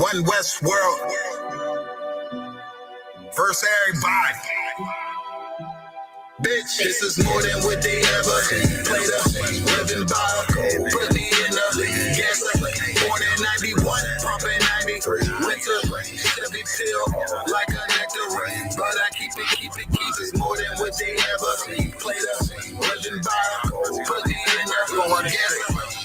One West world. Verse everybody. Bitch, this is more than what they ever played up. Living by, put me in the gas. Born in 91, pumping 93. Winter, Chevy pill, like a nectarine. But I keep it. It's more than what they ever played up. Living by, put me in the gas.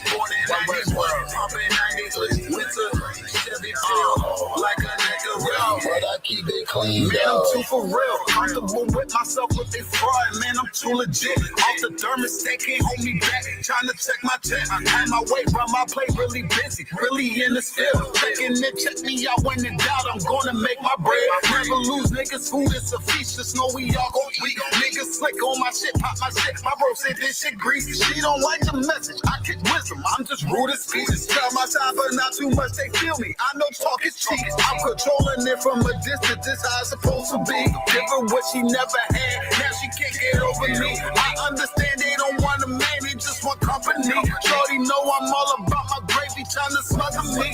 Born in 91, pumping 93. Winter, Chevy pill, like a nectarine. But I keep it clean. Man, I'm too for real. Comfortable with myself with they fraud. Man, I'm too legit. Off the thermostat, can't hold me back. Trying to check my check. I had my weight, but my plate really busy. Really in this field. Checking it, check me out when in doubt. I'm gonna make my bread. Never lose niggas. Food is a feast. Just know we all gon' eat. Niggas slick on my shit, pop my shit. My bro said this shit greasy. She don't like the message. I kick wisdom. I'm just rude as pieces. Tell my time, but not too much. They feel me. I know talk is cheap. I'm controlling it from a distance. This how it's supposed to be. Give her what she never had. Now she can't get over me. I understand they don't want a man, they just want company. Shorty know I'm all about my gravy, trying to smother me.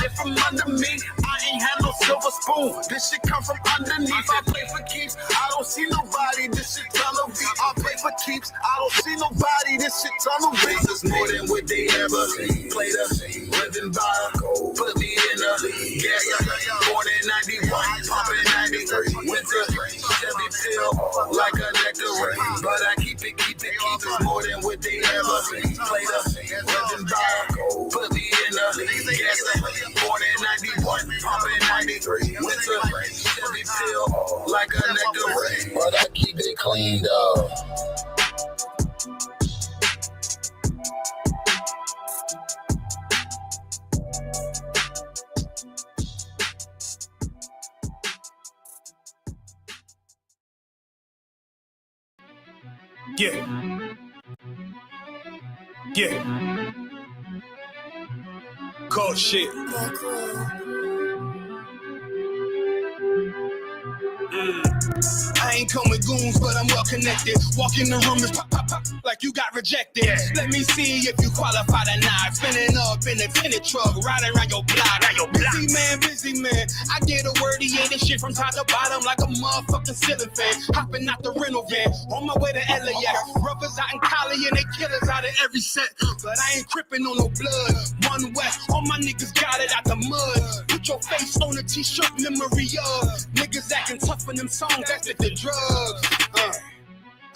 Get from under me. I ain't had no silver spoon. This shit come from underneath. I play for keeps. I don't see nobody. This shit tunnel V. I play for keeps. I don't see nobody. This shit tunnel V. This is more than what they ever played up. Living by, put me in a gas. Born in 91, pumping 93. Winter, Chevy pill, like a nectarine. But I keep it. It's more than what they ever played up. Living by, put me in a gas. Born in 91, pumping 93. Winter, Chevy pill, like a nectarine. But I keep it clean, though. Yeah. Cold shit. I ain't come with goons, but I'm well connected. Walking the Hummers, pop, like you got rejected. Let me see if you qualify or not. Spinning up in a tenant truck, riding around your block. Busy man. I get a word, he ain't this shit from top to bottom like a motherfucking ceiling fan. Hopping out the rental van, on my way to LAX. Brothers out in Cali and they killers out of every set. But I ain't crippin' on no blood. One West, all my niggas got it out the mud. Put your face on a t-shirt, memory of niggas acting tough in them songs, that's with the drugs.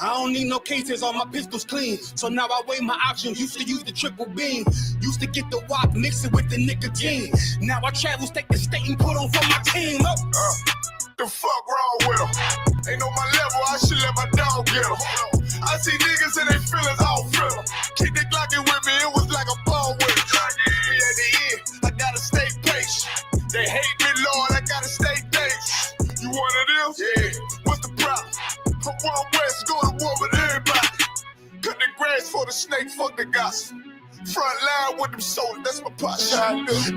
I don't need no cases, all my pistols clean. So now I weigh my options, used to use the triple beam. Used to get the wop, mix it with the nicotine. Now I travel state to state and put on for my team. The fuck wrong with them? Ain't on my level, I should let my dog get them. I see niggas and they feelings, I don't feel them. Keep the Glockin' with me, it was like a ball with it. At the end, I gotta stay patient. They hate me, Lord, I gotta stay dangerous. You one of them? Yeah. What's the problem? From One West, go to war with everybody. Cut the grass for the snake, fuck the gospel. Front line with them soldiers, that's my posture.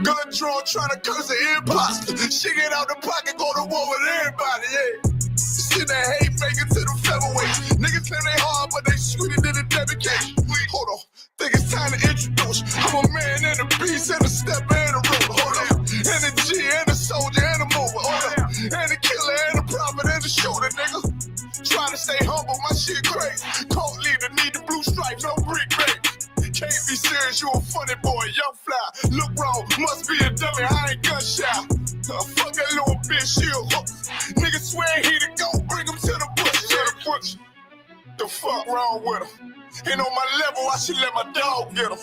Gun drawn, trying to curse an imposter. Shit get out the pocket, go to war with everybody, yeah. Shit that hate, make it to the featherweights. Niggas claim they hard, but they sweeter than a dedication. Hold on, think it's time to introduce. I'm a man and a beast and a step and a rover. Hold on, and a G and a soldier and a mover. Hold on, and a killer and a prophet and a shooter, nigga. Try to stay humble, my shit crazy. Cold leader, need the blue stripes, no brick baby. Can't be serious, you a funny boy, young fly. Look wrong, must be a dummy, I ain't gunshot. Fuck that little bitch, she a hook. Nigga swear he the go, bring him to the bush, The fuck wrong with him? Ain't on my level, I should let my dog get him.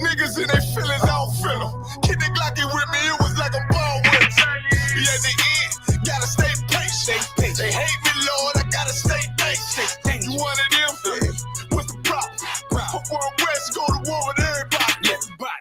Niggas in their feelings, I don't feel them. Kid the Glockin' with me, it was like a ball with him. At the end, gotta stay patient. They hate me, Lord, I gotta stay patient. You one of them? What's the problem? From One West, go to war with everybody.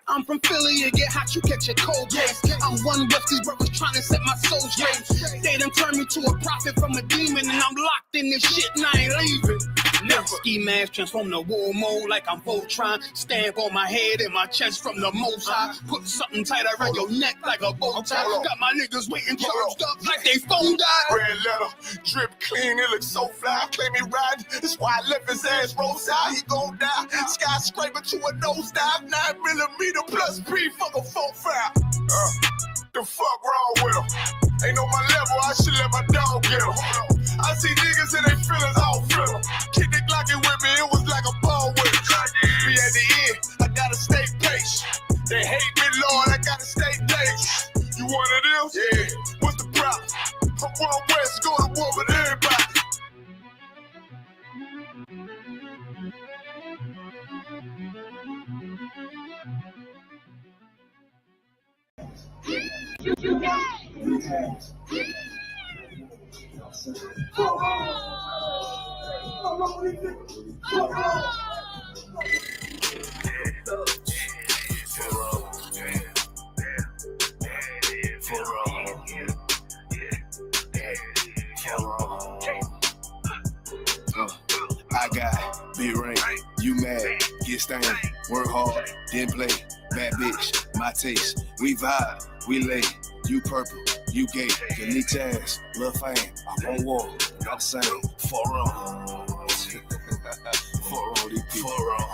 I'm from Philly, you get hot, you catch a cold case. I'm One West, these brothers trying to set my soul straight. They done turned me to a prophet from a demon, and I'm locked in this shit and I ain't leaving. Never. Ski mask transform to war mode like I'm Voltron. Stamp on my head and my chest from the most high. Put something tight around your neck like a bow tie. Got my niggas waiting charged up like they phone died. Red letter, drip clean, it looks so fly. Claim he riding, that's why I left his ass rose out. He gon' die. Skyscraper to a nosedive, 9mm plus P, fuck a 4-5. The fuck wrong with them? Ain't on my level, I should let my dog get them. I see niggas and they feelings all fill them. Kick the Glocky with me, it was like a ball with it. Be at the end, I gotta stay patient. They hate me, Lord, I gotta stay dangerous. You one of them? Yeah. What's the problem? I'm going west, go to war with everybody. I got big rank, you mad, get stained, work hard, then play, bad bitch, my taste, we vibe, we lay, you purple, you gay, you need ass, lil' fame, I won't walk, not the same, for wrong, these people, for wrong,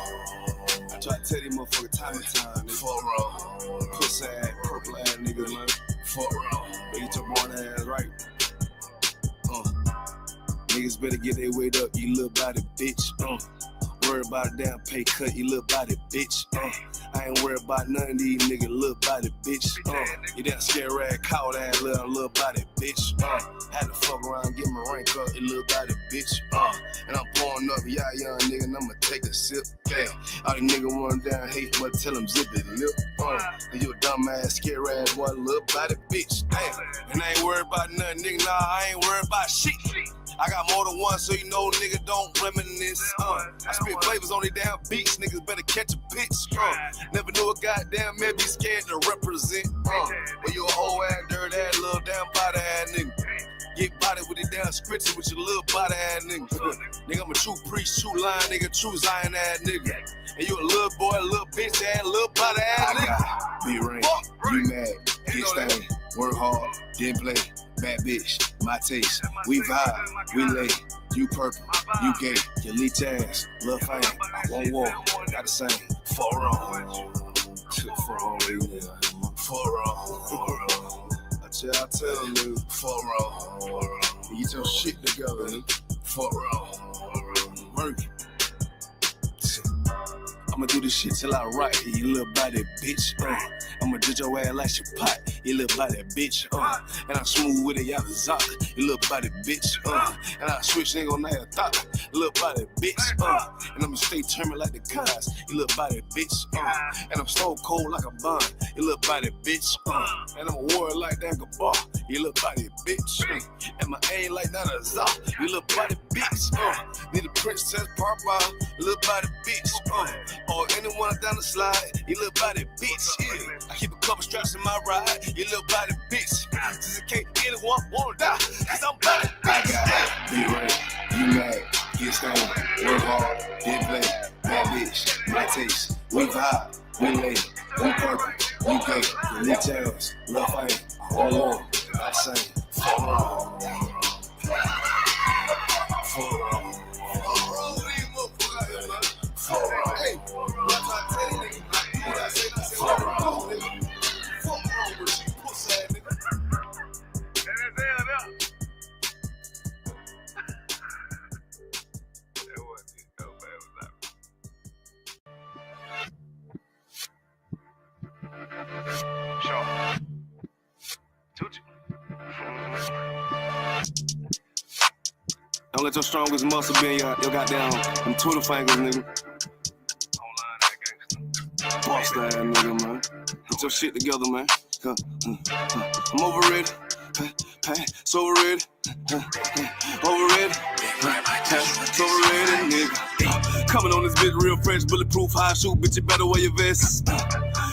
I try to tell these motherfuckers time and time, for wrong, pussy ass, purple ass nigga, man, for wrong, get your born ass right. Niggas better get their weight up, you little body bitch. Worry about a damn pay cut, you little body bitch. I ain't worried about none of these niggas, little body bitch. You that scare rag, cowed ass little body bitch. Had to fuck around, get my rank up, you little body bitch. And I'm pouring up, yeah, young nigga, and I'ma take a sip. Yeah, all these niggas want down hate, but tell them zip it lip. And you a dumb ass, scare ass boy, little body bitch. Damn, and I ain't worried about nothing, nigga, nah, I ain't worried about shit. I got more than one, so you know nigga don't reminisce. I spit flavors on these damn beats, niggas better catch a pitch. Never knew a goddamn man be scared to represent. But you a whole ass, dirty ass, little damn body ass nigga. Get body with it damn scripture with your little body ass nigga. Nigga, I'm a true priest, true lion, nigga, true Zion ass nigga. And you a little boy, a little bitch ass, little body ass nigga. Be rain, you mad, get stained, work hard, then play. Bad bitch, my taste, we vibe, we lay, you purple, you gay, you leech ass, lil' fame, I won't walk, not the same, for wrong, for wrong, I tell them, nigga, for wrong, get your shit together, nigga, for wrong, work. I'ma do this shit till I write, you little body bitch. I'ma judge your ass like your pot, you little body bitch. And I'm smooth with it, y'all zop, you little body bitch. And I switch nigga on that thought, you little body bitch. And I'ma stay turning like the cars, you little body bitch. And I'm stone cold like a bond, you little body bitch. And I'm a warrior like that bar, you little body bitch. And my aim like that a zop, you little body bitch. Need a princess papa, you little body bitch. Or anyone down the slide, you little body bitch. Yeah. I keep a couple straps in my ride, you little body bitch. Just in case anyone wanna die, cause I'm body bitch. I got be right, you mad, get stained, work hard, then play, bad bitch, my taste, we vibe, we lay, we purple, we gay, we need tails, lil' fame, I won't walk, I say, for wrong, for wrong. Hey, what I tell you, nigga? What I say, fuck wrong, nigga. Fuck wrong with you, pussy ass nigga. And that's hell up. That wasn't so bad, was that? Sure. Toot Don't let your strongest muscle be in your goddamn them Twitter fingers, nigga. Boss that nigga, man. Get your shit together, man. I'm overrated. So overrated. Overrated. So overrated, nigga. Coming on this bitch real fresh, bulletproof, high shoot, bitch, you better wear your vest.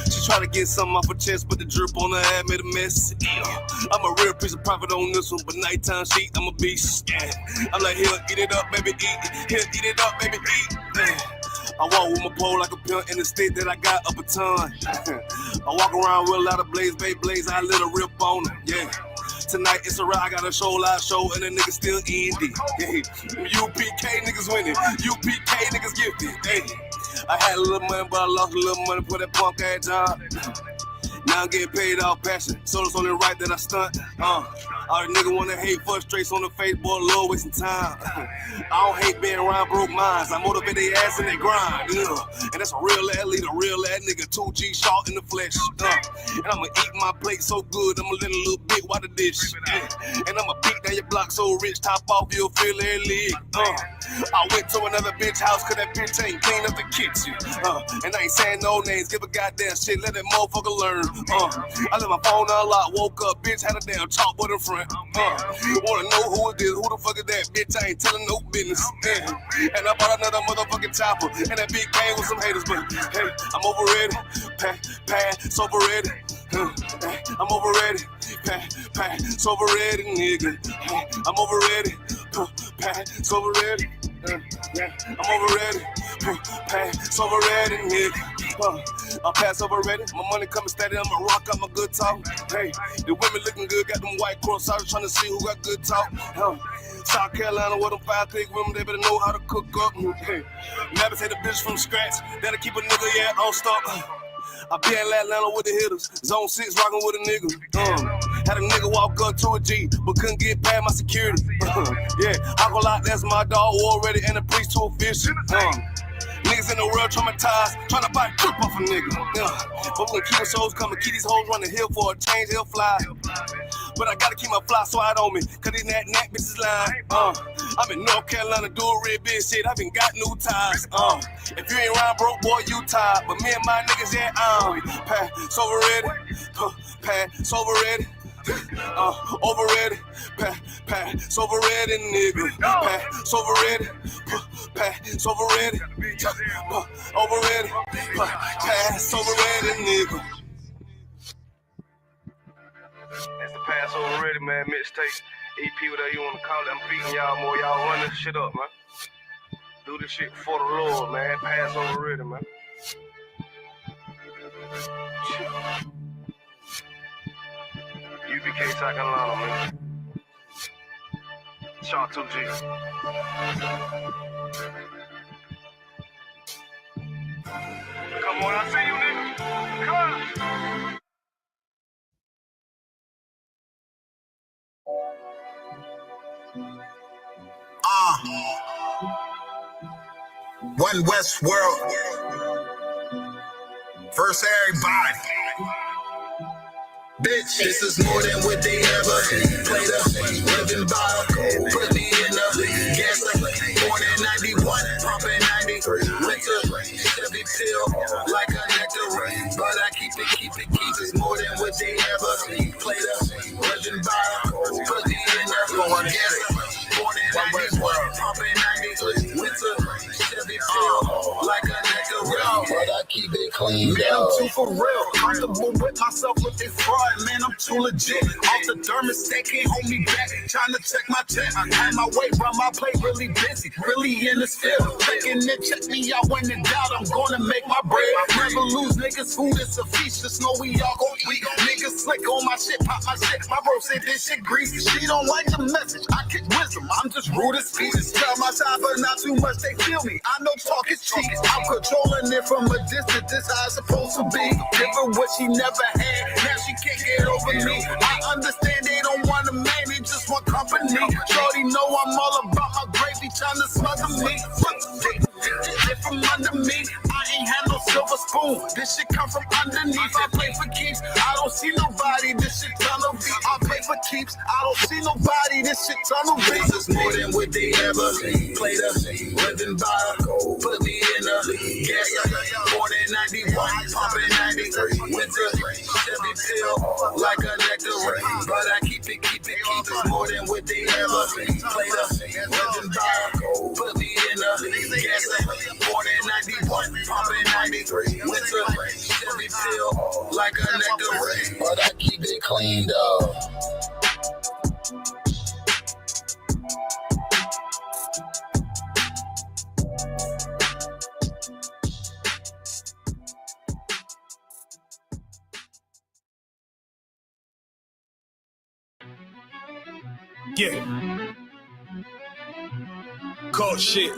She try to get something off her chest, but the drip on her head made a mess. I'm a real piece of profit on this one, but nighttime sheet, I'm a beast. I'm like, here, eat it up, baby, eat. Here, eat it up, baby, eat. I walk with my pole like a pimp in the state that I got up a ton. I walk around with a lot of blaze, babe, blaze, I lit a rip on it, yeah. Tonight it's a ride, I got a show, live show, and the niggas still indie. Hey, UPK niggas winning, UPK niggas gifted. Hey, I had a little money, but I lost a little money for that punk ass job. Now I'm getting paid off passion, so it's only right that I stunt. All the niggas wanna hate, frustrates on the face, boy, love wasting time. I don't hate being around broke minds. I motivate their ass and they grind. And that's a real athlete, a real ass nigga, 2G short in the flesh. And I'ma eat my plate so good, I'ma let a little bit while the dish. And I'ma beat down your block so rich, top off, you'll feel every leg. I went to another bitch house, cause that bitch ain't clean up the kitchen. And I ain't saying no names, give a goddamn shit, let that motherfucker learn. I left my phone unlocked, woke up, bitch had a damn chalkboard in front. Wanna know who it is, who the fuck is that bitch, I ain't telling no business. And I bought another motherfucking chopper, and that bitch came with some haters, but hey, I'm overrated, pass overrated. I'm overrated, pass overrated, nigga. I'm overrated, pass overrated. I'm overrated, pass overrated, nigga. I pass overrated, my money coming steady, I'ma rock out my good talk. Hey, the women looking good, got them white cross, I was trying to see who got good talk. South Carolina, where them 5 big women, they better know how to cook up. Hey, never take the bitch from scratch, that'll keep a nigga, yeah, on stop. I be in Atlanta with the hitters, zone 6 rockin' with a nigga. Had a nigga walk up to a G, but couldn't get past my security. Yeah, I go out, that's my dog already, and the priest too official. Niggas in the world traumatized, tryna buy a trip off a nigga. But we gonna keep the shows coming, keep these hoes running hill for a change, he'll fly. But I gotta keep my fly swat on me, cause these nat bitches lying. I'm in North Carolina doing real big shit, I been got new ties. If you ain't round broke, boy, you tired. But me and my niggas, yeah, pass overrated, pass overrated. Overrated, pass overrated, nigga. Pass overrated, pass overrated, overrated, pass overrated, nigga. That's the pass overrated, man. Mixtape, EP, whatever you wanna call it. I'm beating y'all more. Y'all run this shit up, man. Do this shit for the Lord, man. Pass overrated, man. UBK South Carolina, man. Shark 2G. Come on, I see you, nigga. Come on. One West World. First everybody. Bitch, this is more than what they ever played up. Living by, put me in the gas tank. Born in 91, pumping 93. Winter, Chevy pill, like a nectarine. But I keep it. It's more than what they ever played up. Living by, put me in the gas tank. Born in 91, pumping 93. Winter, Chevy pill, like a nectarine. But I keep it clean. Man, I'm too for real. Comfortable with myself with this fraud. Man, I'm too legit. Off the thermostat, can't hold me back. Trying to check my check. I had my weight, run my plate, really busy. Really in this field. Checking it, check me out when in doubt. I'm gonna make my bread. Never lose niggas, food is a feast. Just know we all gon' eat. Niggas slick on my shit, pop my shit. My bro said this shit greasy. She don't like the message. I kick wisdom. I'm just rude as pieces. Tell my side, but not too much. They feel me. I know talk is cheap. I'm controlling it from a distance. This how it's supposed to be. Give her what she never had. Now she can't get over me. I understand they don't want a man, they just want company. Shorty know I'm all about my gravy, trying to smother me. Get from under me. I ain't had no silver spoon. This shit come from underneath. I play for keeps. I don't see nobody. This shit tunnel V. I play for keeps. I don't see nobody. This shit tunnel V. This is more than what they ever played up. Living by, put me in a gas. Born in 91, pumping 93. Winter, Chevy pill, like a nectarine. But I keep it. It's more than what they ever played up. Living by, put me in a gas. Born in 91, pumping 93. Winter, Chevy pill, like a nectarine. But I keep it clean, though. Yeah. Cold shit.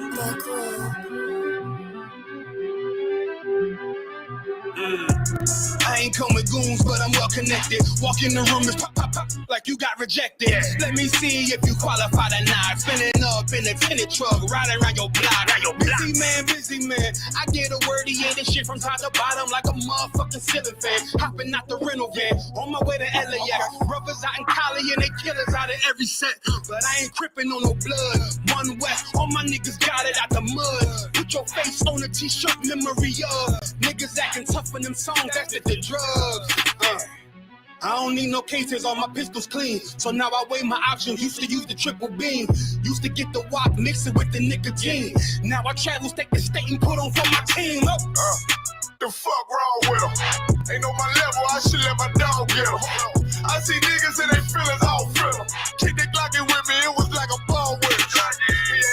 I I ain't come with goons, but I'm well connected. Walk in the room, it's pop, pop, pop, like you got rejected. Let me see if you qualify or not. Spinning up in a tinted truck, riding around your block. Busy man. I get a wordy in this shit from top to bottom like a motherfucking ceiling fan. Hopping out the rental van, on my way to LAX. Brothers out in Cali and they killers out of every set. But I ain't crippin' on no blood. One West, all my niggas got it out the mud. Put your face on a t-shirt, memory of niggas acting tough in them songs, that's the drugs. I don't need no cases, all my pistols clean. So now I weigh my options. Used to use the triple beam. Used to get the wop, mix it with the nicotine. Now I travel state to state and put on for my team. The fuck wrong with them? Ain't on my level, I should let my dog get them. I see niggas and they feelings all fill them. Kick the Glockin' with me, it was like a ball with it. At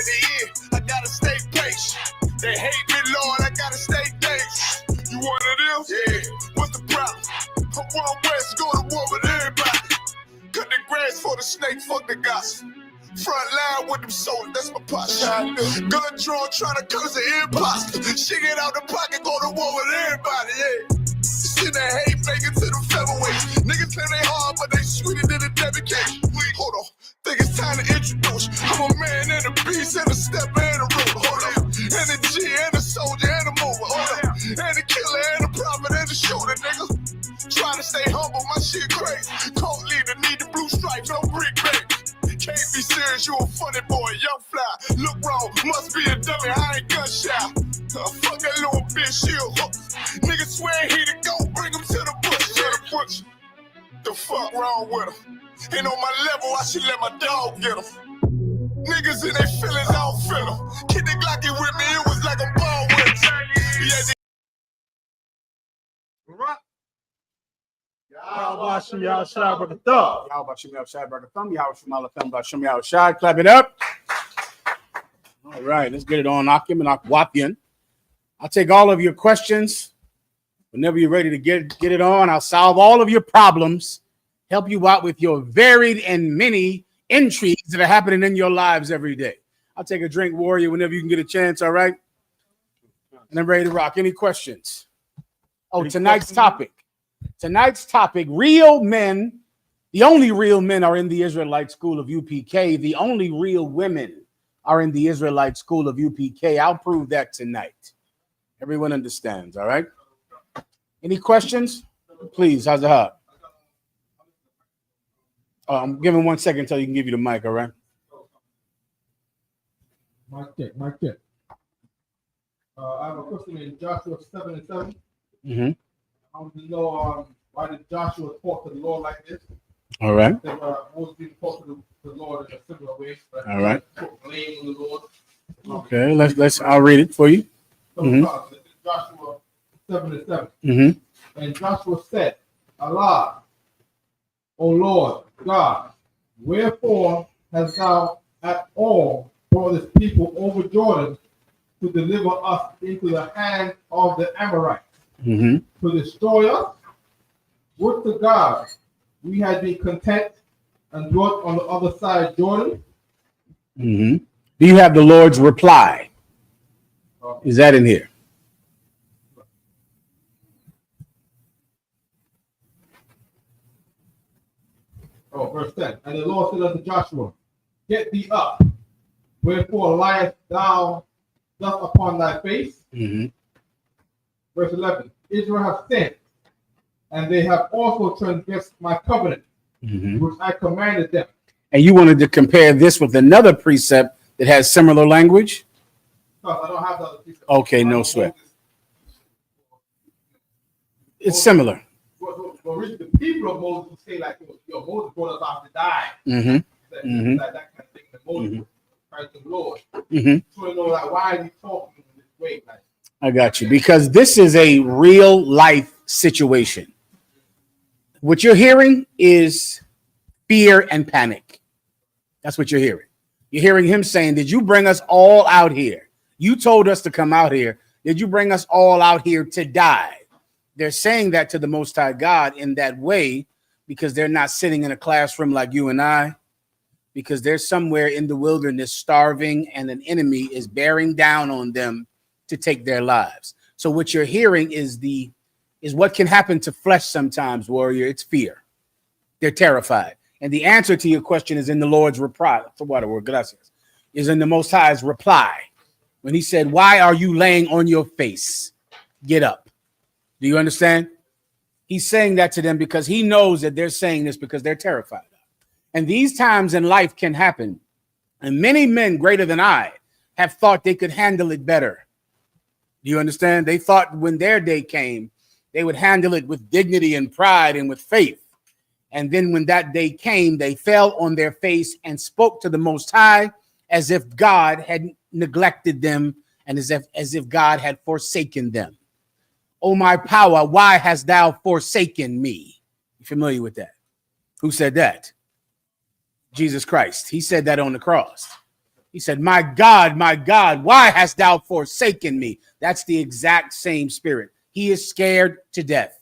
the end, I gotta stay patient. They hate me, Lord, I gotta stay dangerous. You one of them? Yeah. What's the problem? I'm one West, go to war with everybody. Cut the grass for the snake, fuck the gossip. Front line with them soldiers, that's my posture. Gun drawn, trying to curse an imposter. Shit get out the pocket, go to war with everybody, yeah. Shit that hate, make it to the featherweights. Niggas claim they hard, but they sweeter than a dedication. Hold on, think it's time to introduce. I'm a man and a beast and a step and a root. Hold on, and a G and a soldier and a mover. Hold on, and a killer and a prophet and a shooter, nigga. Trying to stay humble, my shit crazy. Cold leader, need the blue stripes, no brick baby. Can't be serious, you a funny boy, young fly. Look wrong, must be a dummy, I ain't gunshot. Fuck that little bitch, she a hook. Nigga swear he the goat, bring him to the bush. The fuck wrong with him? Ain't on my level, I should let my dog get him. Niggas in their feelings, I don't feel them. Kid the Glocky with me, it was like a ball with him. Yeah, Y'all Shimmy outside, brother thumb. Y'all about Shimmy outside, brother thumb. Y'all Shimmy about Shimmy outside. Clap it up. All right, let's get it on. Akim and Akwapian. I'll take all of your questions. Whenever you're ready to get it on, I'll solve all of your problems, help you out with your varied and many intrigues that are happening in your lives every day. I'll take a drink, Warrior, whenever you can get a chance, all right? And I'm ready to rock. Any questions? Oh, tonight's topic, real men. The only real men are in the Israelite school of UPK. The only real women are in the Israelite school of UPK. I'll prove that tonight. Everyone understands, all right? Any questions? Please, how's the heart? I'm giving 1 second until you can give you the mic, all right? Mic check. I have a question in Joshua 7:7. Mm-hmm. I want to know why did Joshua talk to the Lord like this? All right. Moses didn't talk to the Lord in a similar way. All right. Proclaim the Lord. Okay, let's. I'll read it for you. So, this is Joshua 7:7. Mm-hmm. And Joshua said, Allah, O Lord God, wherefore hast thou at all brought this people over Jordan to deliver us into the hand of the Amorites, to destroy us? Would to God we had been content and dwelt on the other side Jordan. Do you have the Lord's reply? Is that in here? Verse 10. And the Lord said unto Joshua, get thee up, wherefore liest thou thus upon thy face? Verse 11. Israel hath sinned, and they have also transgressed my covenant, which I commanded them. And you wanted to compare this with another precept that has similar language? Because I don't have the other precept. Okay, no sweat. It's similar. The people of Moses would say, like, yo, Moses brought us out to die. That kind of thing. That Moses Christ the Lord. So you know, like, why are you talking in this way? Like, I got you. Because this is a real life situation. What you're hearing is fear and panic. That's what you're hearing. You're hearing him saying, did you bring us all out here? You told us to come out here. Did you bring us all out here to die? They're saying that to the Most High God in that way because they're not sitting in a classroom like you and I, because they're somewhere in the wilderness starving and an enemy is bearing down on them to take their lives. So what you're hearing is the is what can happen to flesh sometimes, warrior. It's fear. They're terrified. And the answer to your question is in the Lord's reply. Gracias. Is in the Most High's reply. When he said, why are you laying on your face? Get up. Do you understand? He's saying that to them because he knows that they're saying this because they're terrified. And these times in life can happen. And many men greater than I have thought they could handle it better. Do you understand? They thought when their day came, they would handle it with dignity and pride and with faith. And then when that day came, they fell on their face and spoke to the Most High as if God had neglected them and as if God had forsaken them. Oh, my power, why hast thou forsaken me? You familiar with that? Who said that? Jesus Christ. He said that on the cross. He said, my God, why hast thou forsaken me? That's the exact same spirit. He is scared to death.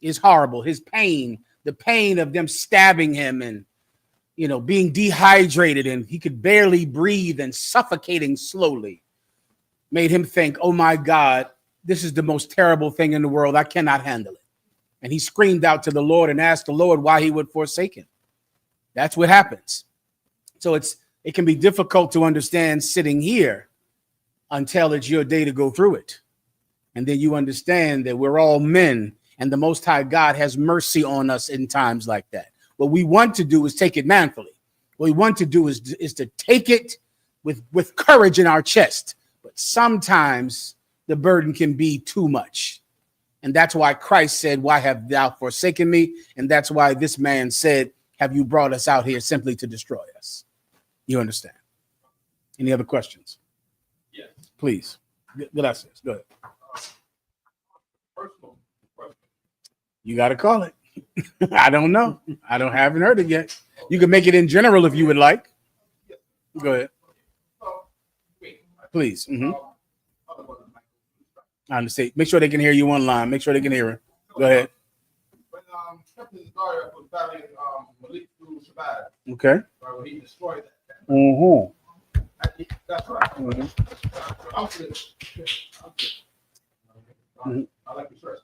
It's horrible. His pain, the pain of them stabbing him and, being dehydrated and he could barely breathe and suffocating slowly made him think, oh, my God, this is the most terrible thing in the world. I cannot handle it. And he screamed out to the Lord and asked the Lord why he would forsake him. That's what happens. So it can be difficult to understand sitting here until it's your day to go through it. And then you understand that we're all men and the Most High God has mercy on us in times like that. What we want to do is take it manfully. What we want to do is to take it with courage in our chest. But sometimes the burden can be too much. And that's why Christ said, why have thou forsaken me? And that's why this man said, have you brought us out here simply to destroy us? You understand? Any other questions? Yes. Please. Gracias. Go ahead. Personal question. You got to call it. I don't know. Haven't heard it yet. You can make it in general if you would like. Go ahead. Please. I understand. Make sure they can hear you online. Make sure they can hear it. Go ahead. When Captain Zarya was battling Malik through Shabbat, Okay. right, when he destroyed that. Mm-hmm. That's right. Mm-hmm. I'm good. I like the shirt.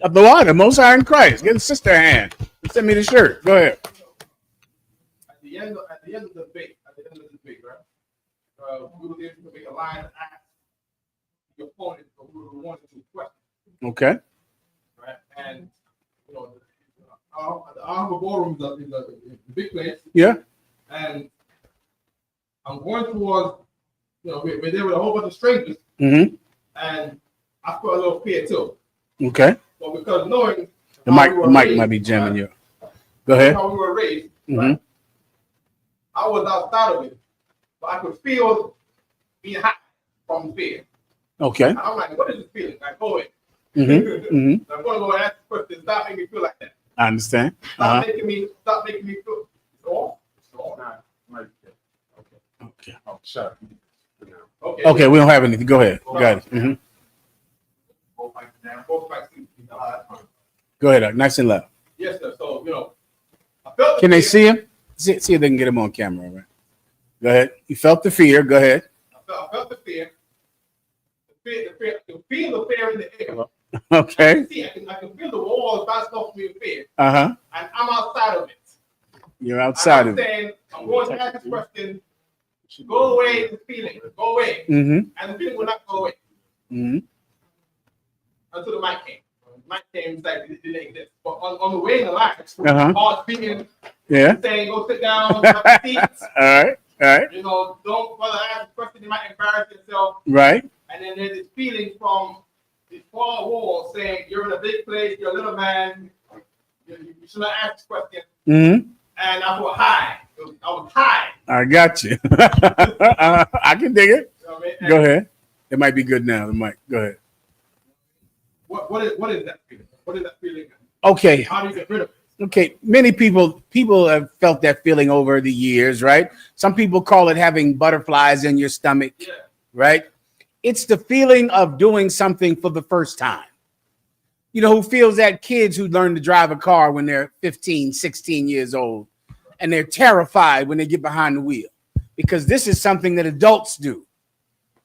Of the water, Most High in Christ. Get a sister a hand. Send me the shirt. Go ahead. At the end of the debate, right? We were able to make a line and ask the opponent, but we were one or two questions. Okay. Right? And the Honorable Ballroom is a big place. Yeah. And I'm going towards, we're there with a whole bunch of strangers. Mm-hmm. And I felt a little fear too. Okay. But because knowing The mic might be jamming you. Go ahead. How we were raised, Mm-hmm. right? I was outside of it, but I could feel being hot from fear. Okay. And I'm like, what is this feeling? Like, go ahead. Mm-hmm. Mm-hmm. I'm going to go and ask the question. Stop making me feel like that. I understand. Stop making me feel. It's off. Okay. Oh, shut up. Okay, we don't have anything. Go ahead. Got it. Mm-hmm. Go ahead, nice and loud. Yes, sir. So, I felt Can they see him? See if they can get him on camera, right? Go ahead. You felt the fear. Go ahead. I felt the fear. The fear. I can feel the fear in the air. Okay. I can feel the walls bouncing off me in fear. Uh-huh. And I'm outside of it. You're outside of it. Saying, I'm going to ask this question. Go away, the feeling. Go away. Mm-hmm. And the feeling will not go away. Mm-hmm. Until the mic came. The mic came, it's like it didn't exist. But on the way in the line, all speaking, saying, go sit down, have a seat. All right. Don't bother ask a question, you might embarrass yourself. Right. And then there's this feeling from this far wall saying, you're in a big place, you're a little man, you should not ask this question. Mm-hmm. And I was high. I was high. I got you. I can dig it. You know what I mean? Go ahead. It might be good now, the mic. Go ahead. What is that feeling? What is that feeling? Okay. How do you get rid of it? Okay. Many people have felt that feeling over the years, right? Some people call it having butterflies in your stomach, right? It's the feeling of doing something for the first time. Who feels that? Kids who learn to drive a car when they're 15, 16 years old, and they're terrified when they get behind the wheel because this is something that adults do.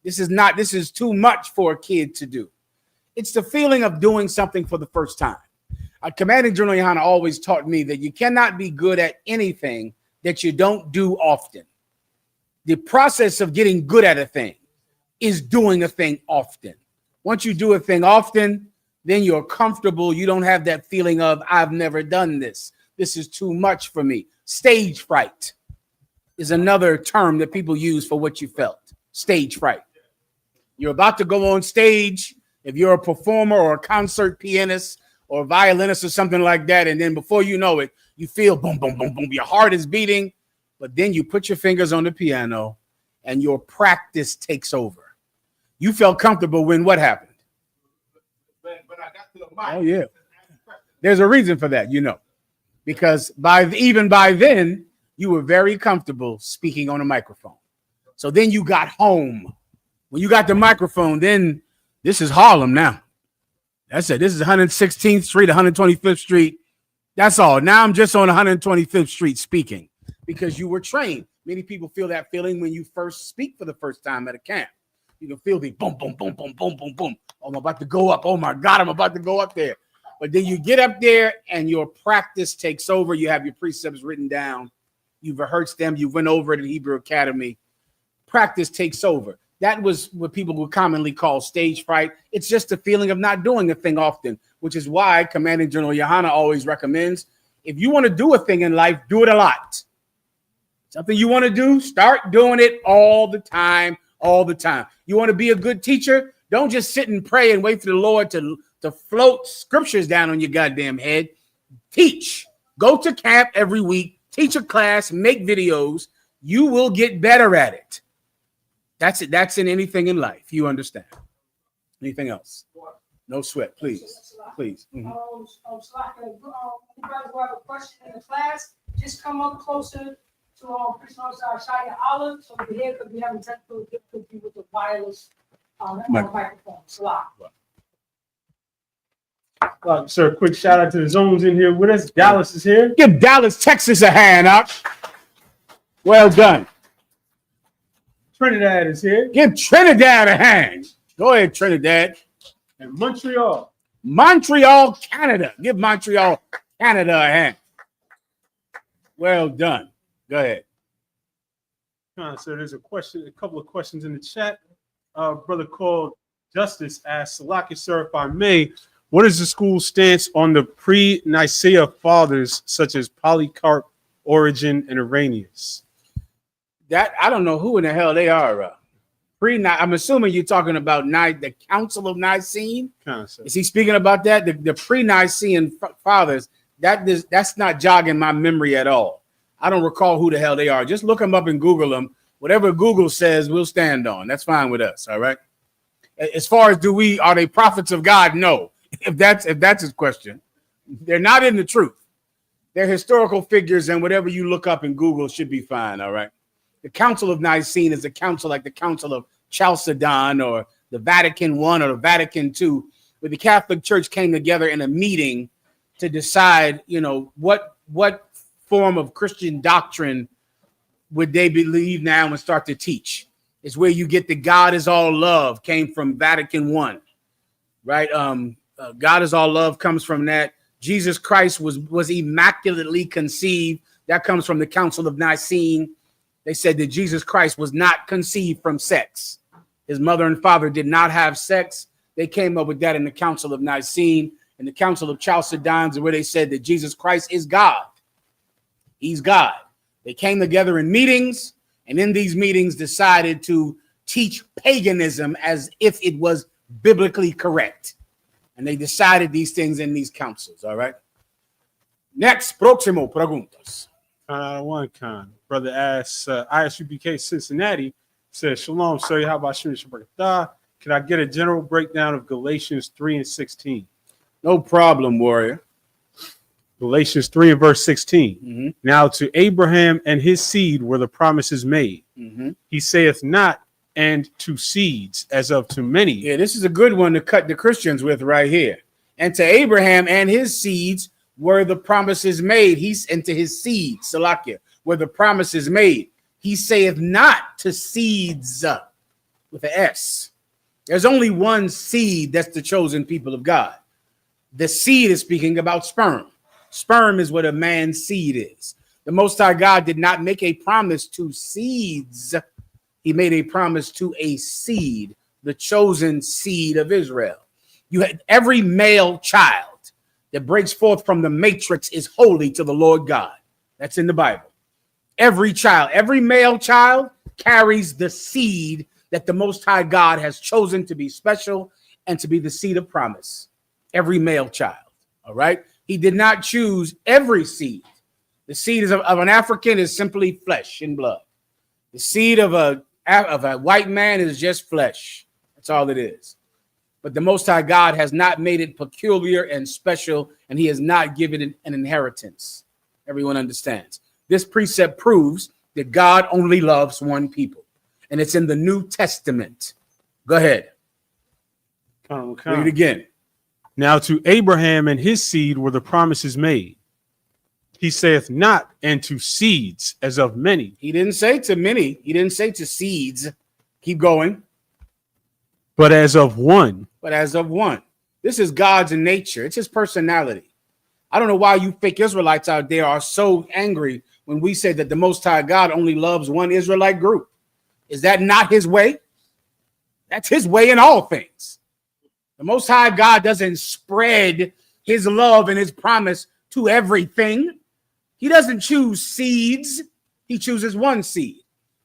This is too much for a kid to do. It's the feeling of doing something for the first time. Commanding General Yohana always taught me that you cannot be good at anything that you don't do often. The process of getting good at a thing is doing a thing often. Once you do a thing often, then you're comfortable. You don't have that feeling of, I've never done this. This is too much for me. Stage fright is another term that people use for what you felt. Stage fright. You're about to go on stage. If you're a performer or a concert pianist or a violinist or something like that, and then before you know it, you feel boom, boom, boom, boom. Your heart is beating, but then you put your fingers on the piano and your practice takes over. You felt comfortable when what happened? When I got to the mic. Oh, yeah. There's a reason for that, because even by then, you were very comfortable speaking on a microphone. So then you got home. When you got the microphone, then this is Harlem now. That's it. This is 116th Street, 125th Street. That's all. Now I'm just on 125th Street speaking because you were trained. Many people feel that feeling when you first speak for the first time at a camp. You can feel the boom, boom, boom, boom, boom, boom, boom. Oh, I'm about to go up. Oh, my God, I'm about to go up there. But then you get up there and your practice takes over. You have your precepts written down. You've rehearsed them. You went over it at Hebrew Academy. Practice takes over. That was what people would commonly call stage fright. It's just a feeling of not doing a thing often, which is why Commanding General Yohana always recommends, if you want to do a thing in life, do it a lot. Something you want to do, start doing it all the time, all the time. You want to be a good teacher? Don't just sit and pray and wait for the Lord to float scriptures down on your goddamn head. Teach. Go to camp every week. Teach a class. Make videos. You will get better at it. That's it. That's in anything in life. You understand. Anything else? No sweat, please. Please. You guys who have a question in the class, just come up closer to Priest Shia Olive so we hear, because we have a technical difficulty with the wireless microphone. Sir, quick shout out to the zones in here with us. Dallas is here. Give Dallas, Texas a hand up. Well done. Trinidad is here. Give Trinidad a hand. Go ahead, Trinidad. And Montreal. Montreal, Canada. Give Montreal, Canada a hand. Well done. Go ahead. So there's a couple of questions in the chat. Brother called Justice asked, Salaki, sir, if I may, what is the school's stance on the pre-Nicaea fathers such as Polycarp, Origen, and Irenaeus? That I don't know who in the hell they are. I'm assuming you're talking about the Council of Nicene. Is he speaking about that? The pre-Nicene fathers. That's not jogging my memory at all. I don't recall who the hell they are. Just look them up and Google them. Whatever Google says, we'll stand on. That's fine with us. All right. As far as are they prophets of God? No. If that's his question, they're not in the truth. They're historical figures, and whatever you look up in Google should be fine. All right. The Council of Nicene is a council like the Council of Chalcedon or the Vatican I or the Vatican II, where the Catholic Church came together in a meeting to decide, what form of Christian doctrine would they believe now and start to teach. It's where you get the God is all love came from Vatican I, right? God is all love comes from that. Jesus Christ was immaculately conceived. That comes from the Council of Nicene. They said that Jesus Christ was not conceived from sex. His mother and father did not have sex. They came up with that in the Council of Nicene. And the Council of Chalcedon is where they said that Jesus Christ is God. He's God. They came together in meetings, and in these meetings decided to teach paganism as if it was biblically correct. And they decided these things in these councils, all right? Next, próximo preguntas. Brother asks, Isupk Cincinnati says, Shalom, sir. How about Shimon Shabbat? Can I get a general breakdown of Galatians 3 and 16? No problem, warrior. Galatians 3 and verse 16. Mm-hmm. Now to Abraham and his seed were the promises made. Mm-hmm. He saith not, and to seeds, as of to many. Yeah, this is a good one to cut the Christians with right here. And to Abraham and his seeds were the promises made. And to his seed, Salakia, were the promises made. He saith not to seeds with an S. There's only one seed that's the chosen people of God. The seed is speaking about sperm. Sperm is what a man's seed is. The Most High God did not make a promise to seeds. He made a promise to a seed, the chosen seed of Israel. You had every male child that breaks forth from the matrix is holy to the Lord God. That's in the Bible. Every child, every male child carries the seed that the Most High God has chosen to be special and to be the seed of promise. Every male child. All right. He did not choose every seed. The seed of an African is simply flesh and blood. The seed of a white man is just flesh. That's all it is. But the Most High God has not made it peculiar and special, and he has not given it an inheritance. Everyone understands. This precept proves that God only loves one people, and it's in the New Testament. Go ahead. Read it again. Now to Abraham and his seed were the promises made. He saith not, and to seeds as of many. He didn't say to many. He didn't say to seeds. Keep going. But as of one. But as of one. This is God's nature. It's his personality. I don't know why you fake Israelites out there are so angry when we say that the Most High God only loves one Israelite group. Is that not his way? That's his way in all things. The Most High God doesn't spread his love and his promise to everything. He doesn't choose seeds. He chooses one seed.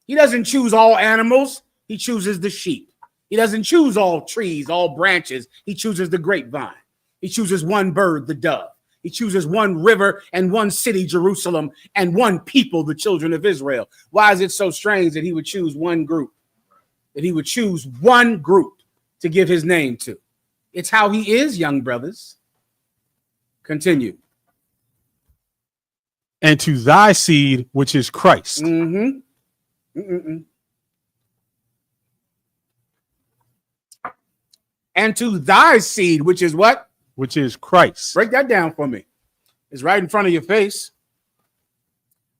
He doesn't choose all animals. He chooses the sheep. He doesn't choose all trees, all branches. He chooses the grapevine. He chooses one bird, the dove. He chooses one river and one city, Jerusalem, and one people, the children of Israel. Why is it so strange that he would choose one group? That he would choose one group to give his name to? It's how he is, young brothers. Continue. And to thy seed, which is Christ. And to thy seed, which is what? Which is Christ. Break that down for me. It's right in front of your face.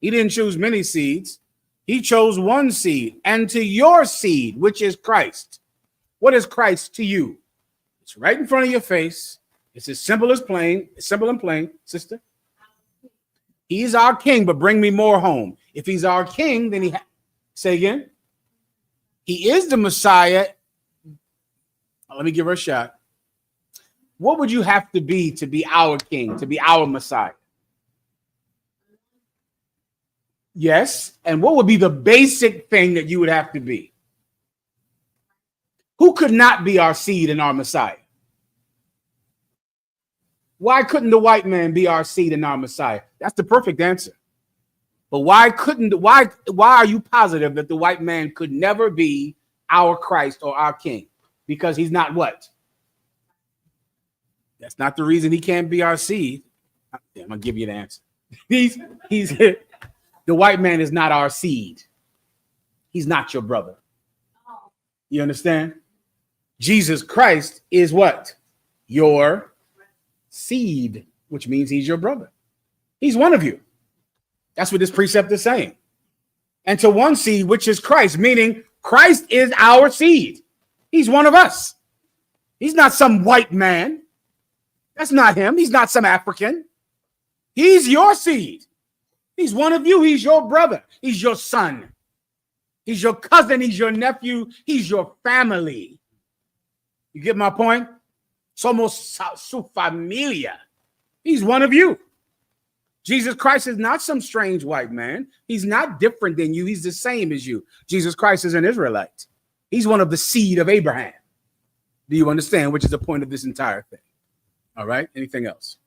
He didn't choose many seeds. He chose one seed. And to your seed, which is Christ. What is Christ to you? It's right in front of your face. It's as simple as plain, simple and plain, sister. He's our king, but bring me more home. If he's our king, then say again. He is the Messiah. Let me give her a shot. What would you have to be our king, to be our Messiah? Yes. And what would be the basic thing that you would have to be? Who could not be our seed and our Messiah? Why couldn't the white man be our seed and our Messiah? That's the perfect answer. But why are you positive that the white man could never be our Christ or our king? Because he's not what? That's not the reason he can't be our seed. I'm gonna give you the answer. He's the white man is not our seed. He's not your brother. You understand? Jesus Christ is what? Your seed, which means he's your brother. He's one of you. That's what this precept is saying. And to one seed, which is Christ, meaning Christ is our seed. He's one of us. He's not some white man. That's not him. He's not some African. He's your seed. He's one of you. He's your brother. He's your son. He's your cousin. He's your nephew. He's your family. You get my point? Somos su familia. He's one of you. Jesus Christ is not some strange white man. He's not different than you. He's the same as you. Jesus Christ is an Israelite. He's one of the seed of Abraham. Do you understand? Which is the point of this entire thing. All right. Anything else?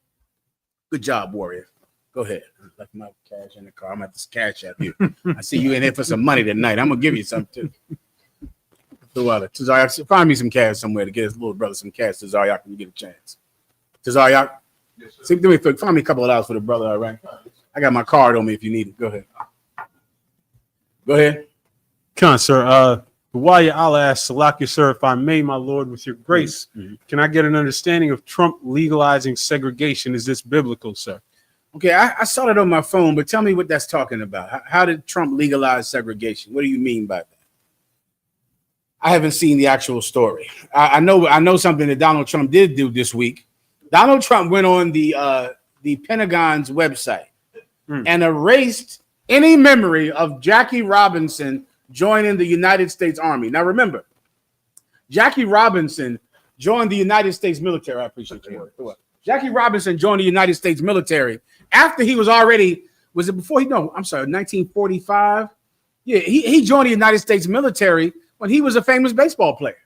Good job, warrior. Go ahead. I left my cash in the car. I'm at this cash app you. I see you in here for some money tonight. I'm gonna give you some too. Tazaryak, find me some cash somewhere to get his little brother some cash. Tazaryak, when you get a chance. Tazaryak, find me a couple of dollars for the brother. All right. I got my card on me if you need it. Go ahead. Go ahead. Come on, sir. While you, I'll ask, Salakia, sir, if I may, my Lord, with your grace, can I get an understanding of Trump legalizing segregation? Is this biblical, sir? Okay, I saw it on my phone, but tell me what that's talking about. How did Trump legalize segregation? What do you mean by that? I haven't seen the actual story. I know something that Donald Trump did do this week. Donald Trump went on the Pentagon's website and erased any memory of Jackie Robinson joining the United States Army. Now remember, Jackie Robinson joined the United States military. I appreciate you. Jackie Robinson joined the United States military after he was already, was it before he, no, I'm sorry, 1945? Yeah, he joined the United States military when he was a famous baseball player.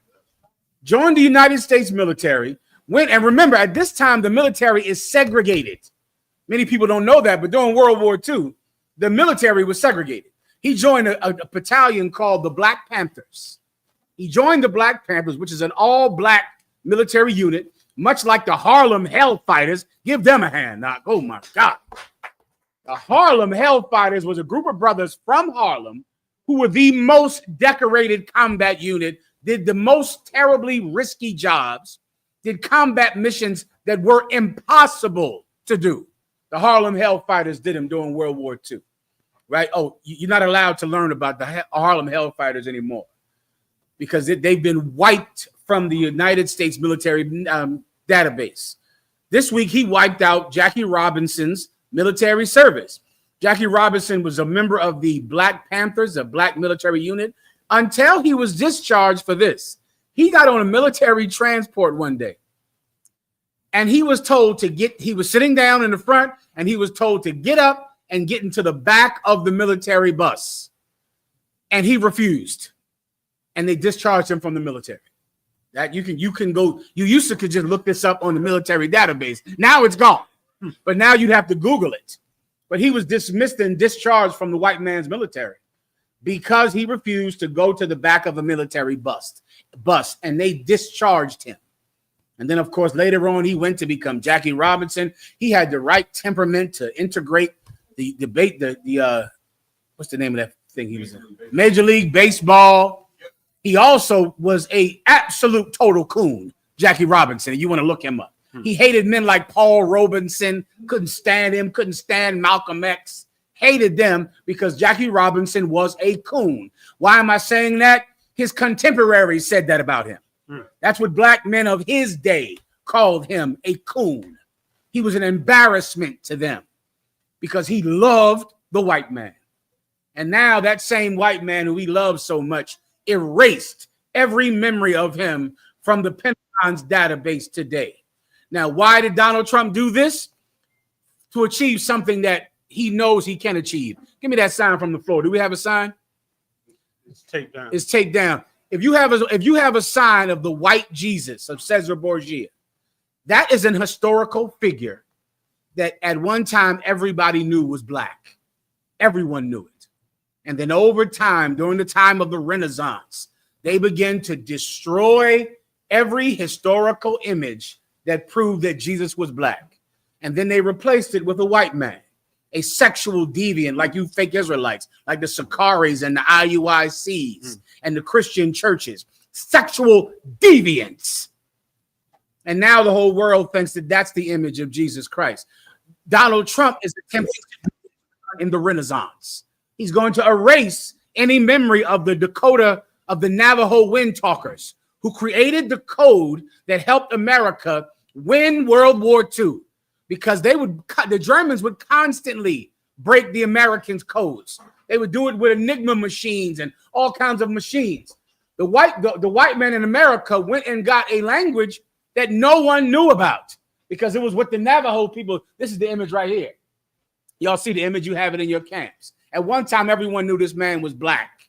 Joined the United States military, went, and remember, at this time, the military is segregated. Many people don't know that, but during World War II, the military was segregated. He joined a battalion called the Black Panthers. He joined the Black Panthers, which is an all-black military unit, much like the Harlem Hellfighters. Give them a hand. Now, oh my God. The Harlem Hellfighters was a group of brothers from Harlem who were the most decorated combat unit, did the most terribly risky jobs, did combat missions that were impossible to do. The Harlem Hellfighters did them during World War II, right? Oh, you're not allowed to learn about the Harlem Hellfighters anymore because they've been wiped from the United States military database. This week, he wiped out Jackie Robinson's military service. Jackie Robinson was a member of the Black Panthers, a black military unit, until he was discharged for this. He got on a military transport one day, and he was told to he was sitting down in the front, and he was told to get up and get into the back of the military bus. And he refused, and they discharged him from the military. That you can go, you used to could just look this up on the military database. Now it's gone, but now you'd have to Google it. But he was dismissed and discharged from the white man's military because he refused to go to the back of a military bus, and they discharged him. And then, of course, later on, he went to become Jackie Robinson. He had the right temperament to integrate the debate, what's the name of that thing he was in? Major League Baseball. He also was a absolute total coon, Jackie Robinson. You want to look him up. He hated men like Paul Robeson, couldn't stand him, couldn't stand Malcolm X, hated them because Jackie Robinson was a coon. Why am I saying that? His contemporaries said that about him. That's what black men of his day called him, a coon. He was an embarrassment to them because he loved the white man. And now that same white man who he loved so much erased every memory of him from the Pentagon's database today. Now, why did Donald Trump do this? To achieve something that he knows he can achieve. Give me that sign from the floor. Do we have a sign? It's take down. It's take down. If you have a sign of the white Jesus of Caesar Borgia, that is an historical figure that at one time everybody knew was black. Everyone knew it. And then over time, during the time of the Renaissance, they began to destroy every historical image that proved that Jesus was black. And then they replaced it with a white man, a sexual deviant like you fake Israelites, like the Sakaris and the IUICs and the Christian churches, sexual deviants. And now the whole world thinks that that's the image of Jesus Christ. Donald Trump is attempting to do it in the Renaissance. He's going to erase any memory of the Dakota, of the Navajo wind talkers who created the code that helped America win World War II, because the Germans would constantly break the Americans' codes. They would do it with Enigma machines and all kinds of machines. The white man in America went and got a language that no one knew about because it was what the Navajo people. This is the image right here. Y'all see the image? You have it in your camps. At one time, everyone knew this man was black.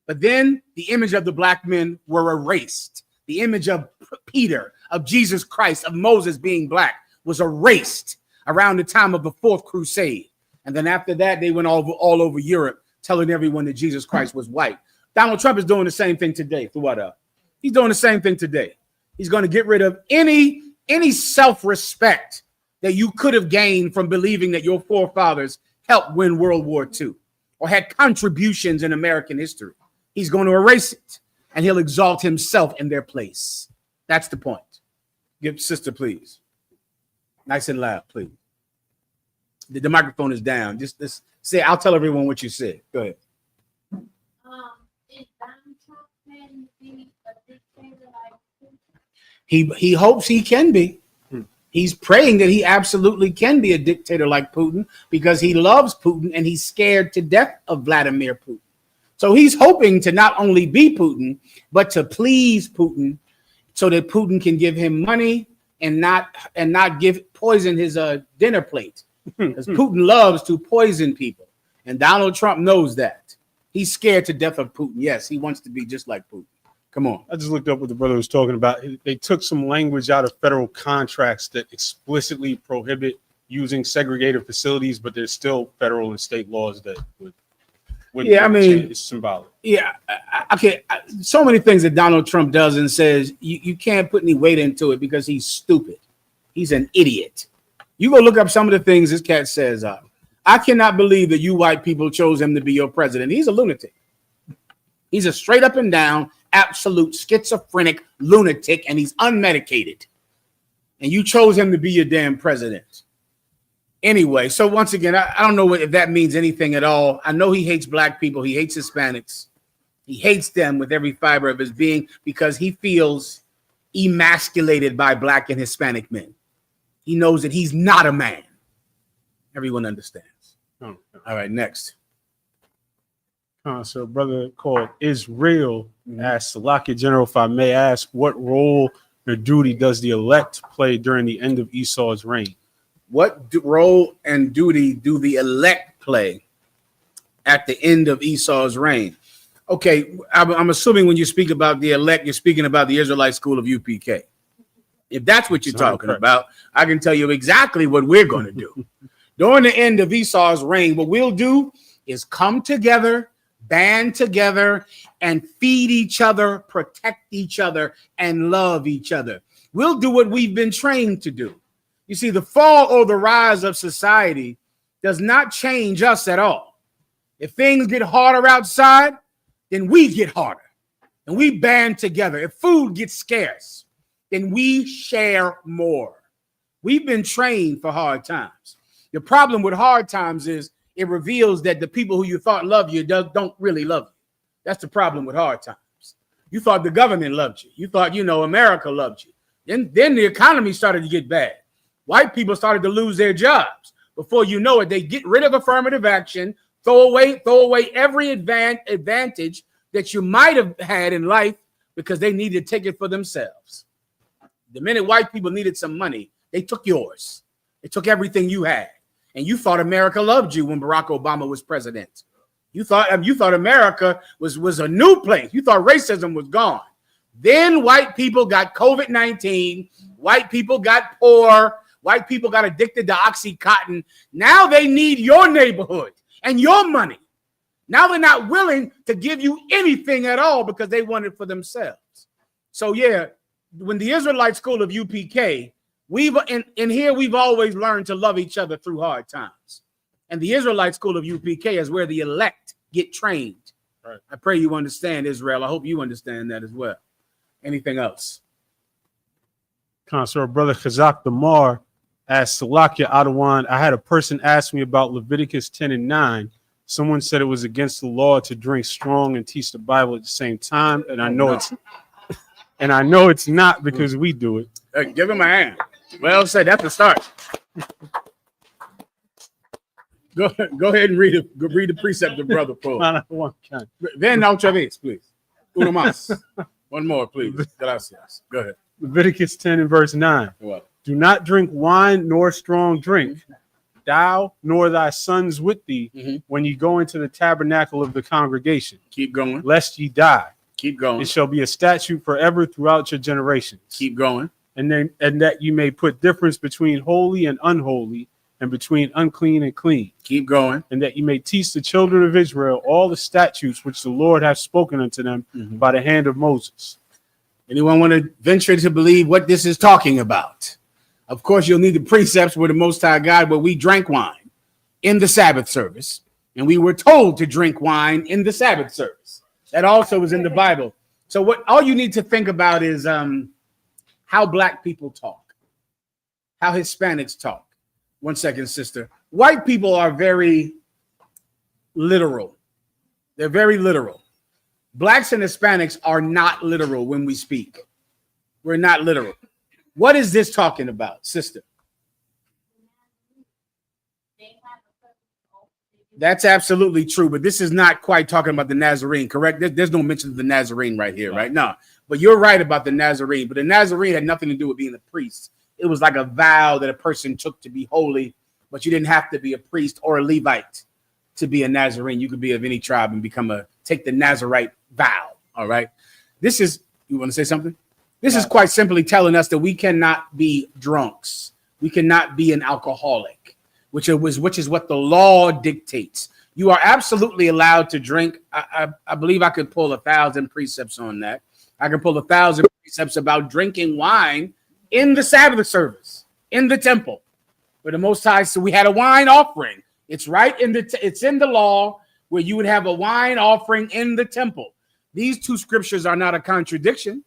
But then the image of the black men were erased. The image of Peter, of Jesus Christ, of Moses being black was erased around the time of the Fourth Crusade. And then after that, they went all over Europe telling everyone that Jesus Christ was white. Donald Trump is doing the same thing today. He's doing the same thing today. He's going to get rid of any self-respect that you could have gained from believing that your forefathers helped win World War II or had contributions in American history. He's going to erase it, and he'll exalt himself in their place. That's the point. Give sister, please. Nice and loud, please. The microphone is down. Just say, I'll tell everyone what you said. Go ahead. Is Donald Trump planning to be a dictator like Putin? He hopes he can be. He's praying that he absolutely can be a dictator like Putin because he loves Putin and he's scared to death of Vladimir Putin. So he's hoping to not only be Putin, but to please Putin so that Putin can give him money and not poison his dinner plate. Because Putin loves to poison people. And Donald Trump knows that. He's scared to death of Putin. Yes, he wants to be just like Putin. Come on. I just looked up what the brother was talking about. They took some language out of federal contracts that explicitly prohibit using segregated facilities, but there's still federal and state laws that would yeah, I mean, it's symbolic. Yeah, okay. So many things that Donald Trump does and says, you can't put any weight into it because he's stupid. He's an idiot. You go look up some of the things this cat says. I cannot believe that you white people chose him to be your president. He's a lunatic. He's a straight up and down, absolute schizophrenic lunatic, and he's unmedicated. And you chose him to be your damn president. Anyway, so once again, I don't know if that means anything at all. I know he hates black people. He hates Hispanics. He hates them with every fiber of his being because he feels emasculated by black and Hispanic men. He knows that he's not a man. Everyone understands. Oh, all right, next. So a brother called Israel asked Salakia General, if I may ask, what role or duty does the elect play during the end of Esau's reign? What role and duty do the elect play at the end of Esau's reign? Okay, I'm assuming when you speak about the elect, you're speaking about the Israelite school of UPK. If that's what you're talking about, I can tell you exactly what we're going to do. During the end of Esau's reign, what we'll do is come together, band together, and feed each other, protect each other, and love each other. We'll do what we've been trained to do. You see, the fall or the rise of society does not change us at all. If things get harder outside, then we get harder and we band together. If food gets scarce, then we share more. We've been trained for hard times. The problem with hard times is it reveals that the people who you thought loved you don't really love you. That's the problem with hard times. You thought the government loved you. You thought, America loved you. Then the economy started to get bad. White people started to lose their jobs. Before you know it, they get rid of affirmative action, throw away every advantage that you might have had in life because they needed to take it for themselves. The minute white people needed some money, they took yours. They took everything you had. And you thought America loved you when Barack Obama was president. You thought America was a new place. You thought racism was gone. Then white people got COVID-19. White people got poor. White people got addicted to Oxycontin. Now they need your neighborhood and your money. Now they're not willing to give you anything at all because they want it for themselves. So yeah, when the Israelite school of UPK, we've always learned to love each other through hard times. And the Israelite school of UPK is where the elect get trained. Right. I pray you understand, Israel. I hope you understand that as well. Anything else? Consul Brother Chazak Damar asked Salakia Adawan, I had a person ask me about Leviticus 10 and 9. Someone said it was against the law to drink strong and teach the Bible at the same time. And I know it's not because we do it. Hey, give him a hand. Well said. That's the start. Go ahead and read the precept of Brother Paul. Then otra vez, please. Uno más. One more, please. Gracias. Go ahead. Leviticus 10 and verse 9. What? Do not drink wine nor strong drink, thou nor thy sons with thee, when ye go into the tabernacle of the congregation. Keep going. Lest ye die. Keep going. It shall be a statute forever throughout your generations. Keep going. And that you may put difference between holy and unholy, and between unclean and clean. Keep going. And that you may teach the children of Israel all the statutes which the Lord hath spoken unto them by the hand of Moses. Anyone want to venture to believe what this is talking about? Of course, you'll need the precepts where the Most High God, where we drank wine in the Sabbath service, and we were told to drink wine in the Sabbath service. That also is in the Bible. So all you need to think about is how black people talk, how Hispanics talk. One second, sister. White people are very literal. They're very literal. Blacks and Hispanics are not literal when we speak. We're not literal. What is this talking about, sister? That's absolutely true, but this is not quite talking about the Nazarene, correct? There's no mention of the Nazarene right here, right? No, but you're right about the Nazarene. But the Nazarene had nothing to do with being a priest. It was like a vow that a person took to be holy, but you didn't have to be a priest or a Levite to be a Nazarene. You could be of any tribe and take the Nazarite vow. All right. This is, you want to say something? This is quite simply telling us that we cannot be drunks. We cannot be an alcoholic, which is what the law dictates. You are absolutely allowed to drink. I believe I could pull 1,000 precepts on that. I can pull 1,000 precepts about drinking wine in the Sabbath service, in the temple, where the Most High. So we had a wine offering. It's right it's in the law where you would have a wine offering in the temple. These two scriptures are not a contradiction.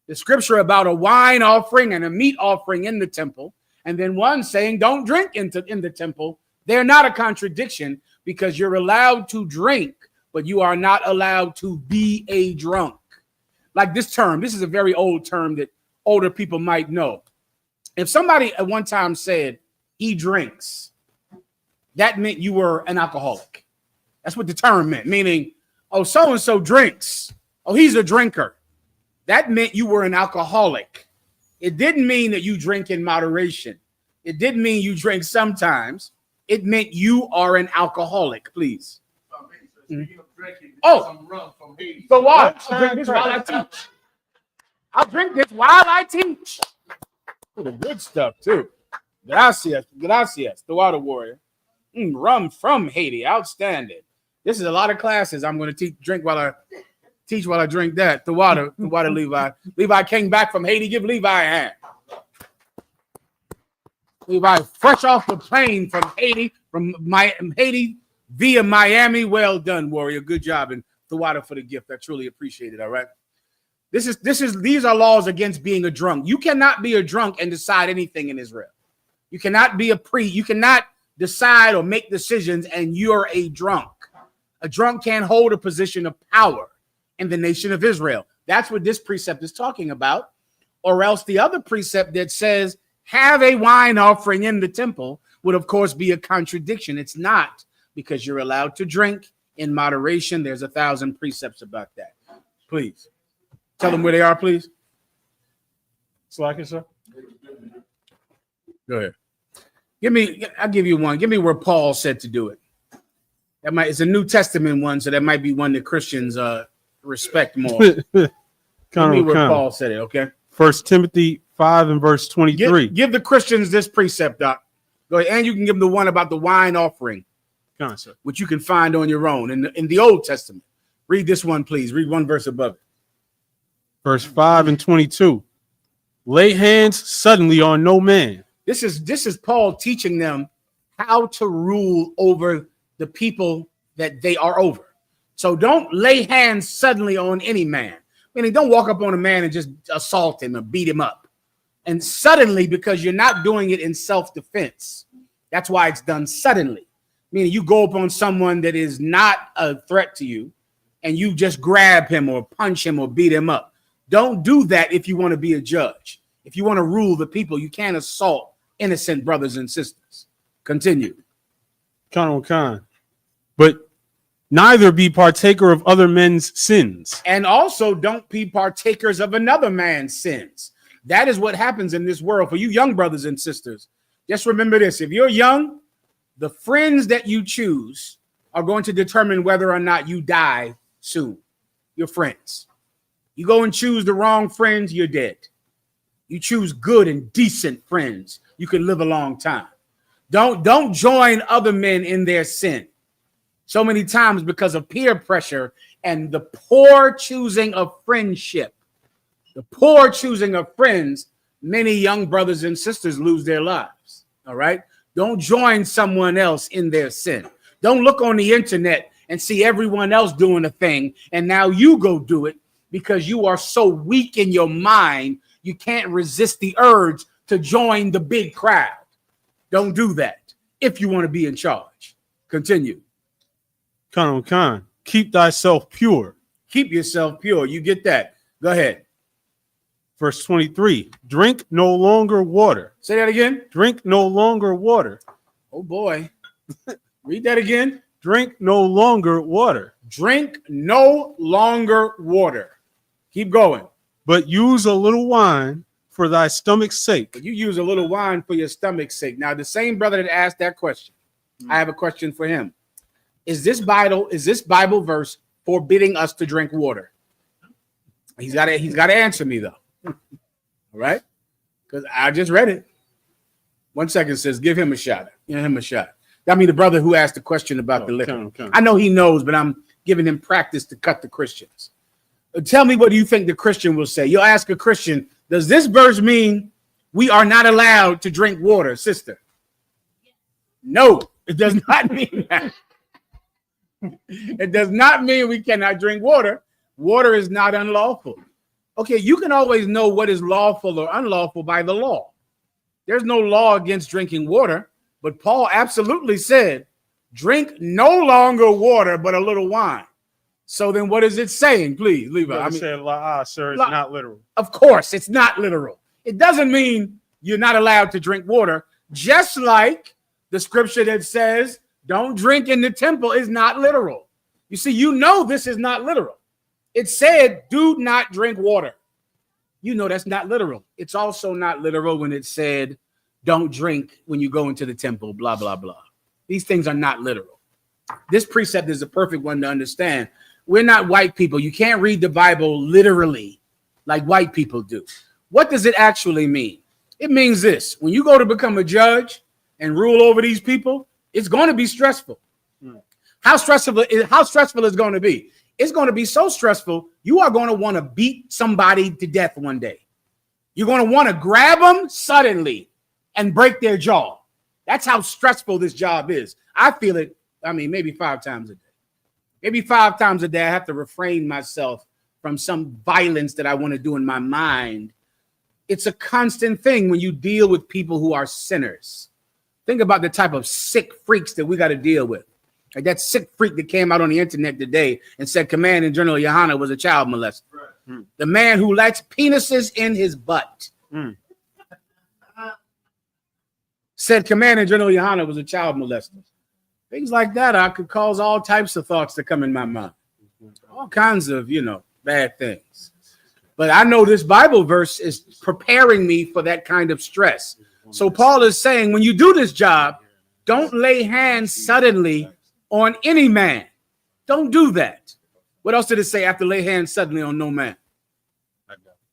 The scripture about a wine offering and a meat offering in the temple, and then one saying don't drink in the temple, they're not a contradiction because you're allowed to drink, but you are not allowed to be a drunk. Like this term, this is a very old term that older people might know. If somebody at one time said he drinks, that meant you were an alcoholic. That's what the term meant, meaning, oh, so-and-so drinks. Oh, he's a drinker. That meant you were an alcoholic. It didn't mean that you drink in moderation. It didn't mean you drink sometimes. It meant you are an alcoholic, please. Oh, so what? I'll drink this while I teach. I'll drink this while I teach. The good stuff, too. Gracias. The water warrior. Rum from Haiti. Outstanding. This is a lot of classes I'm going to drink while I teach while I drink that. The water, Levi. Levi came back from Haiti. Give Levi a hand. Levi, fresh off the plane from Haiti, Haiti via Miami. Well done, warrior. Good job. And the water for the gift. I truly appreciate it. All right. These are laws against being a drunk. You cannot be a drunk and decide anything in Israel. You cannot be you cannot decide or make decisions and you're a drunk. A drunk can't hold a position of power in the nation of Israel. That's what this precept is talking about. Or else the other precept that says have a wine offering in the temple would, of course, be a contradiction. It's not, because you're allowed to drink in moderation. There's 1,000 precepts about that. Please tell them where they are, please. Slacker, sir. Go ahead. I'll give you one. Give me where Paul said to do it. It's a New Testament one, so that might be one that Christians respect more. Give me where Paul said it, okay? 1 Timothy 5 and verse 23. Give the Christians this precept, Doc. Go ahead, and you can give them the one about the wine offering, which you can find on your own in the Old Testament. Read this one, please. Read one verse above it. Verse 5 and 22. Lay hands suddenly on no man. This is Paul teaching them how to rule over the people that they are over. So don't lay hands suddenly on any man. Meaning, don't walk up on a man and just assault him or beat him up. And suddenly, because you're not doing it in self-defense. That's why it's done suddenly. Meaning you go up on someone that is not a threat to you and you just grab him or punch him or beat him up. Don't do that if you want to be a judge. If you want to rule the people, you can't assault innocent brothers and sisters. Continue. But neither be partaker of other men's sins. And also don't be partakers of another man's sins. That is what happens in this world. For you young brothers and sisters, just remember this. If you're young, the friends that you choose are going to determine whether or not you die soon. Your friends. You go and choose the wrong friends, you're dead. You choose good and decent friends, you can live a long time. Don't join other men in their sin. So many times because of peer pressure and the poor choosing of friendship, the poor choosing of friends, many young brothers and sisters lose their lives. All right. Don't join someone else in their sin. Don't look on the internet and see everyone else doing a thing. And now you go do it because you are so weak in your mind. You can't resist the urge to join the big crowd. Don't do that if you want to be in charge. Continue. Keep thyself pure. Keep yourself pure. You get that? Go ahead. Verse 23. Drink no longer water. Say that again. Drink no longer water. Oh boy. Read that again. Drink no longer water. Drink no longer water. Keep going. But use a little wine for thy stomach's sake. You use a little wine for your stomach's sake. Now, the same brother that asked that question, I have a question for him. Is this Bible verse forbidding us to drink water? He's got to answer me though. All right? Because I just read it. 1 second, says, give him a shot. Give him a shot. I mean, the brother who asked the question about the liquor. I know he knows, but I'm giving him practice to cut the Christians. Tell me, what do you think the Christian will say? You'll ask a Christian, does this verse mean we are not allowed to drink water, sister? No, it does not mean that. It does not mean we cannot drink water. Water is not unlawful. Okay, you can always know what is lawful or unlawful by the law. There's no law against drinking water, but Paul absolutely said, drink no longer water, but a little wine. So then what is it saying? Please, Levi. I mean, sir, it's not literal. Of course, it's not literal. It doesn't mean you're not allowed to drink water, just like the scripture that says don't drink in the temple is not literal. You see, you know this is not literal. It said do not drink water. You know that's not literal. It's also not literal when it said don't drink when you go into the temple, blah, blah, blah. These things are not literal. This precept is a perfect one to understand. We're not white people. You can't read the Bible literally like white people do. What does it actually mean? It means this. When you go to become a judge and rule over these people, it's going to be stressful. How stressful is it going to be? It's going to be so stressful, you are going to want to beat somebody to death one day. You're going to want to grab them suddenly and break their jaw. That's how stressful this job is. I feel it, maybe 5 times a day. Maybe 5 times a day, I have to refrain myself from some violence that I want to do in my mind. It's a constant thing when you deal with people who are sinners. Think about the type of sick freaks that we got to deal with. Like that sick freak that came out on the internet today and said Commanding General Yohana was a child molester. Right. The man who likes penises in his butt. Said Commanding General Yohana was a child molester. Things like that, I could cause all types of thoughts to come in my mind. All kinds of, bad things. But I know this Bible verse is preparing me for that kind of stress. So Paul is saying, when you do this job, don't lay hands suddenly on any man. Don't do that. What else did it say after lay hands suddenly on no man?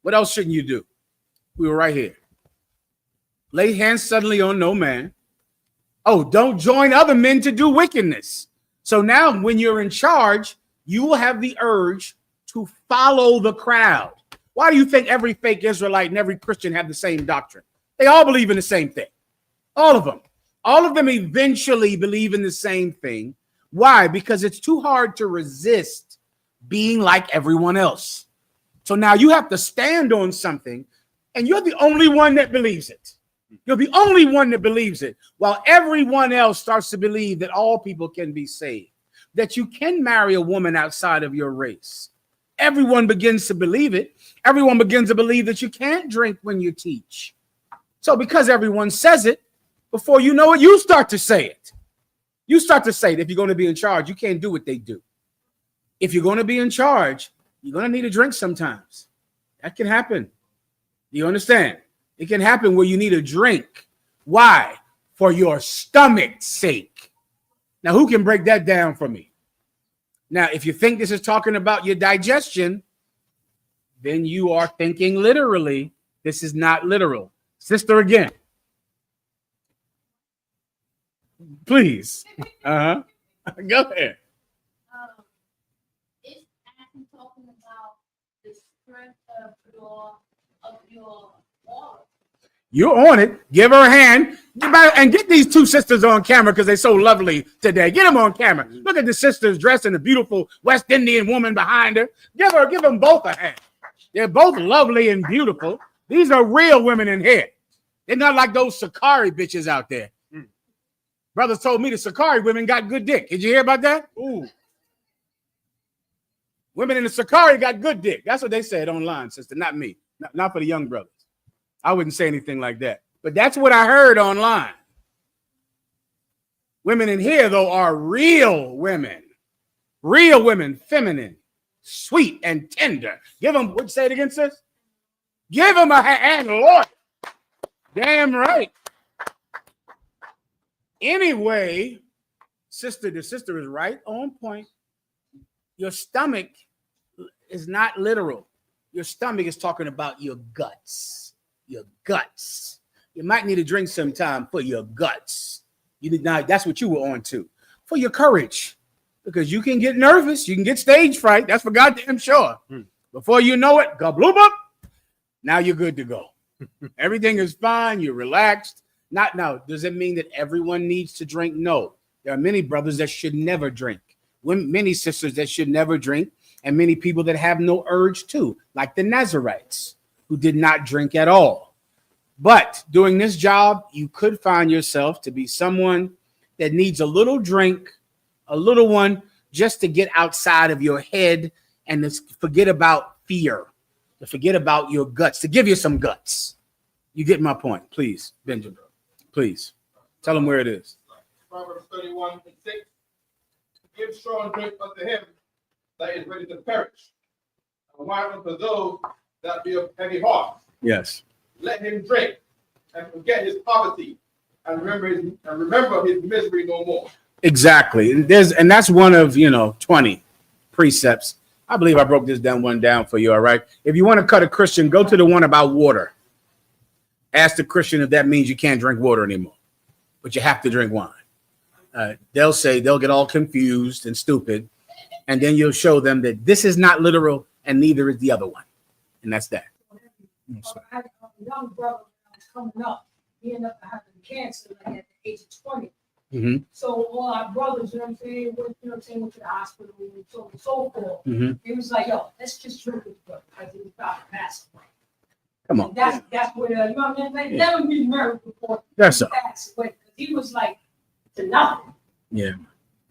What else shouldn't you do? We were right here. Lay hands suddenly on no man. Oh, don't join other men to do wickedness. So now when you're in charge, you will have the urge to follow the crowd. Why do you think every fake Israelite and every Christian have the same doctrine? They all believe in the same thing. All of them. All of them eventually believe in the same thing. Why? Because it's too hard to resist being like everyone else. So now you have to stand on something, and you're the only one that believes it. You're the only one that believes it, while everyone else starts to believe that all people can be saved, that you can marry a woman outside of your race. Everyone begins to believe it. Everyone begins to believe that you can't drink when you teach. So because everyone says it, before you know it, you start to say it. You start to say that if you're going to be in charge, you can't do what they do. If you're going to be in charge, you're going to need a drink sometimes. That can happen. You understand? It can happen where you need a drink. Why? For your stomach's sake. Now, who can break that down for me? Now, if you think this is talking about your digestion, then you are thinking literally. This is not literal. Sister again. Please. Go ahead. It's actually talking about the strength of your water. You're on it. Give her a hand. And get these 2 sisters on camera because they're so lovely today. Get them on camera. Look at the sisters dressed in a beautiful West Indian woman behind her. Give them both a hand. They're both lovely and beautiful. These are real women in here. They're not like those Sakari bitches out there. Brothers told me the Sakari women got good dick. Did you hear about that? Ooh. Women in the Sakari got good dick. That's what they said online, sister, not me. Not for the young brothers. I wouldn't say anything like that. But that's what I heard online. Women in here, though, are real women. Real women, feminine, sweet, and tender. Give them, would you say it again, sis? Give them a hand, Lord. Damn right. Anyway, the sister is right on point. Your stomach is not literal. Your stomach is talking about your guts. Your guts. You might need to drink sometime for your guts. You did not. That's what you were on to. For your courage. Because you can get nervous. You can get stage fright. That's for goddamn sure. Before you know it, go bloop up. Now you're good to go. Everything is fine. You're relaxed. Not now. Does it mean that everyone needs to drink? No. There are many brothers that should never drink. Many sisters that should never drink. And many people that have no urge to. Like the Nazarites who did not drink at all. But doing this job, you could find yourself to be someone that needs a little drink, a little one, just to get outside of your head and to forget about fear, to forget about your guts, to give you some guts. You get my point, please, Benjamin. Please tell them where it is. Proverbs 31:6. Give strong drink unto him that is ready to perish, and wine unto those that be of heavy heart. Yes. Let him drink and forget his poverty, and remember his misery no more. Exactly. And that's one of 20 precepts. I believe I broke this down for you. All right. If you want to cut a Christian, go to the one about water. Ask the Christian if that means you can't drink water anymore, but you have to drink wine. They'll get all confused and stupid, and then you'll show them that this is not literal and neither is the other one. And that's that. I had a young brother when I was coming up. He ended up having cancer like at the age of 20. Mm-hmm. So all our brothers, went to the hospital and so on and so forth. Mm-hmm. He was like, yo, let's just drink this brother because he was about to pass away. Come on. And that's where, you know what I mean? They never been married before. That's he so. passed away. He was like to nothing. Yeah.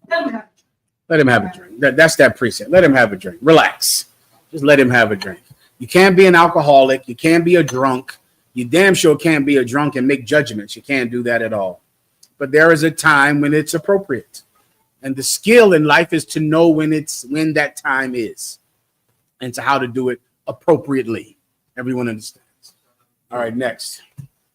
Let him have a drink. Let him have a drink. That's that precept. Let him have a drink. Relax. Just let him have a drink. You can't be an alcoholic. You can't be a drunk. You damn sure can't be a drunk and make judgments. You can't do that at all. But there is a time when it's appropriate. And the skill in life is to know when that time is and to how to do it appropriately. Everyone understands. All right, next.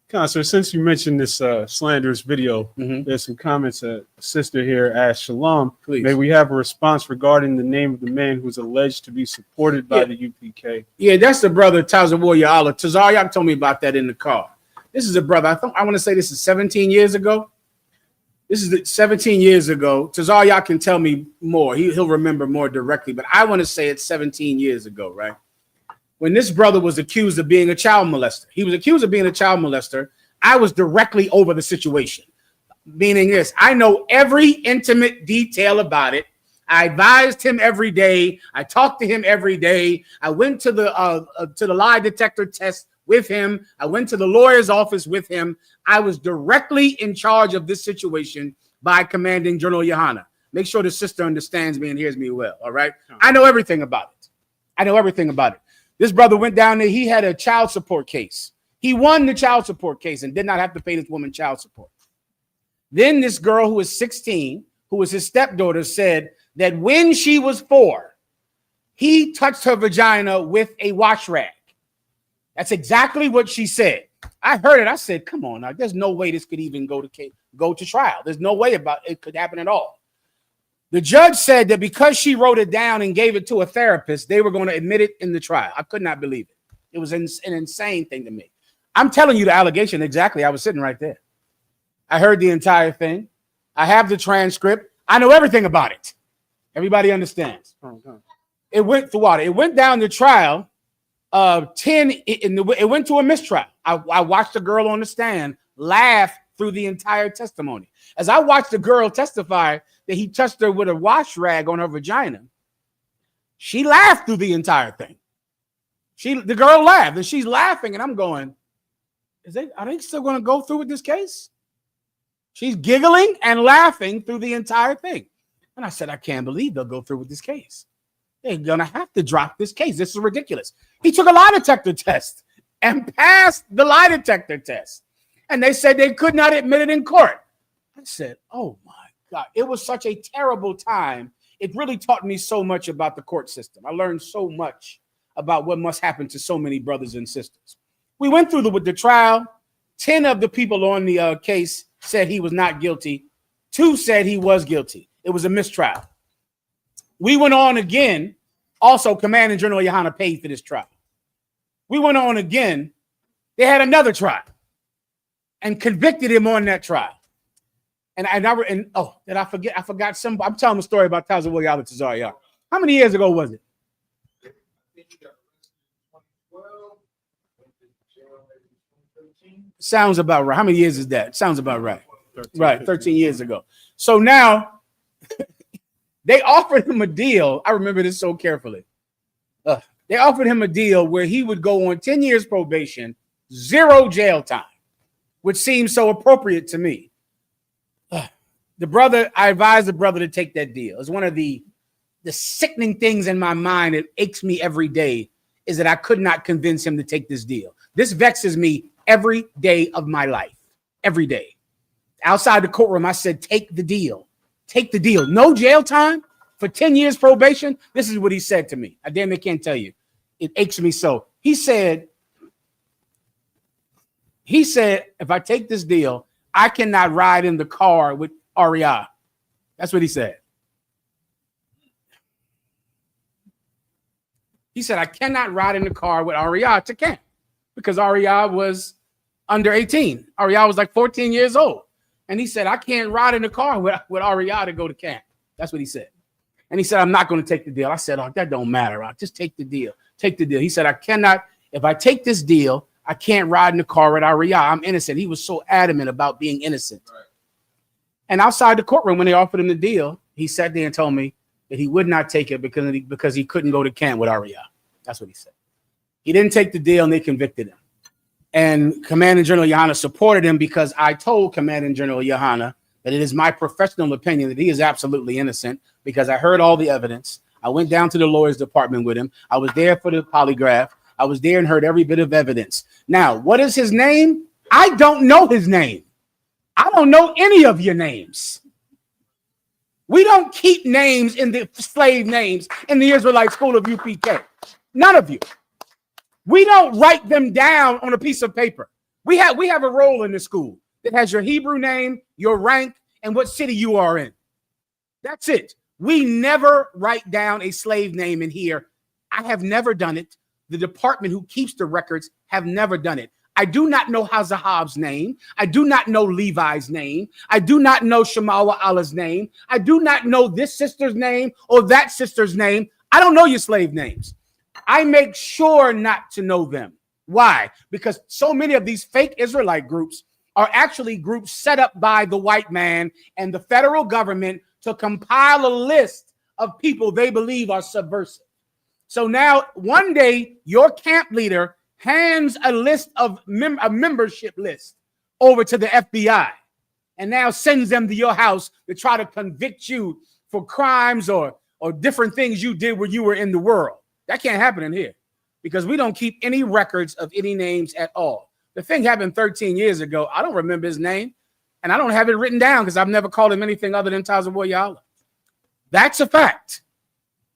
Counselor, since you mentioned this slanderous video, Mm-hmm. there's some comments. A sister here asked, Shalom, Please. may we have a response regarding the name of the man who's alleged to be supported by the UPK? Yeah, that's the brother Tazawarya Allah. Tazaryak told me about that in the car. This is a brother. I want to say this is 17 years ago. This is 17 years ago. Tazaryak can tell me more. He'll remember more directly, but I want to say it's 17 years ago, right? When this brother was accused of being a child molester. He was accused of being a child molester. I was directly over the situation. Meaning this, I know every intimate detail about it. I advised him every day. I talked to him every day. I went to the lie detector test with him. I went to the lawyer's office with him. I was directly in charge of this situation by commanding General Yohana. Make sure the sister understands me and hears me well, all right? I know everything about it. This brother went down there. He had a child support case. He won the child support case and did not have to pay this woman child support. Then this girl who was 16, who was his stepdaughter, said that when she was 4, he touched her vagina with a wash rag. That's exactly what she said. I heard it. I said, come on now. There's no way this could even go to trial. There's no way it could happen at all. The judge said that because she wrote it down and gave it to a therapist, they were going to admit it in the trial. I could not believe it. It was an insane thing to me. I'm telling you the allegation exactly. I was sitting right there. I heard the entire thing. I have the transcript. I know everything about it. Everybody understands. It went through water. It went down the trial. 10. It went to a mistrial. I watched the girl on the stand laugh through the entire testimony. As I watched the girl testify that he touched her with a wash rag on her vagina, she laughed through the entire thing. The girl laughed, and she's laughing, and I'm going, are they still going to go through with this case? She's giggling and laughing through the entire thing. And I said, I can't believe they'll go through with this case. they're going to have to drop this case. This is ridiculous. He took a lie detector test and passed the lie detector test. And they said they could not admit it in court. I said, oh my God, it was such a terrible time. It really taught me so much about the court system. I learned so much about what must happen to so many brothers and sisters. We went through the trial. 10 of the people on the case said he was not guilty. 2 said he was guilty. It was a mistrial. We went on again. Also, Commanding General Yohana paid for this trial. We went on again. They had another trial and convicted him on that trial. And did I forget? I forgot some. I'm telling a story about Tazawa Tazarian. How many years ago was it? Sounds about right. How many years is that? Sounds about right. 13 years ago. So now they offered him a deal. I remember this so carefully. They offered him a deal where he would go on 10 years probation, 0 jail time, which seems so appropriate to me. I advised the brother to take that deal. It's one of the sickening things in my mind that aches me every day is that I could not convince him to take this deal. This vexes me every day of my life, every day. Outside the courtroom, I said, take the deal. Take the deal. No jail time for 10 years probation. This is what he said to me. I damn near can't tell you. It aches me so. He said, if I take this deal, I cannot ride in the car with Aria. That's what he said. He said, I cannot ride in the car with Aria to camp because Aria was under 18. Aria was like 14 years old. And he said, I can't ride in the car with Aria to go to camp. That's what he said. And he said, I'm not going to take the deal. I said, oh, that don't matter. I'll just take the deal. Take the deal. He said, I cannot, if I take this deal, I can't ride in the car with Aria. I'm innocent. He was so adamant about being innocent. Right. And outside the courtroom, when they offered him the deal, he sat there and told me that he would not take it because he couldn't go to camp with Aria. That's what he said. He didn't take the deal and they convicted him. And Commanding General Yohana supported him because I told Commanding General Yohana that it is my professional opinion that he is absolutely innocent because I heard all the evidence. I went down to the lawyer's department with him. I was there for the polygraph. I was there and heard every bit of evidence. Now, what is his name? I don't know his name. I don't know any of your names. We don't keep names in the slave names in the Israelite School of UPK. None of you. We don't write them down on a piece of paper. We have a role in the school that has your Hebrew name, your rank, and what city you are in. That's it. We never write down a slave name in here. I have never done it. The department who keeps the records have never done it. I do not know Hazahab's name. I do not know Levi's name. I do not know Shemawa Allah's name. I do not know this sister's name or that sister's name. I don't know your slave names. I make sure not to know them. Why? Because so many of these fake Israelite groups are actually groups set up by the white man and the federal government to compile a list of people they believe are subversive. So now one day your camp leader hands a list of a membership list over to the FBI and now sends them to your house to try to convict you for crimes or different things you did when you were in the world. That can't happen in here because we don't keep any records of any names at all. The thing happened 13 years ago. I don't remember his name and I don't have it written down because I've never called him anything other than Tazawa Allah. That's a fact.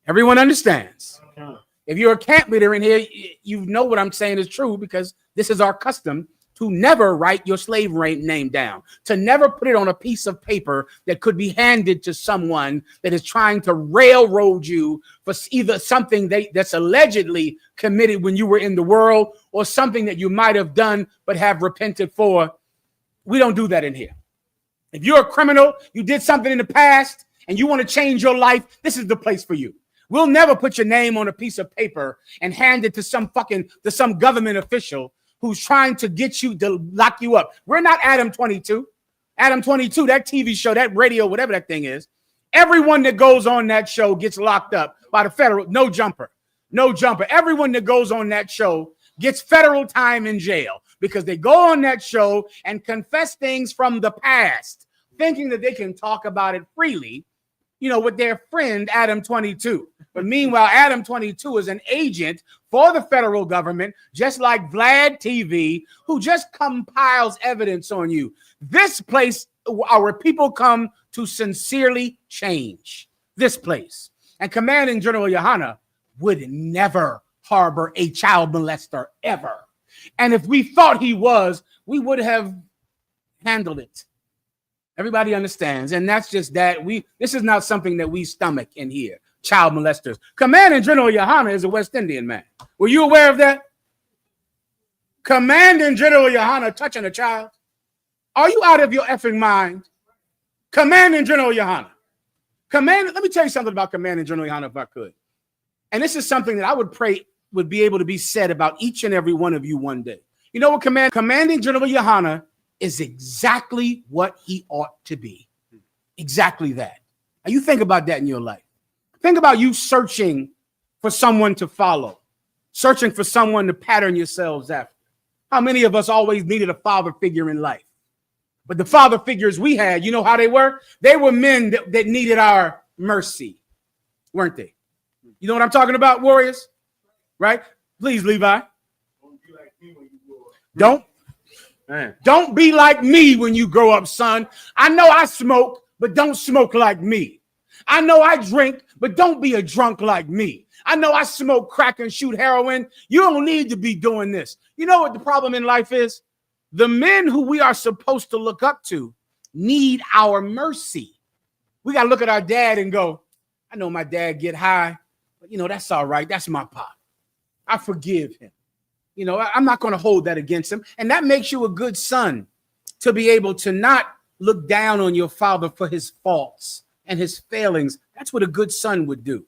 Everyone understands. Okay. If you're a camp leader in here, you know what I'm saying is true because this is our custom to never write your slave name down, to never put it on a piece of paper that could be handed to someone that is trying to railroad you for either something that's allegedly committed when you were in the world or something that you might have done but have repented for. We don't do that in here. If you're a criminal, you did something in the past and you want to change your life, this is the place for you. We'll never put your name on a piece of paper and hand it to some government official who's trying to get you to lock you up. We're not Adam 22. Adam 22, that TV show, that radio, whatever that thing is. Everyone that goes on that show gets locked up by the federal, no jumper. Everyone that goes on that show gets federal time in jail because they go on that show and confess things from the past, thinking that they can talk about it freely with their friend Adam 22. But meanwhile, Adam 22 is an agent for the federal government, just like Vlad TV, who just compiles evidence on you. This place are where people come to sincerely change. This place. And Commanding General Yohana would never harbor a child molester ever. And if we thought he was, we would have handled it. Everybody understands. And that's just that. This is not something that we stomach in here. Child molesters. Commanding General Yohana is a West Indian man. Were you aware of that? Commanding General Yohana touching a child? Are you out of your effing mind? Commanding General Yohana. Let me tell you something about Commanding General Yohana, if I could. And this is something that I would pray would be able to be said about each and every one of you one day. You know what, Commanding General Yohana is exactly what he ought to be. Exactly that. Now you think about that in your life. Think about you searching for someone to follow, searching for someone to pattern yourselves after. How many of us always needed a father figure in life? But the father figures we had, you know how they were? They were men that needed our mercy, weren't they? You know what I'm talking about, warriors? Right? Please, Levi. Don't be like me when you grow up, son. I know I smoke, but don't smoke like me. I know I drink, but don't be a drunk like me. I know I smoke crack and shoot heroin. You don't need to be doing this. You know what the problem in life is? The men who we are supposed to look up to need our mercy. We got to look at our dad and go, I know my dad get high, but that's all right. That's my pop. I forgive him. I'm not going to hold that against him. And that makes you a good son to be able to not look down on your father for his faults and his failings. That's what a good son would do.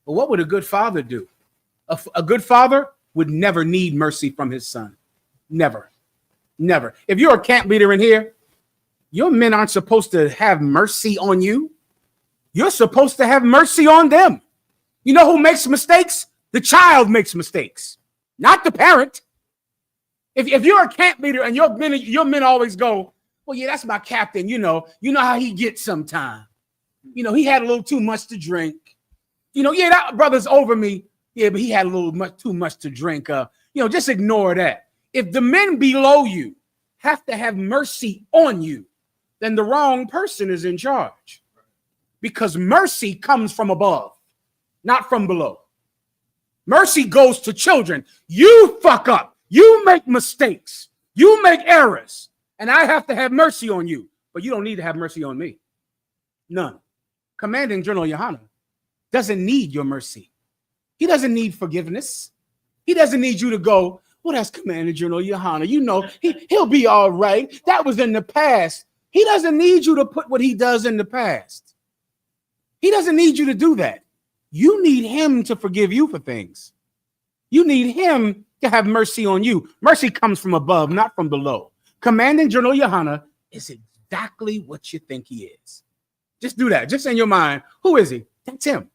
But what would a good father do? A good father would never need mercy from his son. Never. Never. If you're a camp leader in here, your men aren't supposed to have mercy on you. You're supposed to have mercy on them. You know who makes mistakes? The child makes mistakes, not the parent. If you're a camp leader and your men always go, well, yeah, that's my captain. You know how he gets sometime. He had a little too much to drink. Yeah, that brother's over me. Yeah, but he had a little too much to drink. Just ignore that. If the men below you have to have mercy on you, then the wrong person is in charge. Because mercy comes from above, not from below. Mercy goes to children. You fuck up. You make mistakes. You make errors. And I have to have mercy on you. But you don't need to have mercy on me. None. Commanding General Yohana doesn't need your mercy. He doesn't need forgiveness. He doesn't need you to go, well, that's Commanding General Yohana. He'll be all right. That was in the past. He doesn't need you to put what he does in the past. He doesn't need you to do that. You need him to forgive you for things. You need him to have mercy on you. Mercy comes from above, not from below. Commanding General Yohana is exactly what you think he is. Just do that. Just in your mind. Who is he? That's him.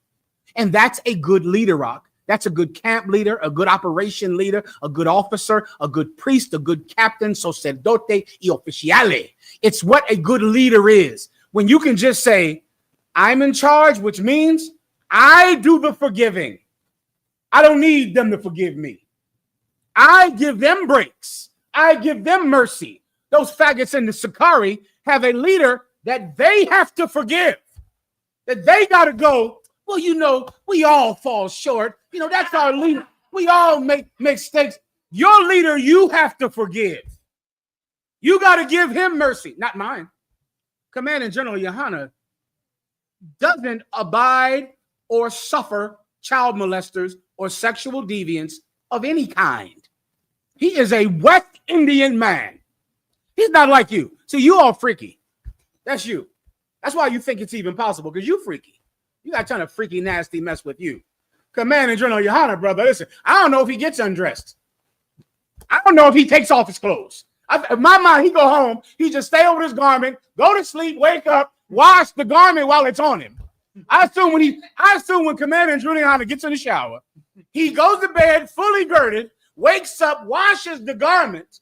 And that's a good leader, Rock. That's a good camp leader, a good operation leader, a good officer, a good priest, a good captain, sacerdote y oficiale. It's what a good leader is. When you can just say, I'm in charge, which means I do the forgiving. I don't need them to forgive me. I give them breaks. I give them mercy. Those faggots in the Sakari have a leader that they have to forgive. That they got to go, well, we all fall short. That's our leader. We all make mistakes. Your leader, you have to forgive. You got to give him mercy, not mine. Commanding General Yohana doesn't abide or suffer child molesters or sexual deviants of any kind. He is a West Indian man. He's not like you. See, you all freaky. That's you. That's why you think it's even possible, because you freaky. You got trying to freaky, nasty mess with you. Commanding General Yohana, brother, listen, I don't know if he gets undressed. I don't know if he takes off his clothes. In my mind, he go home, he just stay over his garment, go to sleep, wake up, wash the garment while it's on him. I assume when Commanding General Yohana gets in the shower, he goes to bed fully girded, wakes up, washes the garment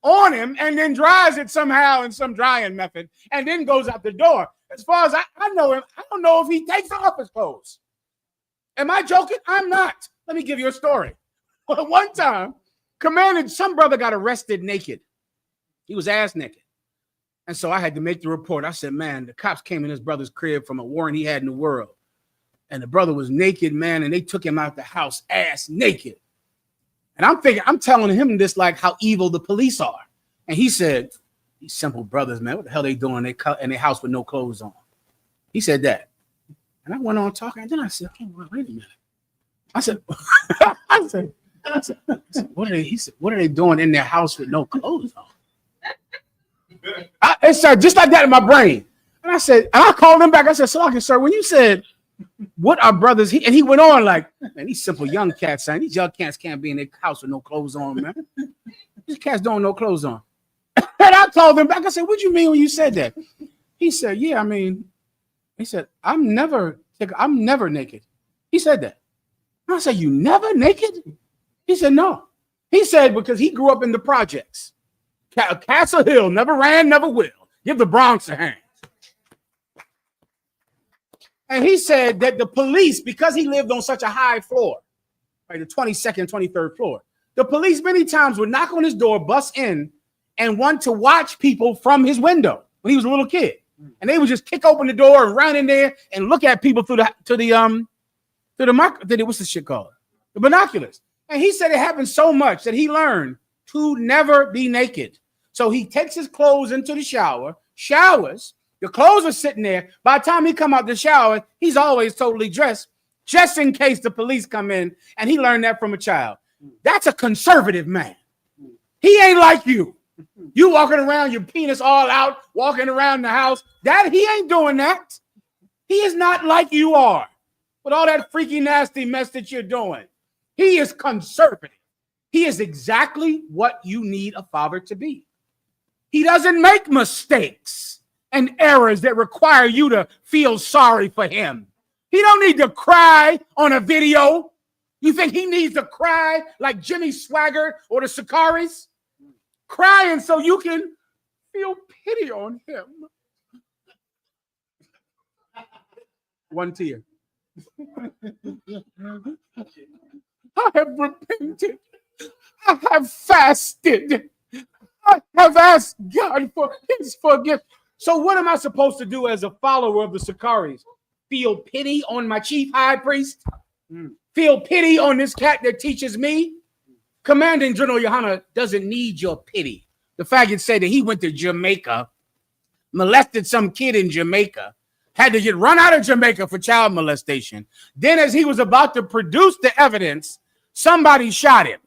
on him and then dries it somehow in some drying method and then goes out the door. As far as I know him, I don't know if he takes off his clothes. Am I joking? I'm not. Let me give you a story. One time, some brother got arrested naked. He was ass naked. And so I had to make the report. I said, man, the cops came in his brother's crib from a warrant he had in the world. And the brother was naked, man, and they took him out the house ass naked. And I'm telling him this like how evil the police are. And he said, these simple brothers, man, what the hell they doing in their house with no clothes on? He said that. And I went on talking, and then I said, okay, well, wait a minute. I said, what are they? He said, what are they doing in their house with no clothes on? It started just like that in my brain. And I said, and I called him back. I said, Salaki, sir, when you said, what are brothers? And he went on like, man, these simple young cats, son. These young cats can't be in their house with no clothes on, man. These cats don't have no clothes on. And I called him back. I said, what do you mean when you said that? He said, yeah, I mean, he said, I'm never naked. He said that. I said, you never naked? He said, no. He said, because he grew up in the projects. Castle Hill, never ran, never will. Give the Bronx a hand. And he said that the police, because he lived on such a high floor, like the 22nd, 23rd floor, the police many times would knock on his door, bust in, and want to watch people from his window when he was a little kid. And they would just kick open the door and run in there and look at people through the what's the shit called? The binoculars. And he said it happened so much that he learned to never be naked. So he takes his clothes into the shower, showers, the clothes are sitting there. By the time he come out the shower, he's always totally dressed, just in case the police come in. And he learned that from a child. That's a conservative man. He ain't like you. You walking around, your penis all out, walking around the house. He ain't doing that. He is not like you are. With all that freaky, nasty mess that you're doing. He is conservative. He is exactly what you need a father to be. He doesn't make mistakes and errors that require you to feel sorry for him. He don't need to cry on a video. You think he needs to cry like Jimmy Swagger or the Sicaris? Crying so you can feel pity on him. One tear. I have repented. I have fasted. I have asked God for his forgiveness. So what am I supposed to do as a follower of the Sicaris? Feel pity on my chief high priest? Feel pity on this cat that teaches me? Commanding General Yohana doesn't need your pity. The faggot said that he went to Jamaica, molested some kid in Jamaica, had to get run out of Jamaica for child molestation. Then as he was about to produce the evidence, somebody shot him.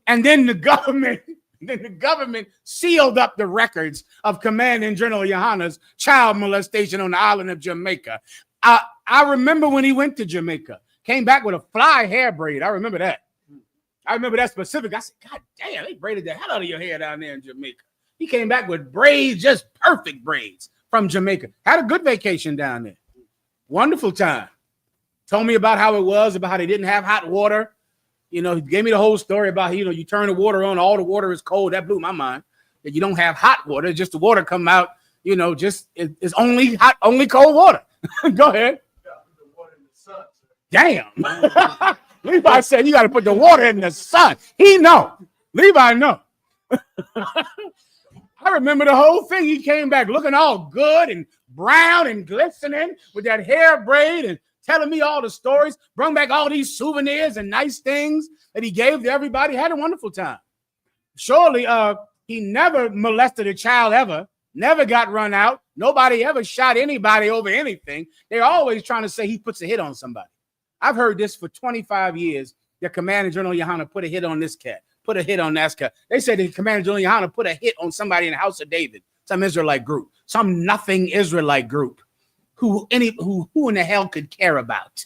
And then the government sealed up the records of Commanding General Yohana's child molestation on the island of Jamaica. I remember when he went to Jamaica, came back with a fly hair braid. I remember that. I remember that specific. I said, God damn, they braided the hell out of your hair down there in Jamaica. He came back with braids, just perfect braids from Jamaica. Had a good vacation down there. Wonderful time. Told me about how it was, about how they didn't have hot water. You know, he gave me the whole story about, you know, you turn the water on, all the water is cold. That blew my mind. That you don't have hot water, just the water come out, you know, just it's only hot, only cold water. Go ahead. Damn. Levi said you got to put the water in the sun. He know. Levi know. I remember the whole thing. He came back looking all good and brown and glistening with that hair braid and telling me all the stories, brought back all these souvenirs and nice things that he gave to everybody. Had a wonderful time. Surely he never molested a child ever, never got run out. Nobody ever shot anybody over anything. They're always trying to say he puts a hit on somebody. I've heard this for 25 years. The Commander General Yohana put a hit on this cat, put a hit on that cat. They said the Commander General Yohana put a hit on somebody in the House of David, some Israelite group, some nothing Israelite group. Who in the hell could care about?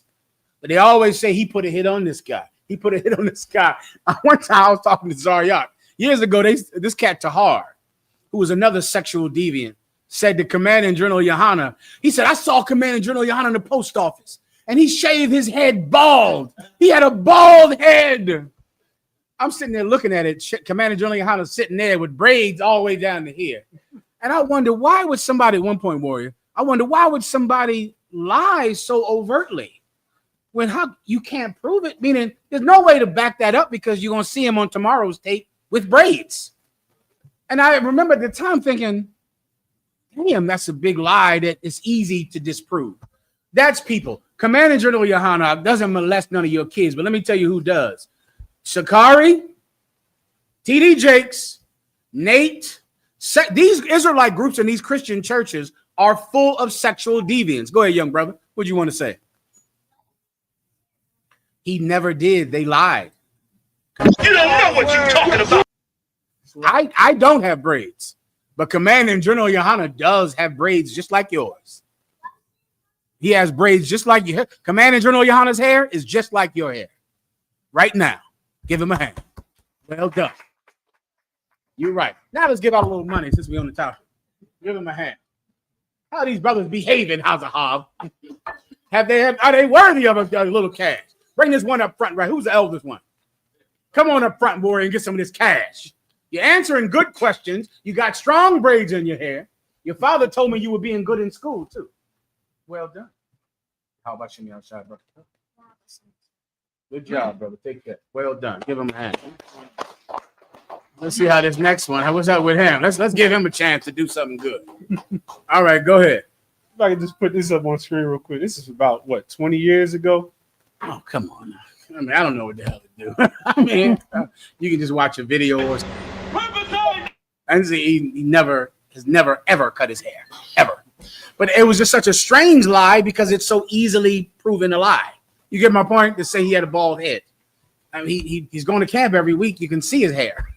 But they always say he put a hit on this guy. He put a hit on this guy. One time I was talking to Zaryak years ago. This cat Tahar, who was another sexual deviant, said to Commanding General Yohana, he said, I saw Commanding General Yohana in the post office, and he shaved his head bald. He had a bald head. I'm sitting there looking at it. Commander General Yohana sitting there with braids all the way down to here. And I wonder, why would somebody, at one point, Warrior, I wonder, why would somebody lie so overtly when how you can't prove it? Meaning, there's no way to back that up because you're going to see him on tomorrow's tape with braids. And I remember at the time thinking, damn, that's a big lie that is easy to disprove. That's people. Commander General Yohana doesn't molest none of your kids, but let me tell you who does. Shakari, T.D. Jakes, Nate, these Israelite groups and these Christian churches are full of sexual deviants. Go ahead, young brother. What do you want to say? He never did. They lied. You don't know what you're talking about. I don't have braids, but Commander General Yohana does have braids just like yours. He has braids just like your hair. Commander General Yohana's hair is just like your hair. Right now. Give him a hand. Well done. You're right. Now let's give out a little money since we're on the topic. Give him a hand. How are these brothers behaving, Hazahav? Are they worthy of a little cash? Bring this one up front, right? Who's the eldest one? Come on up front, Warrior, and get some of this cash. You're answering good questions. You got strong braids in your hair. Your father told me you were being good in school, too. Well done. How about you outside, brother? Good job, brother. Take care. Well done. Give him a hand. Let's see how this next one. What's up with him? Let's give him a chance to do something good. All right, go ahead. If I can just put this up on screen real quick. This is about what, 20 years ago? Oh, come on. I mean, I don't know what the hell to do. I mean, you can just watch a video or something. And see, he has never ever cut his hair. Ever. But it was just such a strange lie because it's so easily proven a lie. You get my point? To say he had a bald head. I mean, he's going to camp every week. You can see his hair.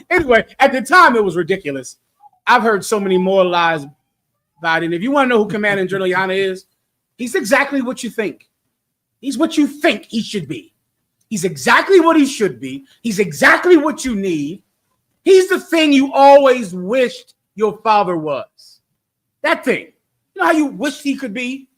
Anyway, at the time, it was ridiculous. I've heard so many more lies about it. And if you want to know who Commander General Yohana is, he's exactly what you think. He's what you think he should be. He's exactly what he should be. He's exactly what you need. He's the thing you always wished your father was. That thing. You know how you wished he could be?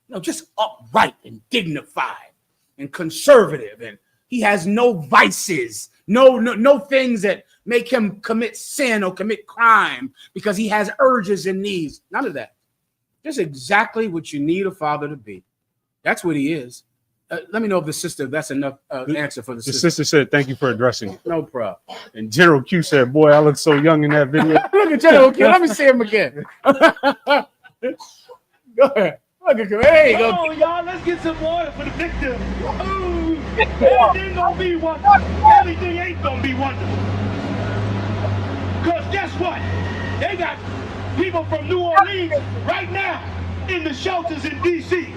You know, just upright and dignified and conservative. And he has no vices, no things that make him commit sin or commit crime because he has urges and needs. None of that. Just exactly what you need a father to be. That's what he is. Let me know if that's enough answer for the sister. The sister said, thank you for addressing it. No problem. And General Q said, boy, I look so young in that video. Look at General Q. Let me see him again. Go ahead. Look at him. There you go. Come on, y'all, let's get some water for the victim. Ooh, everything gonna be wonderful. Everything ain't gonna be wonderful. Because guess what? They got people from New Orleans right now in the shelters in D.C.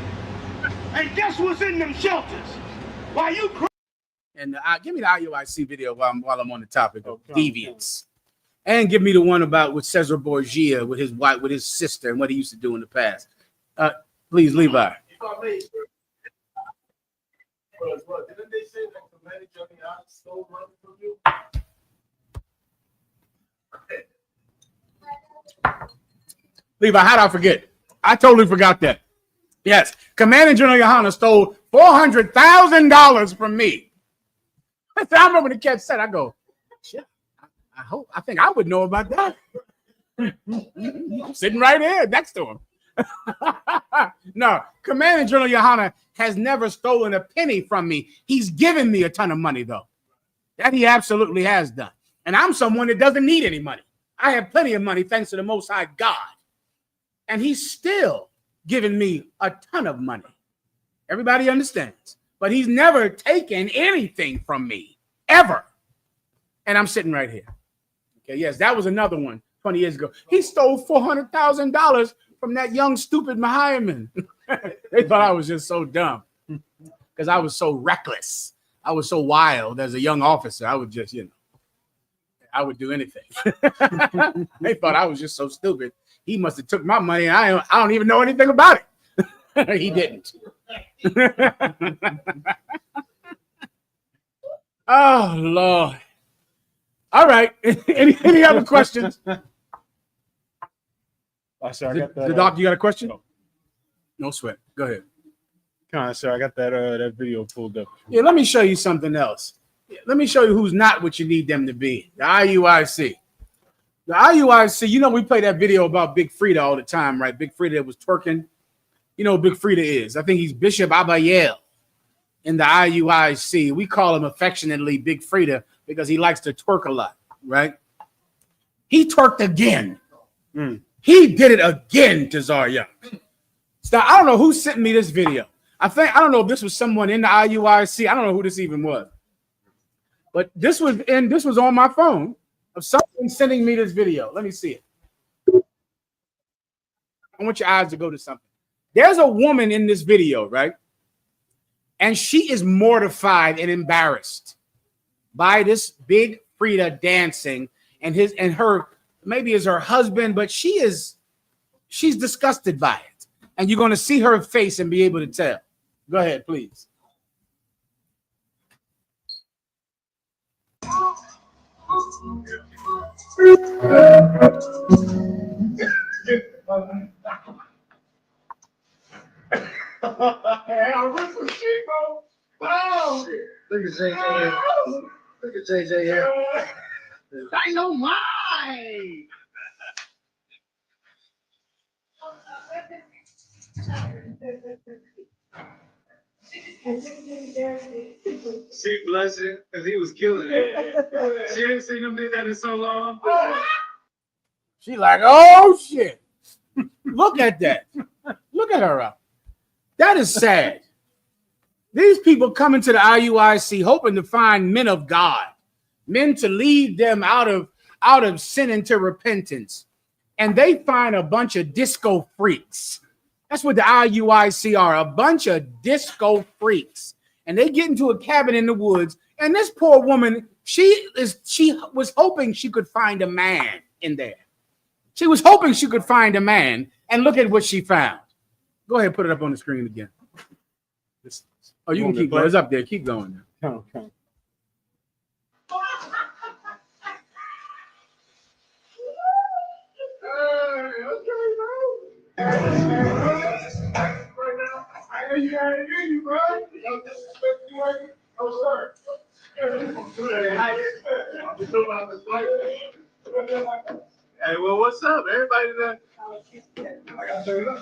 And guess what's in them shelters? Why you cry? And give me the IUIC video while I'm on the topic of deviance. And give me the one about with Cesar Borgia, with his wife, with his sister, and what he used to do in the past. Please, Levi. Didn't they say that Commander General Yohana stole money from you? Levi, how did I forget? I totally forgot that. Yes, Commander General Yohana stole $400,000 from me. I remember the cat said, I go, shit, I think I would know about that. I'm sitting right here next to him. No, Commander General Yohana has never stolen a penny from me. He's given me a ton of money, though. That he absolutely has done. And I'm someone that doesn't need any money. I have plenty of money thanks to the Most High God. And he's still given me a ton of money. Everybody understands. But he's never taken anything from me, ever. And I'm sitting right here. Okay, yes, that was another one 20 years ago. He stole $400,000 from that young, stupid Mahayaman. They thought I was just so dumb because I was so reckless. I was so wild as a young officer. I would just, I would do anything. They thought I was just so stupid. He must have took my money. And I don't even know anything about it. He didn't. Oh, Lord. All right. Any other questions? Sorry, I got that. The doc, you got a question? No sweat. Go ahead. Sir, I got that video pulled up. Yeah, let me show you something else. Let me show you who's not what you need them to be. The IUIC. The IUIC, you know, we play that video about Big Frida all the time, right? Big Frida was twerking. You know who Big Frida is. I think he's Bishop Abayel in the IUIC. We call him affectionately Big Frida because he likes to twerk a lot, right? He twerked again. He did it again to Zarya. So I don't know who sent me this video. I don't know if this was someone in the IUIC. I don't know who this even was. But this was on my phone of someone sending me this video. Let me see it. I want your eyes to go to something. There's a woman in this video, right? And she is mortified and embarrassed by this Big Frida dancing and her maybe is her husband, but she's disgusted by it. And you're going to see her face and be able to tell. Go ahead, please. Look at JJ here. Look at JJ here. Dynamite! She blushing because he was killing it. She ain't seen him do that in so long. She like, oh shit. Look at that. Look at her up. That is sad. These people come into the IUIC hoping to find men of God, men to lead them out of sin into repentance. And they find a bunch of disco freaks. That's what the IUIC are, a bunch of disco freaks. And they get into a cabin in the woods. And this poor woman, she was hoping she could find a man in there. She was hoping she could find a man. And look at what she found. Go ahead, put it up on the screen again. Oh, you can keep going. It's up there. Keep going now. Okay. Hey, well, what's up? Everybody there? I got to turn it up.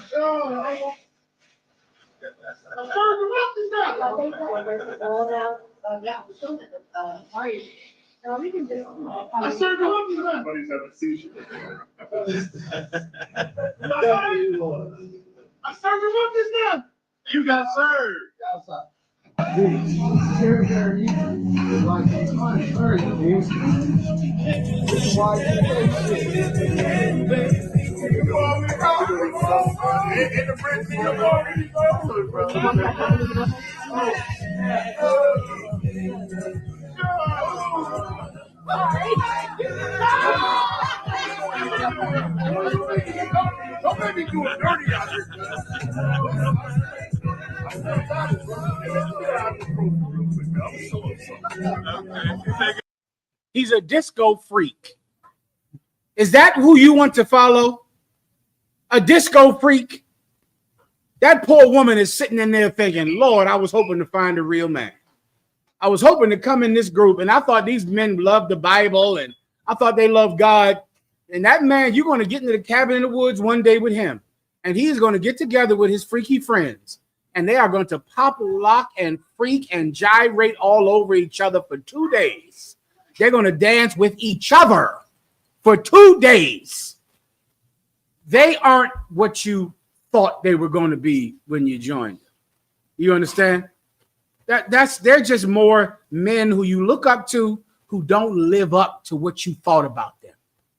You got served. Don't let me do it dirty out here. He's a disco freak. Is that who you want to follow? A disco freak? That poor woman is sitting in there thinking, Lord, I was hoping to find a real man. I was hoping to come in this group, and I thought these men loved the Bible, and I thought they loved God. And that man, you're going to get into the cabin in the woods one day with him, and he is going to get together with his freaky friends, and they are going to pop, lock, and freak and gyrate all over each other for 2 days. They're going to dance with each other for 2 days. They aren't what you thought they were going to be when you joined them. You understand? They're just more men who you look up to who don't live up to what you thought about them.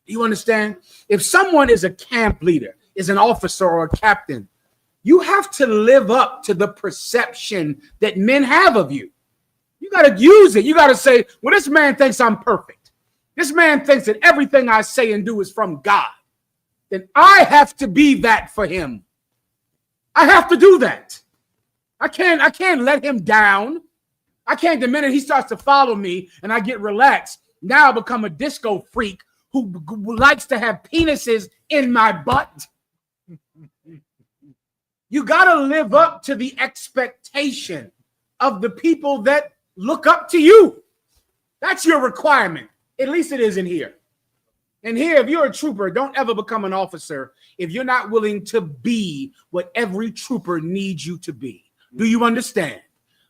Do you understand? If someone is a camp leader, is an officer or a captain, you have to live up to the perception that men have of you. You got to use it. You got to say, well, this man thinks I'm perfect. This man thinks that everything I say and do is from God. Then I have to be that for him. I have to do that. I can't let him down. I can't, the minute he starts to follow me and I get relaxed, now I become a disco freak who likes to have penises in my butt. You got to live up to the expectation of the people that look up to you. That's your requirement. At least it is in here. And here, if you're a trooper, don't ever become an officer if you're not willing to be what every trooper needs you to be. Do you understand?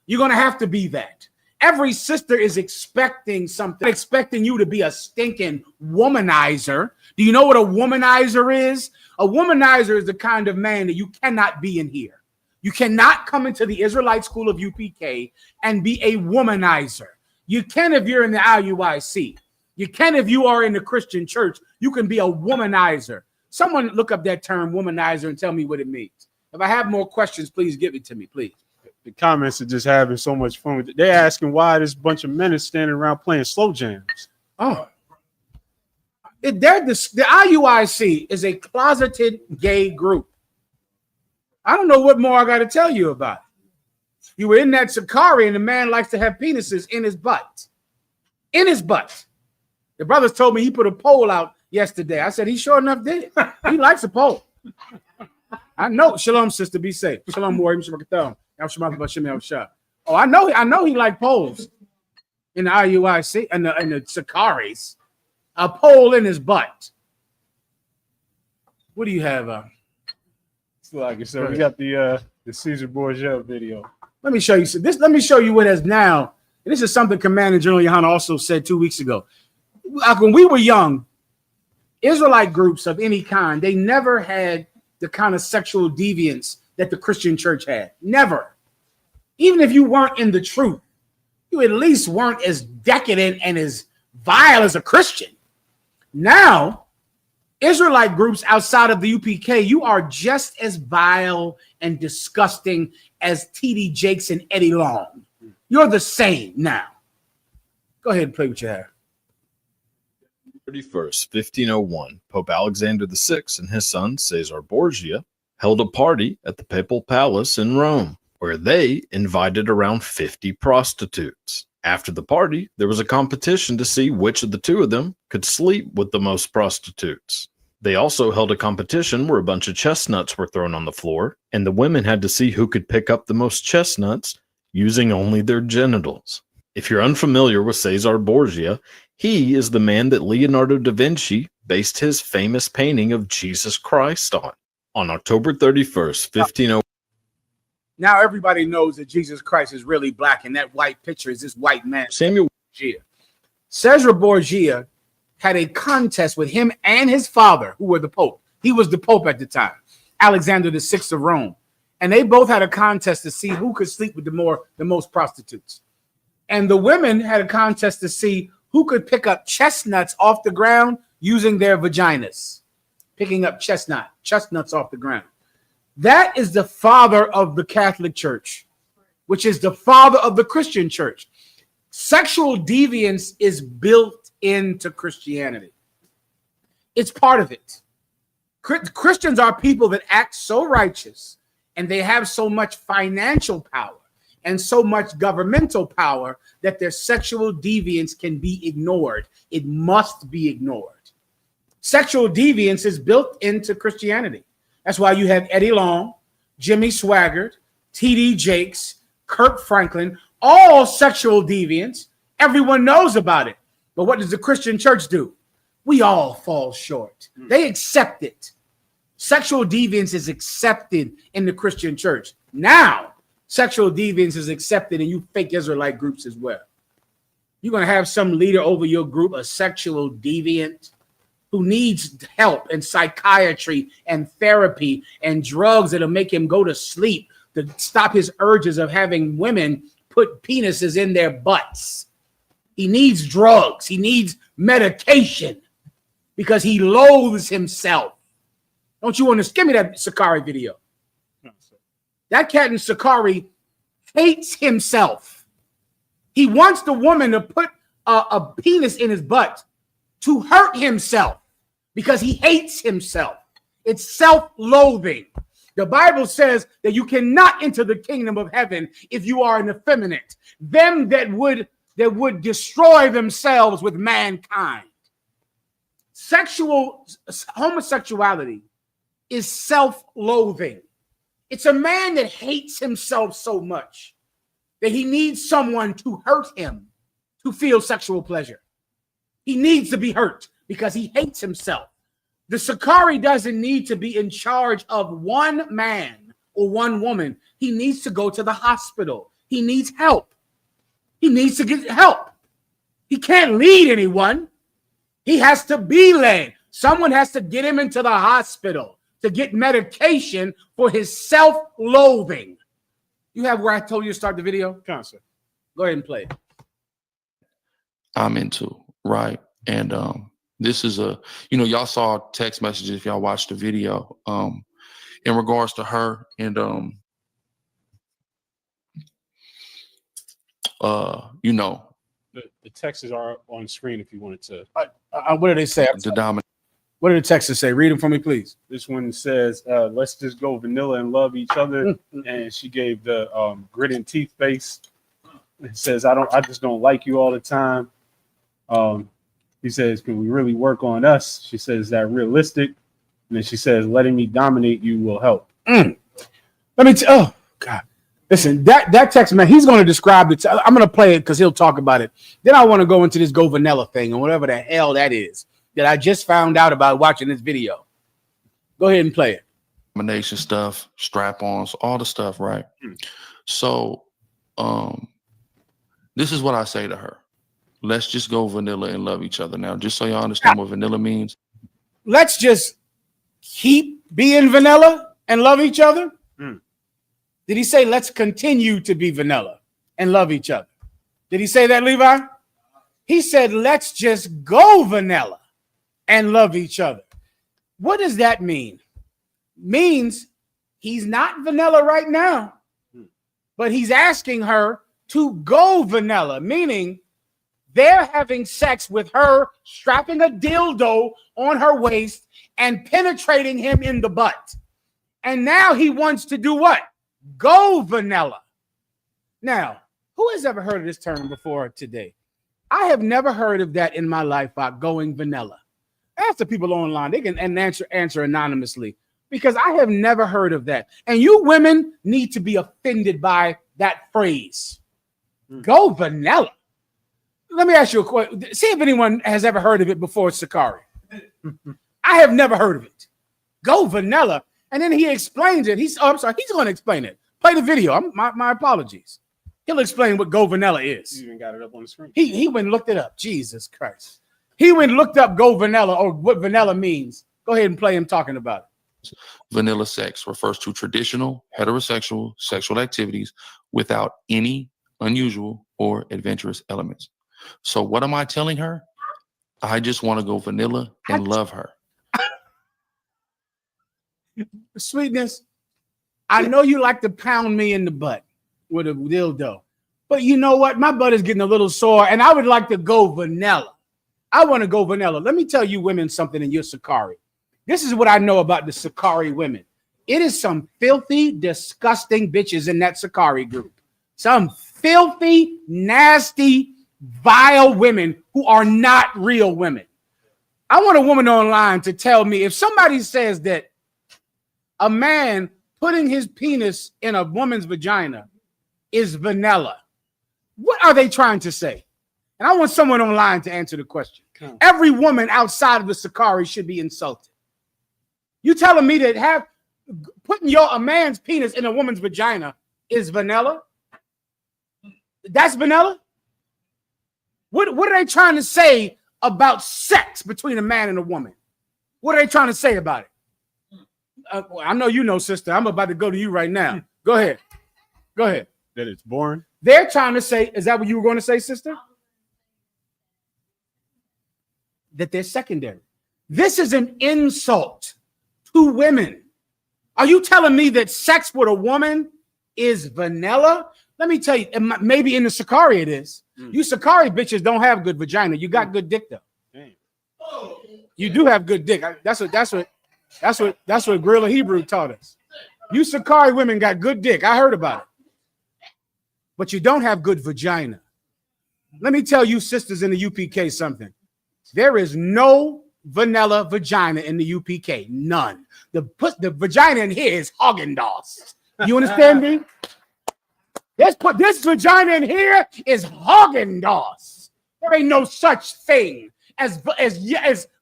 You're going to have to be that. Every sister is expecting something, expecting you to be a stinking womanizer. Do you know what a womanizer is? A womanizer is the kind of man that you cannot be in here. You cannot come into the Israelite School of UPK and be a womanizer. You can if you're in the IUIC. You can if you are in the Christian church. You can be a womanizer. Someone look up that term womanizer and tell me what it means. If I have more questions, please give it to me, please. The comments are just having so much fun with it. They're asking why this bunch of men is standing around playing slow jams. Oh, the IUIC is a closeted gay group. I don't know what more I got to tell you about it. You were in that Sakari, and the man likes to have penises in his butt. In his butt. The brothers told me he put a poll out yesterday. I said he sure enough did. He likes a poll. I know. Shalom, sister. Be safe. Shalom, warrior. Oh, I know he like polls in the IUIC and the Sakaris. A pole in his butt. What do you have? Like I said, we got the Caesar Borgia video. Let me show you this. Let me show you what has now. And this is something Commander General Yohana also said 2 weeks ago. When we were young, Israelite groups of any kind, they never had the kind of sexual deviance that the Christian church had. Never. Even if you weren't in the truth, you at least weren't as decadent and as vile as a Christian. Now, Israelite groups outside of the UPK, you are just as vile and disgusting as T.D. Jakes and Eddie Long. You're the same now. Go ahead and play what you have. 31st, 1501, Pope Alexander VI and his son Caesar Borgia held a party at the Papal Palace in Rome, where they invited around 50 prostitutes. After the party, there was a competition to see which of the two of them could sleep with the most prostitutes. They also held a competition where a bunch of chestnuts were thrown on the floor, and the women had to see who could pick up the most chestnuts using only their genitals. If you're unfamiliar with Caesar Borgia, he is the man that Leonardo da Vinci based his famous painting of Jesus Christ on. On October 31st, 1501. Now everybody knows that Jesus Christ is really black, and that white picture is this white man, Samuel Borgia. Caesar Borgia had a contest with him and his father, who were the Pope. He was the Pope at the time, Alexander VI of Rome. And they both had a contest to see who could sleep with the most prostitutes. And the women had a contest to see who could pick up chestnuts off the ground using their vaginas. Picking up chestnuts off the ground. That is the father of the Catholic Church, which is the father of the Christian church. Sexual deviance is built into Christianity. It's part of it. Christians are people that act so righteous, and they have so much financial power and so much governmental power that their sexual deviance can be ignored. It must be ignored. Sexual deviance is built into Christianity. That's why you have Eddie Long, Jimmy Swaggart, T.D. Jakes, Kirk Franklin, all sexual deviants. Everyone knows about it. But what does the Christian church do? We all fall short. They accept it. Sexual deviance is accepted in the Christian church. Now, sexual deviance is accepted in you fake Israelite groups as well. You're going to have some leader over your group, a sexual deviant, who needs help and psychiatry and therapy and drugs that'll make him go to sleep to stop his urges of having women put penises in their butts. He needs drugs. He needs medication because he loathes himself. Don't you understand? Give me that Sakari video. That cat in Sakari hates himself. He wants the woman to put a penis in his butt to hurt himself because he hates himself. It's self-loathing. The Bible says that you cannot enter the kingdom of heaven if you are an effeminate. Them that would destroy themselves with mankind. Homosexuality is self-loathing. It's a man that hates himself so much that he needs someone to hurt him, to feel sexual pleasure. He needs to be hurt because he hates himself. The Sakari doesn't need to be in charge of one man or one woman. He needs to go to the hospital. He needs help. He needs to get help. He can't lead anyone. He has to be led. Someone has to get him into the hospital to get medication for his self-loathing. You have where I told you to start the video? Concert. Go ahead and play it. I'm into, right? And this is y'all saw text messages if y'all watched the video in regards to her and The texts are on screen if you wanted to. What do they say? the dominant. What do the texts say? Read them for me, please. This one says, let's just go vanilla and love each other. And she gave the grit and teeth face. It says, I just don't like you all the time. He says, can we really work on us? She says, is that realistic? And then she says, letting me dominate you will help. Let me oh God. Listen, that text, man, he's going to describe it. I'm going to play it because he'll talk about it. Then I want to go into this Go Vanilla thing and whatever the hell that is that I just found out about watching this video. Go ahead and play it. Combination stuff, strap-ons, all the stuff, right? So this is what I say to her. Let's just go vanilla and love each other. Now, just so y'all understand what vanilla means. Let's just keep being vanilla and love each other. Did he say let's continue to be vanilla and love each other? Did he say that, Levi? He said let's just go vanilla and love each other. What does that mean? Means he's not vanilla right now, but he's asking her to go vanilla, meaning they're having sex with her, strapping a dildo on her waist and penetrating him in the butt. And now he wants to do what? Go vanilla. Now, who has ever heard of this term before today? I have never heard of that in my life about going vanilla. Ask the people online. They can answer anonymously because I have never heard of that. And you women need to be offended by that phrase. Go vanilla. Let me ask you a question. See if anyone has ever heard of it before, Sakari. I have never heard of it. Go vanilla. And then he explains it. I'm sorry. He's going to explain it. Play the video. My apologies. He'll explain what go vanilla is. You even got it up on the screen. He went and looked it up. Jesus Christ. He went and looked up go vanilla or what vanilla means. Go ahead and play him talking about it. Vanilla sex refers to traditional heterosexual sexual activities without any unusual or adventurous elements. So what am I telling her? I just want to go vanilla and love her. Sweetness, I know you like to pound me in the butt with a dildo, but you know what? My butt is getting a little sore and I would like to go vanilla. I want to go vanilla. Let me tell you women something in your Sakari. This is what I know about the Sakari women. It is some filthy, disgusting bitches in that Sakari group. Some filthy, nasty, vile women who are not real women. I want a woman online to tell me if somebody says that a man putting his penis in a woman's vagina is vanilla. What are they trying to say? And I want someone online to answer the question. Every woman outside of the Sakari should be insulted. You telling me that putting a man's penis in a woman's vagina is vanilla? That's vanilla? What are they trying to say about sex between a man and a woman? What are they trying to say about it? I know you know, sister. I'm about to go to you right now. Go ahead. Go ahead. That it's boring. They're trying to say, is that what you were going to say, sister? That they're secondary. This is an insult to women. Are you telling me that sex with a woman is vanilla? Let me tell you, maybe in the Sakari it is. You Sakari bitches don't have good vagina. You got good dick though. Damn. You do have good dick. That's what Gorilla Hebrew taught us. You Sakari women got good dick. I heard about it. But you don't have good vagina. Let me tell you sisters in the UPK something. There is no vanilla vagina in the UPK. None. The vagina in here is Haagen-Dazs. You understand me? Let's put this vagina in here is Haagen-Dazs. There ain't no such thing as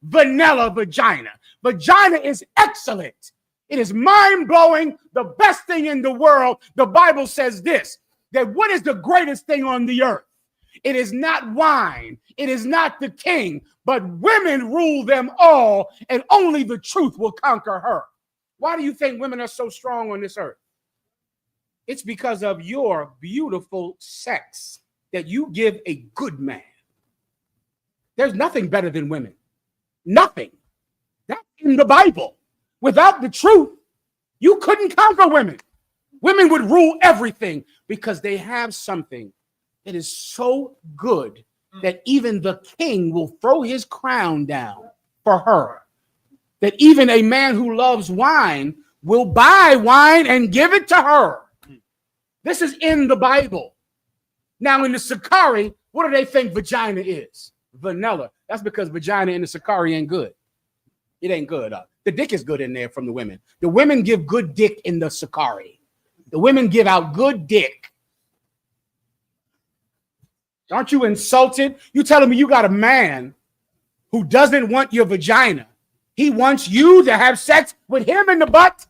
vanilla vagina. Vagina is excellent. It is mind-blowing, the best thing in the world. The Bible says this, that what is the greatest thing on the earth? It is not wine. It is not the king, but women rule them all, and only the truth will conquer her. Why do you think women are so strong on this earth? It's because of your beautiful sex that you give a good man. There's nothing better than women. Nothing. That's in the Bible. Without the truth, you couldn't conquer women. Women would rule everything because they have something that is so good that even the king will throw his crown down for her. That even a man who loves wine will buy wine and give it to her. This is in the Bible. Now in the Sakari, what do they think vagina is? Vanilla. That's because vagina in the Sakari ain't good. It ain't good. The dick is good in there from the women. The women give good dick in the Sakari. The women give out good dick. Aren't you insulted? You telling me you got a man who doesn't want your vagina. He wants you to have sex with him in the butt.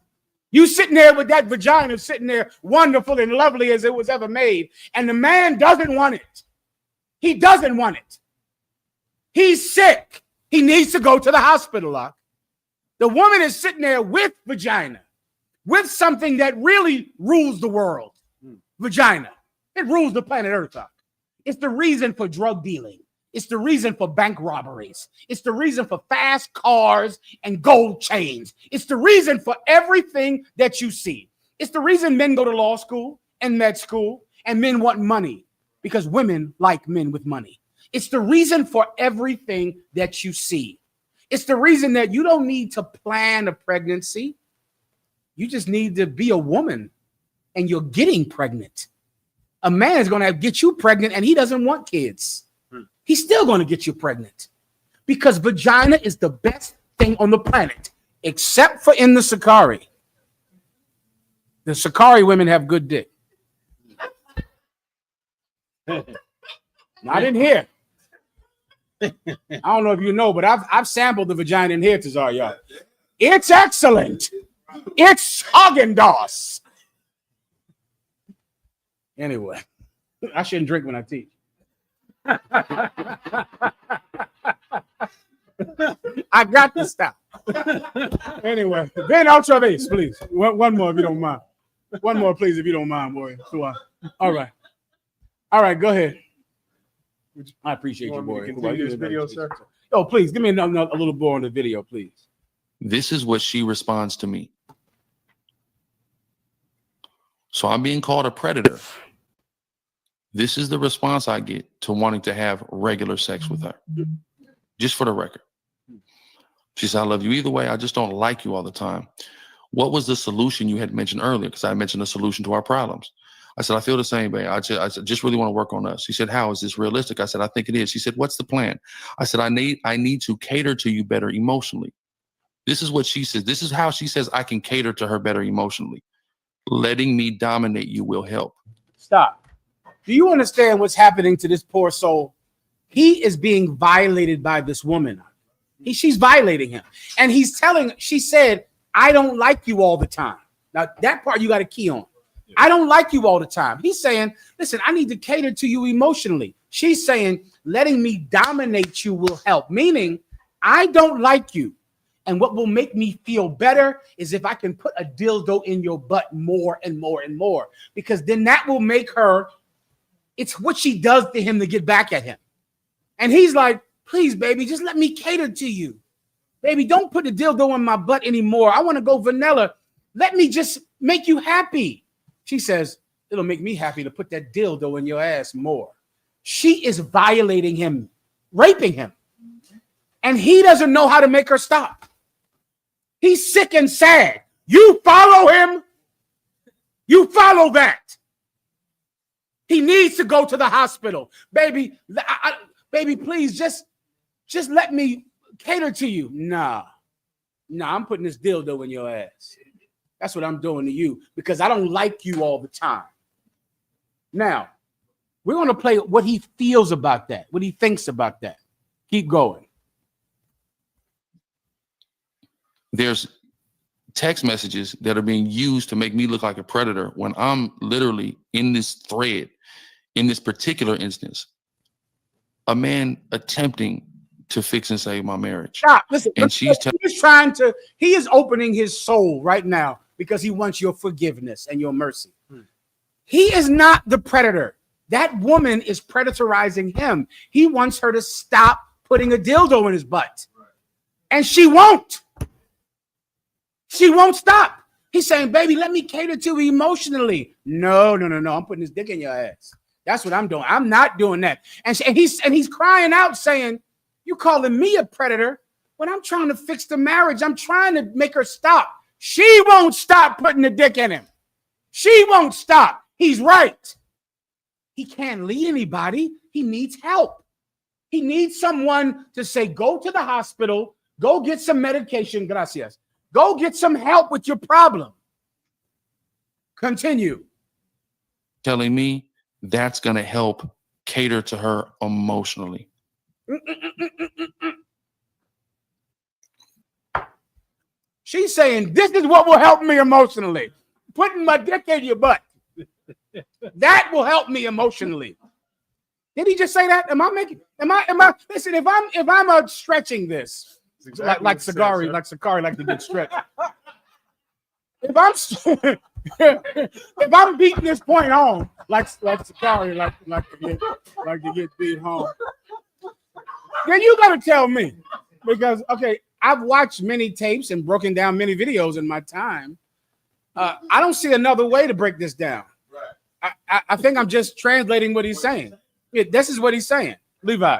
You sitting there with that vagina sitting there wonderful and lovely as it was ever made. And the man doesn't want it. He doesn't want it. He's sick. He needs to go to the hospital. The woman is sitting there with vagina, with something that really rules the world. Vagina. It rules the planet Earth. It's the reason for drug dealing. It's the reason for bank robberies. It's the reason for fast cars and gold chains. It's the reason for everything that you see. It's the reason men go to law school and med school, and men want money because women like men with money. It's the reason for everything that you see. It's the reason that you don't need to plan a pregnancy. You just need to be a woman and you're getting pregnant. A man is going to get you pregnant and he doesn't want kids. He's still going to get you pregnant because vagina is the best thing on the planet, except for in the Sakari. The Sakari women have good dick. Not in here. I don't know if you know, but I've sampled the vagina in here, Tazar, y'all. It's excellent. It's Haagen-Dazs. Anyway, I shouldn't drink when I teach. I got to stop. Anyway, Ben, otra vez, please. One more if you don't mind. One more, please, if you don't mind, boy. All right. All right, go ahead. I appreciate you, boy. Continue this video, sir. Oh, please give me a little more on the video, please. This is what she responds to me. So I'm being called a predator. This is the response I get to wanting to have regular sex with her. Just for the record. She said, I love you either way. I just don't like you all the time. What was the solution you had mentioned earlier? Because I mentioned a solution to our problems. I said, I feel the same way. I said, just really want to work on us. She said, how is this realistic? I said, I think it is. She said, what's the plan? I said, I need to cater to you better emotionally. This is what she says. This is how she says I can cater to her better emotionally. Letting me dominate you will help. Stop. Do you understand what's happening to this poor soul? He is being violated by this woman. She's violating him. And she said, I don't like you all the time. Now, that part you got to key on. I don't like you all the time. He's saying, listen, I need to cater to you emotionally. She's saying, letting me dominate you will help. Meaning, I don't like you. And what will make me feel better is if I can put a dildo in your butt more and more and more. Because then that will make her, it's what she does to him to get back at him. And he's like, please, baby, just let me cater to you. Baby, don't put the dildo in my butt anymore. I want to go vanilla. Let me just make you happy. She says, it'll make me happy to put that dildo in your ass more. She is violating him, raping him. And he doesn't know how to make her stop. He's sick and sad. You follow him. You follow that. He needs to go to the hospital. Baby, baby, please just let me cater to you. Nah, I'm putting this dildo in your ass. That's what I'm doing to you because I don't like you all the time. Now, We're going to play what he feels about that, what he thinks about that. Keep going. There's text messages that are being used to make me look like a predator when I'm literally in this thread, in this particular instance, a man attempting to fix and save my marriage. Stop. Listen, and she's he is opening his soul right now because he wants your forgiveness and your mercy. He is not the predator. That woman is predatorizing him. He wants her to stop putting a dildo in his butt. And she won't. She won't stop. He's saying, baby, let me cater to you emotionally. No. I'm putting this dick in your ass. That's what I'm doing. I'm not doing that. And he's crying out saying, you calling me a predator when I'm trying to fix the marriage. I'm trying to make her stop. She won't stop putting the dick in him. She won't stop. He's right. He can't lead anybody. He needs help. He needs someone to say, go to the hospital, go get some medication. Gracias. Go get some help with your problem. Continue. telling me that's going to help cater to her emotionally. She's saying, this is what will help me emotionally. Putting my dick in your butt. That will help me emotionally. Did he just say that? Listen, if I'm stretching this, exactly like Sakari like to get stretched. If I'm beating this point home, like Sakari like to get beat home, then you gotta tell me. Because okay, I've watched many tapes and broken down many videos in my time. I don't see another way to break this down. Right. I think I'm just translating what he's saying. Yeah, this is what he's saying. Levi.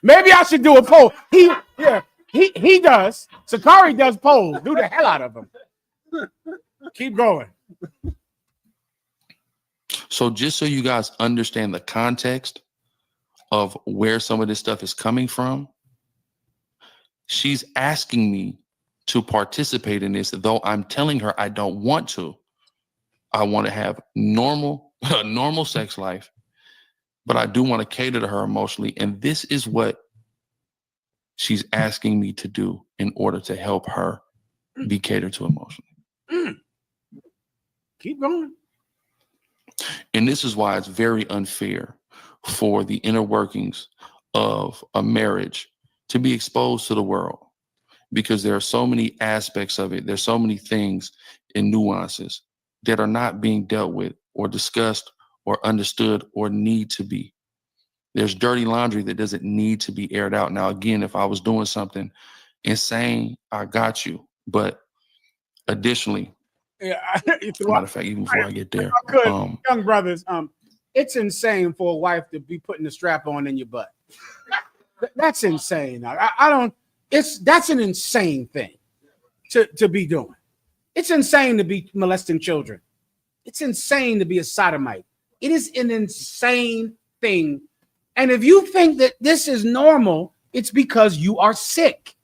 Maybe I should do a poll. He does. Sakari does polls. Do the hell out of them. Keep going. So just so you guys understand the context of where some of this stuff is coming from, she's asking me to participate in this, though I'm telling her I don't want to. I want to have a normal sex life, but I do want to cater to her emotionally. And this is what she's asking me to do in order to help her be catered to emotionally. Keep going. And this is why it's very unfair for the inner workings of a marriage to be exposed to the world, because there are so many aspects of it. There's so many things and nuances that are not being dealt with or discussed or understood or need to be. There's dirty laundry that doesn't need to be aired out. Now, again, if I was doing something insane, I got you. But additionally, matter of fact, even before I get there, young brothers, it's insane for a wife to be putting the strap on in your butt. That's insane. That's an insane thing to be doing. It's insane to be molesting children. It's insane to be a sodomite. It is an insane thing. And if you think that this is normal, it's because you are sick.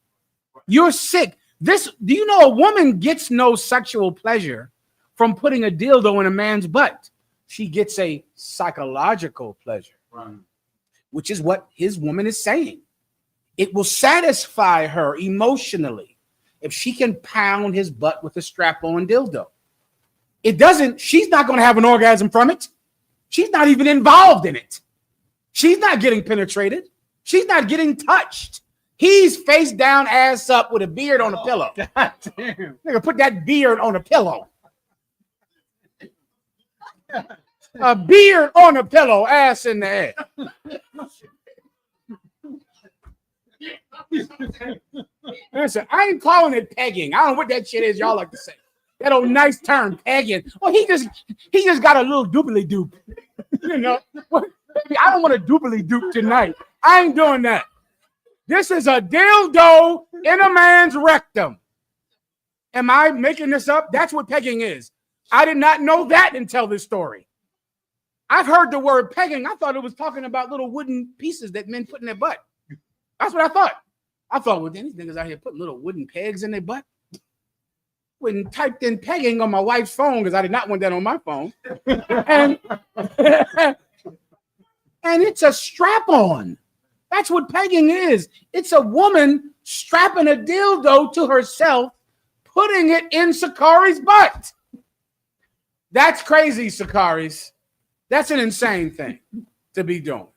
You're sick. Do you know a woman gets no sexual pleasure from putting a dildo in a man's butt? She gets a psychological pleasure, which is what his woman is saying. It will satisfy her emotionally if she can pound his butt with a strap-on dildo. It doesn't, she's not going to have an orgasm from it. She's not even involved in it. She's not getting penetrated. She's not getting touched. He's face down, ass up with a beard on a pillow. God damn. Nigga, put that beard on a pillow. A beard on a pillow, ass in the air. Listen, I ain't calling it pegging. I don't know what that shit is y'all like to say. That old nice term, pegging. Well, he just got a little doobly doop. You know, baby, I don't want a doobly doop tonight. I ain't doing that. This is a dildo in a man's rectum. Am I making this up? That's what pegging is. I did not know that until this story. I've heard the word pegging. I thought it was talking about little wooden pieces that men put in their butt. That's what I thought. I thought, well, then these niggas out here putting little wooden pegs in their butt. went and typed in pegging on my wife's phone because I did not want that on my phone. And, and it's a strap-on. That's what pegging is. It's a woman strapping a dildo to herself, putting it in Sakari's butt. That's crazy, Sakari's. That's an insane thing to be doing.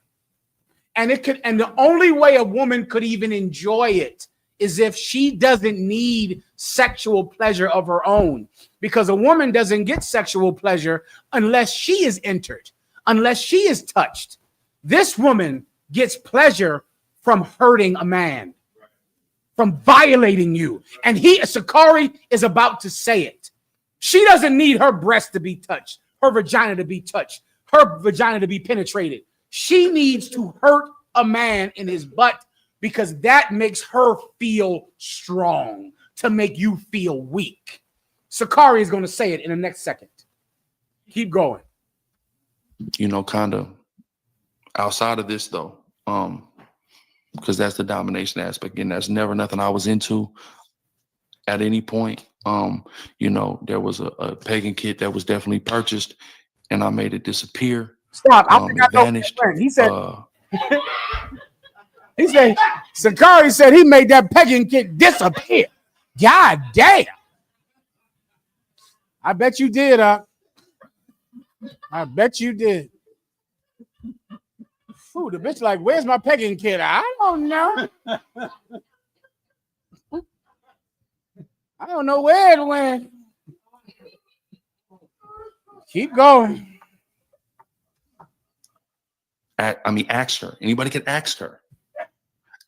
And the only way a woman could even enjoy it is if she doesn't need sexual pleasure of her own, because a woman doesn't get sexual pleasure unless she is entered, unless she is touched. This woman gets pleasure from hurting a man, from violating you. And Sakari is about to say it. She doesn't need her breast to be touched, her vagina to be touched, her vagina to be penetrated. She needs to hurt a man in his butt because that makes her feel strong, to make you feel weak. Sakari is going to say it in the next second. Keep going. You know, kind of outside of this though, because that's the domination aspect, and that's never nothing I was into at any point. You know, there was a pagan kit that was definitely purchased, and I made it disappear. Stop! It vanished. He said. He said, Sakari said he made that pegging kit disappear. God damn. I bet you did, I bet you did. Ooh, the bitch like, where's my pegging kit? I don't know. I don't know where it went. Keep going. Ask her. Anybody can ask her.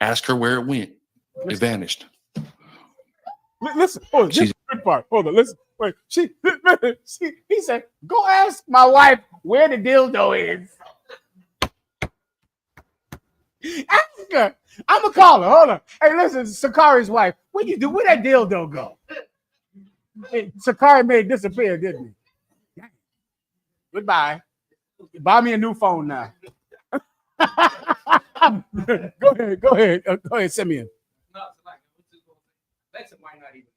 Ask her where it went. It vanished. Listen, hold on. This is the good part. Hold on. Listen. Wait. He said, go ask my wife where the dildo is. Ask her. I'm gonna call her. Hold on. Hey, listen, Sakari's wife. What you do? Where that dildo go? Hey, Sakari made it disappear, didn't he? Goodbye. Buy me a new phone now. Go ahead, Simeon. Alexa might not even.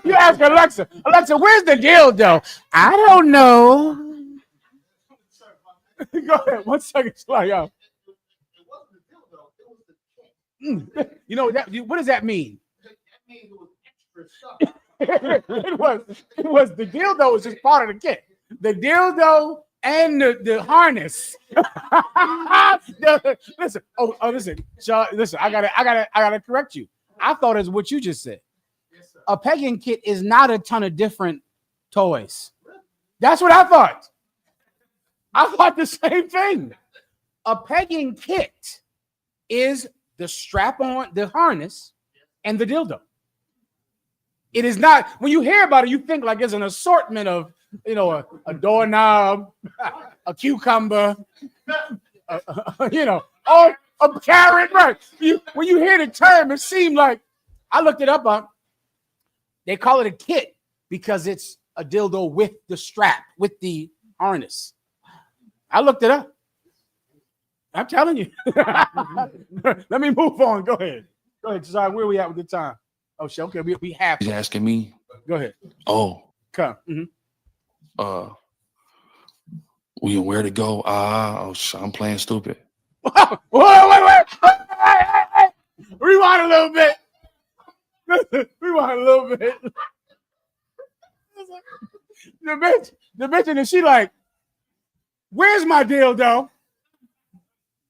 You ask Alexa, where's the dildo? I don't know. Go ahead, 1 second, slow y'all. You know that? What does that mean? That means it was extra stuff. it was the dildo was just part of the kit. The dildo and the harness. Listen, listen. I gotta correct you. I thought it's what you just said. Yes, sir. A pegging kit is not a ton of different toys. That's what I thought. I thought the same thing. A pegging kit is the strap on, the harness, and the dildo. It is not, when you hear about it, you think like it's an assortment of, you know, a doorknob, a cucumber, you know, or a carrot, right? When you hear the term, it seemed like, I looked it up, they call it a kit because it's a dildo with the strap, with the harness. I looked it up. I'm telling you. Let me move on. Go ahead. Sorry, where are we at with the time? Oh, shit. Okay, we have. He's asking me. Go ahead. Oh. Come. Mm-hmm. Where to go? I'm playing stupid. Wait. Rewind a little bit. The bitch, and then she like, where's my dildo?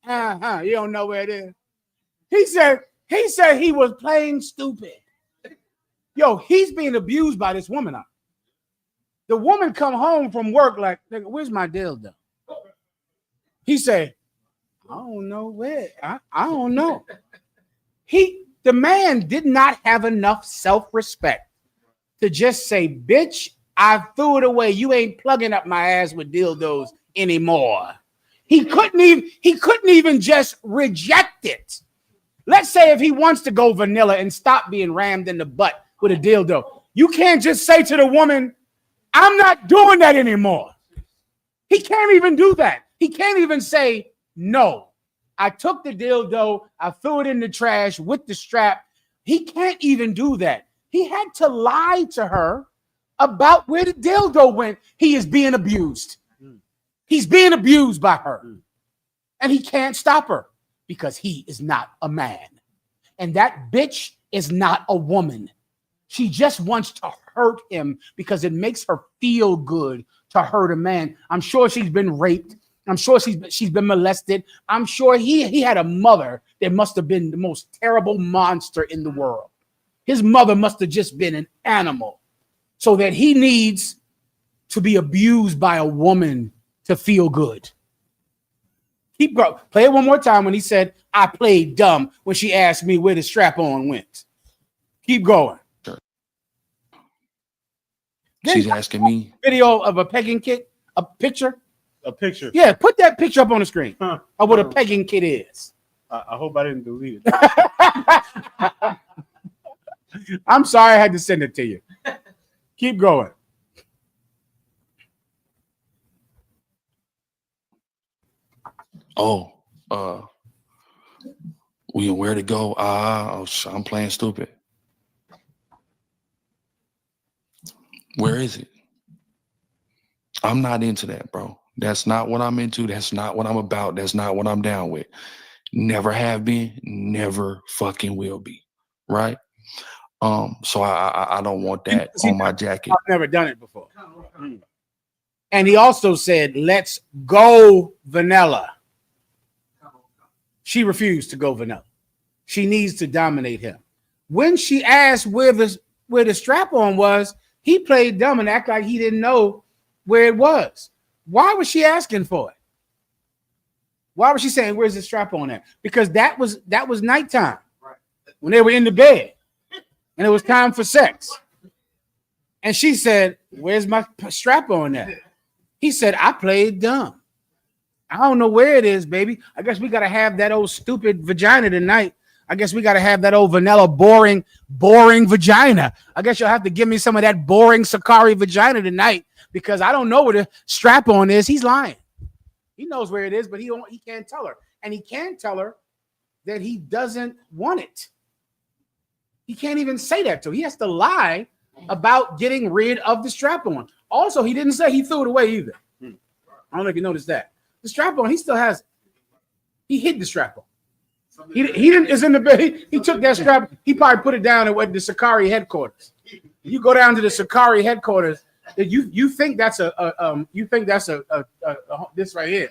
You don't know where it is. He said he was playing stupid. Yo, he's being abused by this woman. The woman come home from work like, where's my dildo? He said, I don't know where. I don't know. The man did not have enough self-respect to just say, bitch, I threw it away. You ain't plugging up my ass with dildos anymore. He couldn't even just reject it. Let's say if he wants to go vanilla and stop being rammed in the butt with a dildo, you can't just say to the woman, I'm not doing that anymore. He can't even do that. He can't even say, no, I took the dildo, I threw it in the trash with the strap. He can't even do that He had to lie to her about where the dildo went. He is being abused. He's being abused by her. And he can't stop her because he is not a man. And that bitch is not a woman. She just wants to hurt him because it makes her feel good to hurt a man. I'm sure she's been raped. I'm sure she's been molested. I'm sure he had a mother that must have been the most terrible monster in the world. His mother must have just been an animal, so that he needs to be abused by a woman to feel good. Keep going. Play it one more time when he said, I played dumb when she asked me where the strap-on went. Keep going. She's asking me. Video of a pegging kit, a picture. A picture. Yeah, put that picture up on the screen of what a pegging kit is. I hope I didn't delete it. I'm sorry I had to send it to you. Keep going. Oh, where to go? I'm playing stupid. Where is it? I'm not into that, bro. That's not what I'm into. That's not what I'm about. That's not what I'm down with. Never have been, never fucking will be. Right? So I don't want that on my jacket. I've never done it before. And he also said, let's go vanilla. She refused to go vanilla. She needs to dominate him. When she asked where the strap-on was, he played dumb and acted like he didn't know where it was. Why was she asking for it? Why was she saying, where's the strap-on at? Because that was nighttime, when they were in the bed and it was time for sex. And she said, where's my strap-on at? He said, I played dumb. I don't know where it is, baby. I guess we got to have that old stupid vagina tonight. I guess we got to have that old vanilla, boring vagina. I guess you'll have to give me some of that boring Sakari vagina tonight because I don't know where the strap-on is. He's lying. He knows where it is, but he can't tell her. And he can't tell her that he doesn't want it. He can't even say that to her. He has to lie about getting rid of the strap-on. Also, he didn't say he threw it away either. I don't know if you noticed that. The strap-on, he still has. He hid the strap-on. He didn't. Is in the bed. He took that strap. He probably put it down at the Sakari headquarters. You go down to the Sakari headquarters. You think that's this right here.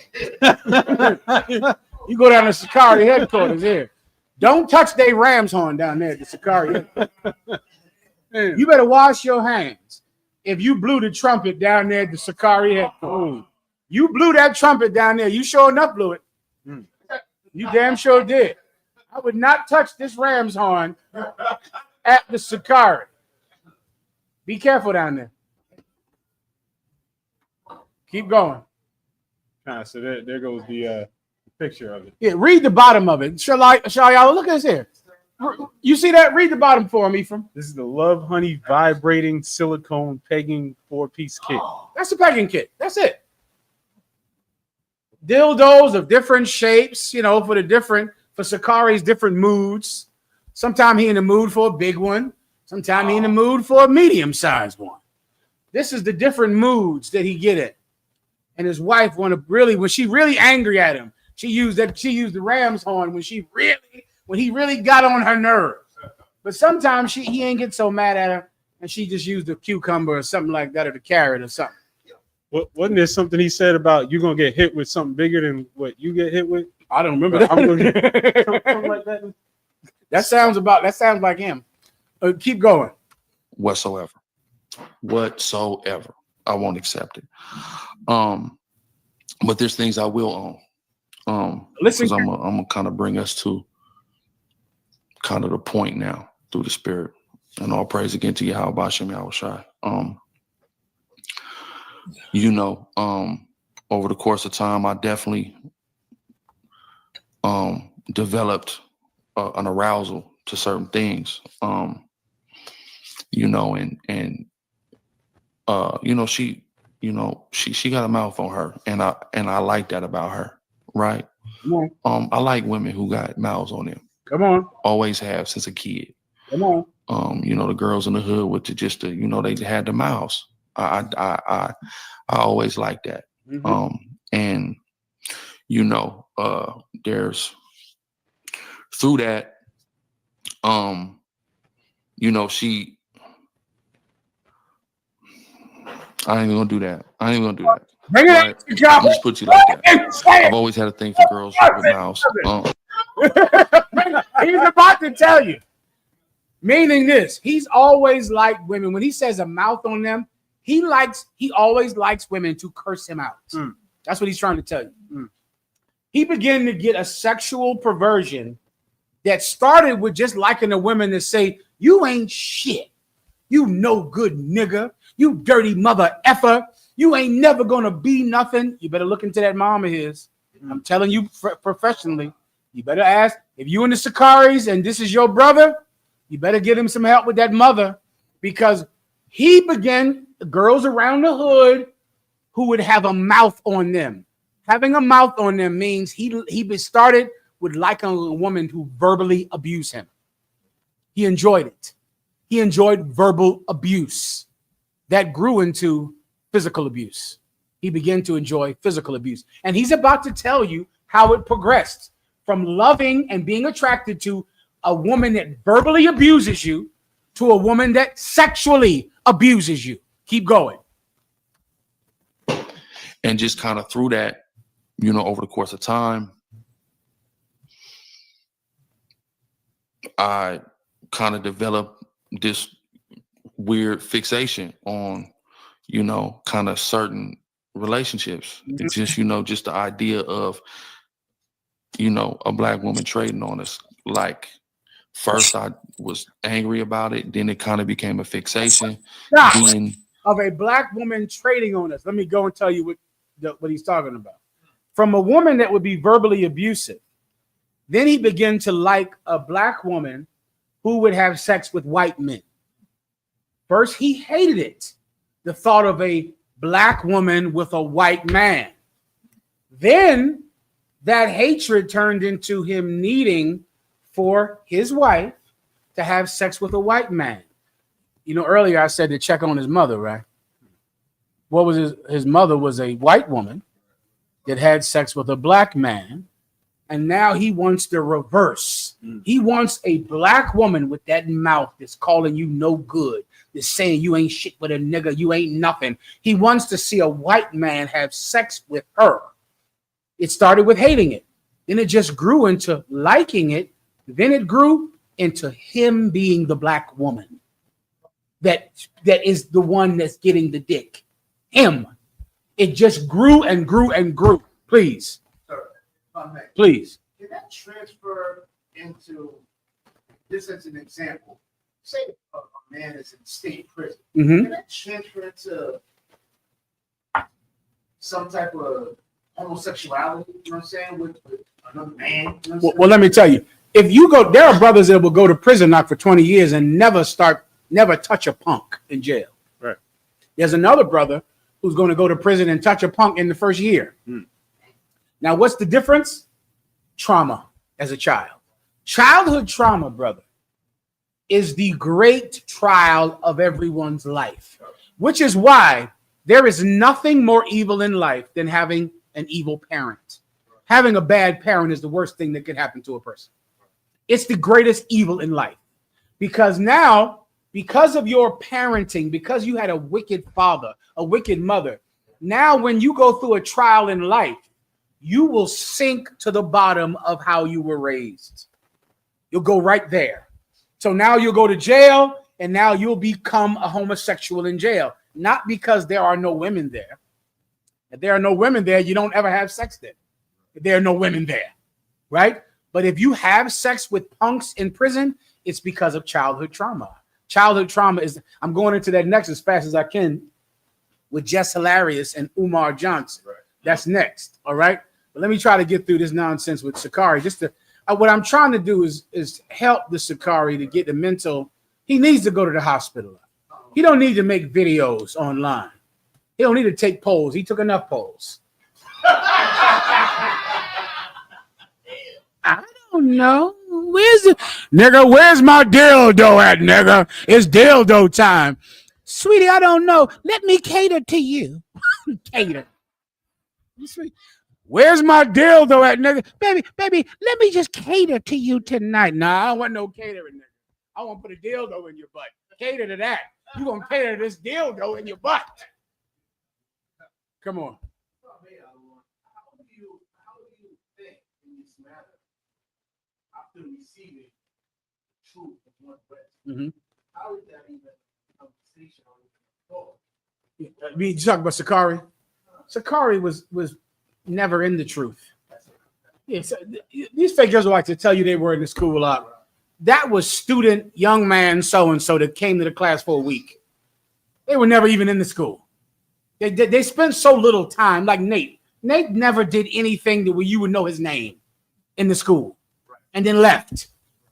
You go down to Sakari headquarters here. Don't touch their ram's horn down there at the Sakari. You better wash your hands. If you blew the trumpet down there at the Sakari headquarters, you blew that trumpet down there. You sure enough blew it. You damn sure did. I would not touch this ram's horn at the Sakari. Be careful down there. Keep going. So there goes the picture of it. Yeah, read the bottom of it. Shall y'all look at this here? You see that? Read the bottom for me, Ephraim. This is the Love Honey vibrating silicone pegging 4-piece kit. That's the pegging kit. That's it. Dildos of different shapes, for Sakari's different moods. Sometimes he in the mood for a big one. Sometimes he in the mood for a medium-sized one. This is the different moods that he get in. And his wife when she really angry at him, she used the ram's horn when he really got on her nerves. But sometimes he ain't get so mad at her, and she just used a cucumber or something like that, or the carrot or something. Wasn't there something he said about you gonna get hit with something bigger than what you get hit with? I don't remember that. I'm gonna something like that. That sounds like him. Keep going. Whatsoever, I won't accept it. But there's things I will own. Listen, because I'm gonna kind of bring us to kind of the point now through the Spirit, and all praise again to Yahweh Bashem Yahweh Shai. Over the course of time, I definitely developed an arousal to certain things. She got a mouth on her, and I like that about her, right? Come on. I like women who got mouths on them. Come on. Always have since a kid. Come on. The girls in the hood with they had the mouths. I always liked that. Mhm. And there's through that, she. I ain't even gonna do that. Bring it Right? in, Joe. I'm just put you like that. I've always had a thing for girls with mouths. He's about to tell you. Meaning this, he's always liked women. When he says a mouth on them, he always likes women to curse him out. That's what he's trying to tell you. He began to get a sexual perversion that started with just liking the women to say, you ain't shit. You no good nigga. You dirty mother effer. You ain't never gonna be nothing. You better look into that mom of his. I'm telling you professionally. You better ask if you in the Sakaris and this is your brother. You better get him some help with that mother, because he began girls around the hood who would have a mouth on them. Having a mouth on them means he started with liking a woman who verbally abused him. He enjoyed it. He enjoyed verbal abuse. That grew into physical abuse. He began to enjoy physical abuse. And he's about to tell you how it progressed from loving and being attracted to a woman that verbally abuses you to a woman that sexually abuses you. Keep going. And just kind of through that, over the course of time, I kind of developed this weird fixation on, kind of certain relationships. It's just, just the idea of, a black woman trading on us. Like, first I was angry about it. Then it kind of became a fixation. Of a black woman trading on us. Let me go and tell you what he's talking about. From a woman that would be verbally abusive, then he began to like a black woman who would have sex with white men. First, he hated it, the thought of a black woman with a white man. Then that hatred turned into him needing for his wife to have sex with a white man. Earlier I said to check on his mother, right? What was his mother was a white woman that had sex with a black man, and now he wants the reverse. He wants a black woman with that mouth that's calling you no good, that's saying you ain't shit with a nigga, you ain't nothing. He wants to see a white man have sex with her. It started with hating it. Then it just grew into liking it. Then it grew into him being the black woman that is the one that's getting the dick. Him. It just grew and grew and grew. Please. Sir, if I may. Please. Can that transfer into, this as an example, say a man is in state prison. Can that transfer into some type of homosexuality, you know what I'm saying, with another man? You know Well, let me tell you. If you go, there are brothers that will go to prison not for 20 years and never touch a punk in jail. Right. There's another brother who's going to go to prison and touch a punk in the first year. Now, what's the difference? Trauma as a child. Childhood trauma, brother, is the great trial of everyone's life, which is why there is nothing more evil in life than having an evil parent. Having a bad parent is the worst thing that could happen to a person. It's the greatest evil in life, because now, because of your parenting, because you had a wicked father, a wicked mother, now when you go through a trial in life, you will sink to the bottom of how you were raised. You'll go right there. So now you'll go to jail, and now you'll become a homosexual in jail. Not because there are no women there. If there are no women there, you don't ever have sex there. If there are no women there, right? But if you have sex with punks in prison, it's because of childhood trauma. Childhood trauma is, I'm going into that next as fast as I can with Jess Hilarious and Umar Johnson. Right. That's next, all right? But let me try to get through this nonsense with Sakari. What I'm trying to do is help the Sakari to get the mental. He needs to go to the hospital. He don't need to make videos online. He don't need to take polls. He took enough polls. I don't know. Nigga, where's my dildo at, nigga? It's dildo time. Sweetie, I don't know. Let me cater to you. Cater. Sweet. Where's my dildo at, nigga? Baby, let me just cater to you tonight. Nah, I don't want no catering, nigga. I want to put a dildo in your butt. Cater to that. You gonna cater to this dildo in your butt. Come on. How do you think in this matter after receiving truth of one person? How is that even a conversation on the You talking about Sakari? Sakari was never in the truth. Yeah, so these fake girls would like to tell you they were in the school a lot. That was student, young man, so-and-so that came to the class for a week. They were never even in the school. They spent so little time, like Nate. Nate never did anything that where you would know his name in the school and then left.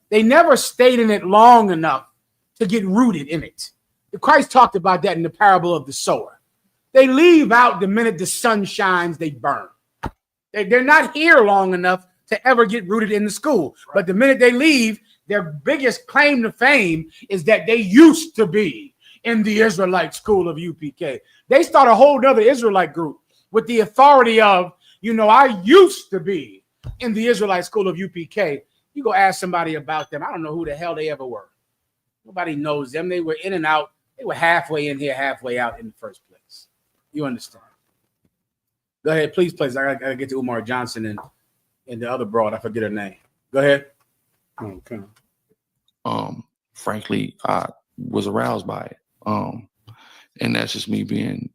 They never stayed in it long enough to get rooted in it. Christ talked about that in the parable of the sower. They leave out the minute the sun shines, they burn. They're not here long enough to ever get rooted in the school. But the minute they leave, their biggest claim to fame is that they used to be in the Israelite school of UPK. They start a whole other Israelite group with the authority of, I used to be in the Israelite school of UPK. You go ask somebody about them. I don't know who the hell they ever were. Nobody knows them. They were in and out. They were halfway in here, halfway out in the first place. You understand? Go ahead, please. I gotta get to Umar Johnson and the other broad. I forget her name. Go ahead. Okay. Frankly, I was aroused by it. And that's just me being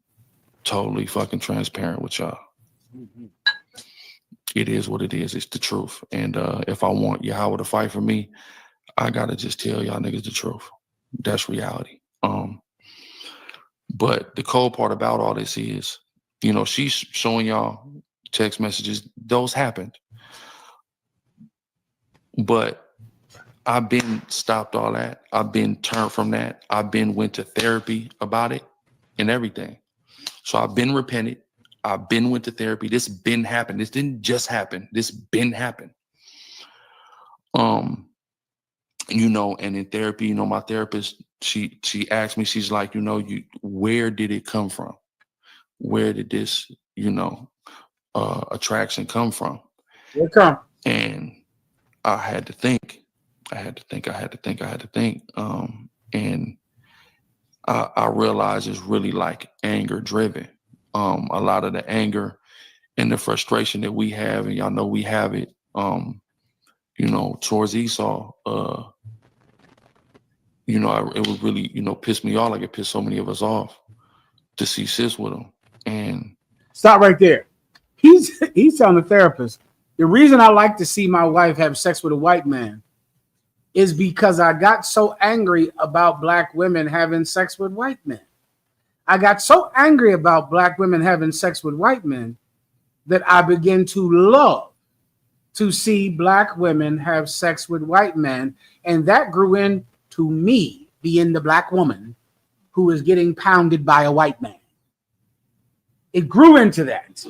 totally fucking transparent with y'all. It is what it is. It's the truth. And if I want Yahweh to fight for me, I gotta just tell y'all niggas the truth. That's reality. But the cold part about all this is, she's showing y'all text messages. Those happened. But I've been stopped all that. I've been turned from that. I've been went to therapy about it and everything. So I've been repented. I've been went to therapy. This been happened. This didn't just happen. This been happened. And in therapy, my therapist, she asked me, she's like, where did it come from? Where did this, attraction come from? Where it come? And I had to think. And I realized it's really like anger driven. A lot of the anger and the frustration that we have, and y'all know we have it, towards Esau, it would really, piss me off like it pissed so many of us off to see sis with him. And stop right there. He's telling the therapist, the reason I like to see my wife have sex with a white man is because I got so angry about black women having sex with white men. I got so angry about black women having sex with white men that I began to love to see black women have sex with white men. And that grew into me being the black woman who is getting pounded by a white man. It grew into that.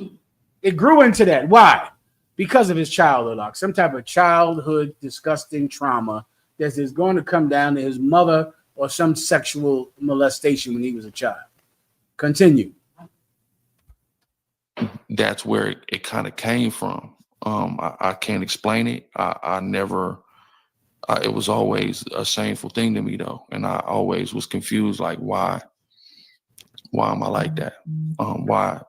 Why? Because of his childhood, some type of childhood disgusting trauma that is going to come down to his mother or some sexual molestation when he was a child. Continue. That's where it kind of came from. I can't explain it. I never, it was always a shameful thing to me though. And I always was confused, like, why am I like that? Why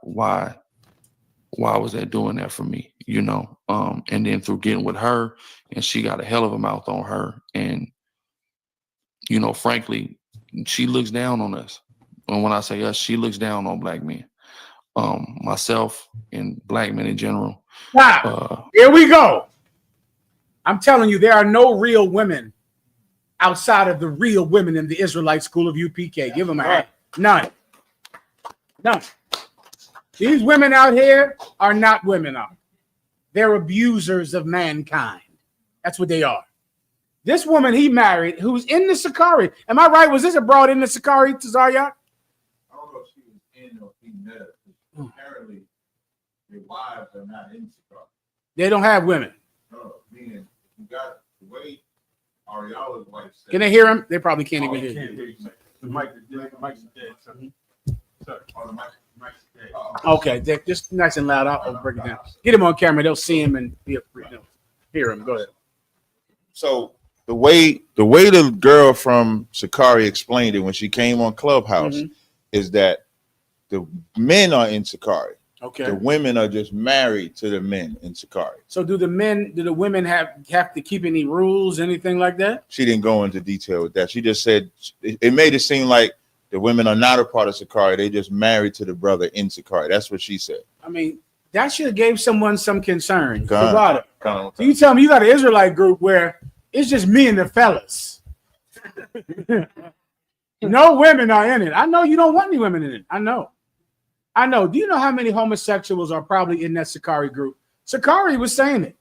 was that doing that for me? And then through getting with her, and she got a hell of a mouth on her. And, frankly, she looks down on us. And when I say us, she looks down on black men, myself and black men in general. Here we go. I'm telling you, there are no real women outside of the real women in the Israelite school of UPK. Give them a hand. None. These women out here are not women. They're abusers of mankind. That's what they are. This woman he married, who's in the Sakari. Am I right? Was this a broad in the Sakari, Tazaryak? I don't know if she was in or he met her. Apparently, their wives are not in Sakari. They don't have women. No, meaning you got way Ariala's wife said. Can they hear him? They probably can't even hear Can't you. hear you, sir. The mic's dead, sir. Sir. Oh, the mic's dead. Okay, just nice and loud. I'll break it down. Get him on camera. They'll see him and hear him. Go ahead. So the way the girl from Sakari explained it when she came on Clubhouse is that the men are in Sakari. Okay. The women are just married to the men in Sakari. So do the women have to keep any rules, anything like that? She didn't go into detail with that. She just said it made it seem like the women are not a part of Sakari. They just married to the brother in Sakari. That's what she said. I mean, that should have gave someone some concern. Come So you tell me you got an Israelite group where it's just me and the fellas. No women are in it. I know you don't want any women in it. I know. Do you know how many homosexuals are probably in that Sakari group? Sakari was saying it.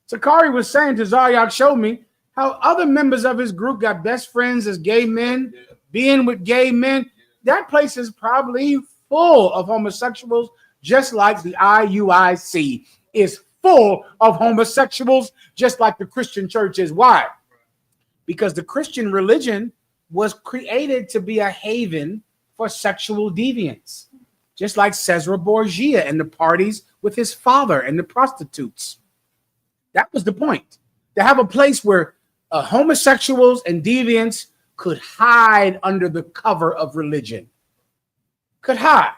Sakari was saying to Zaryak, showed me how other members of his group got best friends as gay men, being with gay men. That place is probably full of homosexuals, just like the IUIC is full of homosexuals, just like the Christian church is. Why? Because the Christian religion was created to be a haven for sexual deviance, just like Caesar Borgia and the parties with his father and the prostitutes. That was the point, to have a place where homosexuals and deviants could hide under the cover of religion. Could hide.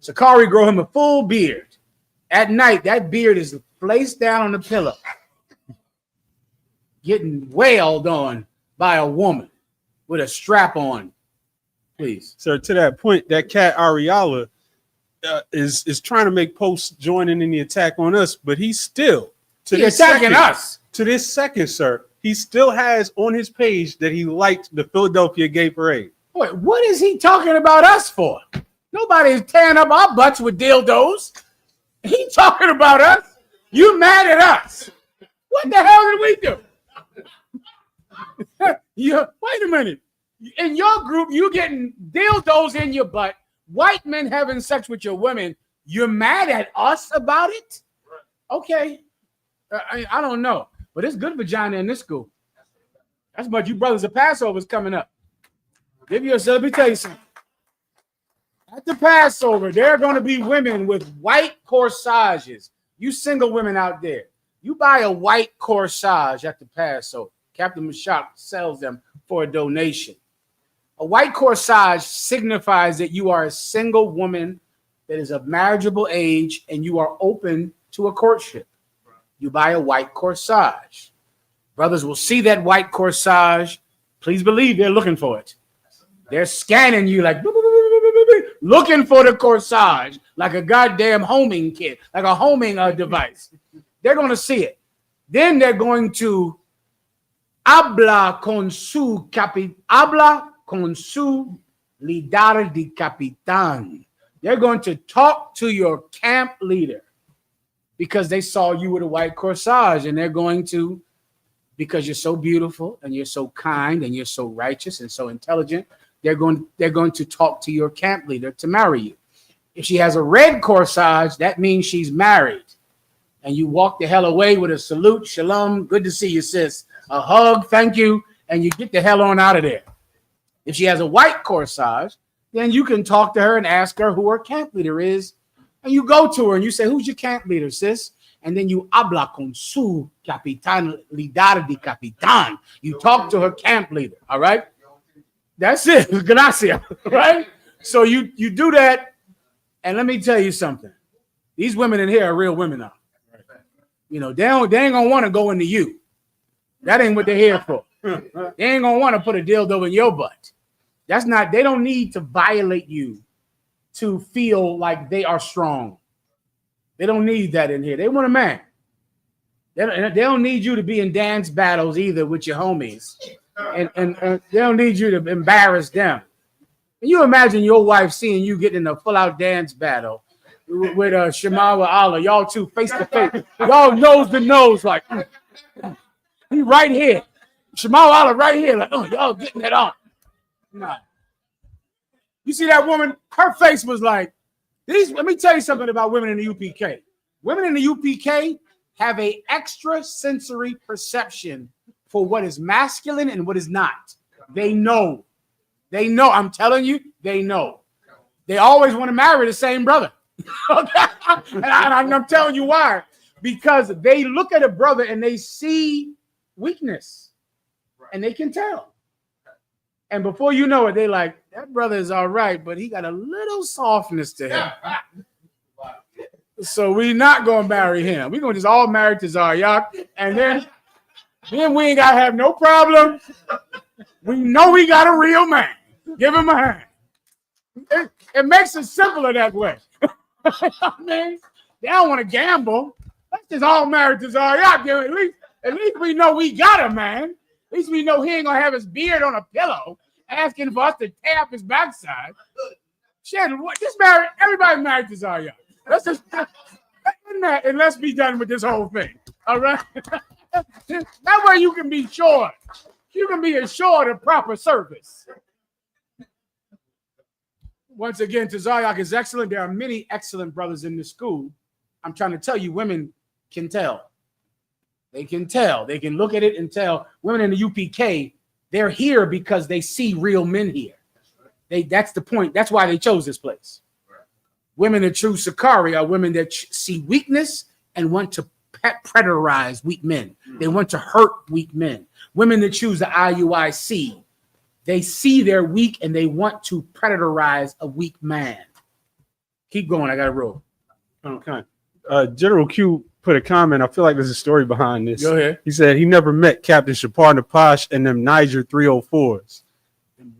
Sakari grow him a full beard. At night, that beard is placed down on the pillow, getting wailed on by a woman with a strap on. Please. So to that point, that cat Ariala is trying to make posts joining in the attack on us, but he's still attacking us. To this second, sir, he still has on his page that he liked the Philadelphia Gay Parade. Wait, what is he talking about us for? Nobody is tearing up our butts with dildos. He talking about us. You mad at us? What the hell did we do? Wait a minute. In your group, you getting dildos in your butt. White men having sex with your women. You're mad at us about it? Okay. I don't know. But it's good vagina in this school. That's what you brothers of Passover is coming up. Give yourself, let me tell you something. At the Passover, there are going to be women with white corsages. You single women out there, you buy a white corsage at the Passover. Captain Mashak sells them for a donation. A white corsage signifies that you are a single woman that is of marriageable age and you are open to a courtship. You buy a white corsage. Brothers will see that white corsage. Please believe they're looking for it. They're scanning you like looking for the corsage, like a goddamn homing kit, like a homing device. They're going to see it. Then they're going to habla con su líder de capitán. They're going to talk to your camp leader because they saw you with a white corsage, and they're going to, because you're so beautiful and you're so kind and you're so righteous and so intelligent, they're going to talk to your camp leader to marry you. If she has a red corsage, that means she's married. And you walk the hell away with a salute, shalom, good to see you, sis. A hug, thank you, and you get the hell on out of there. If she has a white corsage, then you can talk to her and ask her who her camp leader is. And you go to her and you say, who's your camp leader, sis? And then you habla con su capitán, líder de capitán. You talk to her camp leader, all right? That's it. Gracias, right? So you do that, and let me tell you something. These women in here are real women now. You know, they ain't gonna want to go into you. That ain't what they're here for. They ain't gonna want to put a dildo in your butt. They don't need to violate you to feel like they are strong. They don't need that in here. They want a man. They don't need you to be in dance battles either with your homies. And they don't need you to embarrass them. Can you imagine your wife seeing you getting in a full-out dance battle with Shemawa Allah, y'all two face to face, y'all nose to nose, like he right here, Shemawa Allah right here, like y'all getting it on. Nah. You see that woman? Her face was like these. Let me tell you something about women in the UPK. Women in the UPK have a extra sensory perception for what is masculine and what is not. They know. They know. I'm telling you, they know. They always want to marry the same brother. and I'm telling you why. Because they look at a brother and they see weakness. And they can tell. And before you know it, they like, that brother is all right, but he got a little softness to him. So we're not going to marry him. We're going to just all marry to Zaryak. And then we ain't got to have no problem. We know we got a real man. Give him a hand. It makes it simpler that way. I mean, they don't want to gamble. Let's just all marry to Zaryak. At least we know we got a man. At least we know he ain't going to have his beard on a pillow asking for us to tear up his backside. Shit, just marry. Everybody married to Zaryak. Let's just and let's be done with this whole thing. All right. That way you can be sure. You can be assured of proper service. Once again, Zaryak is excellent. There are many excellent brothers in the school. I'm trying to tell you, women can tell. They can tell. They can look at it and tell. Women in the UPK, they're here because they see real men here. That's the point. That's why they chose this place. Women that choose Sakari are women that see weakness and want to predatorize weak men. They want to hurt weak men. Women that choose the IUIC, they see they're weak and they want to predatorize a weak man. Keep going. I got to roll. Okay. General Q put a comment. I feel like there's a story behind this. Go ahead. He said he never met Captain Shapar Napash and them Niger 304s.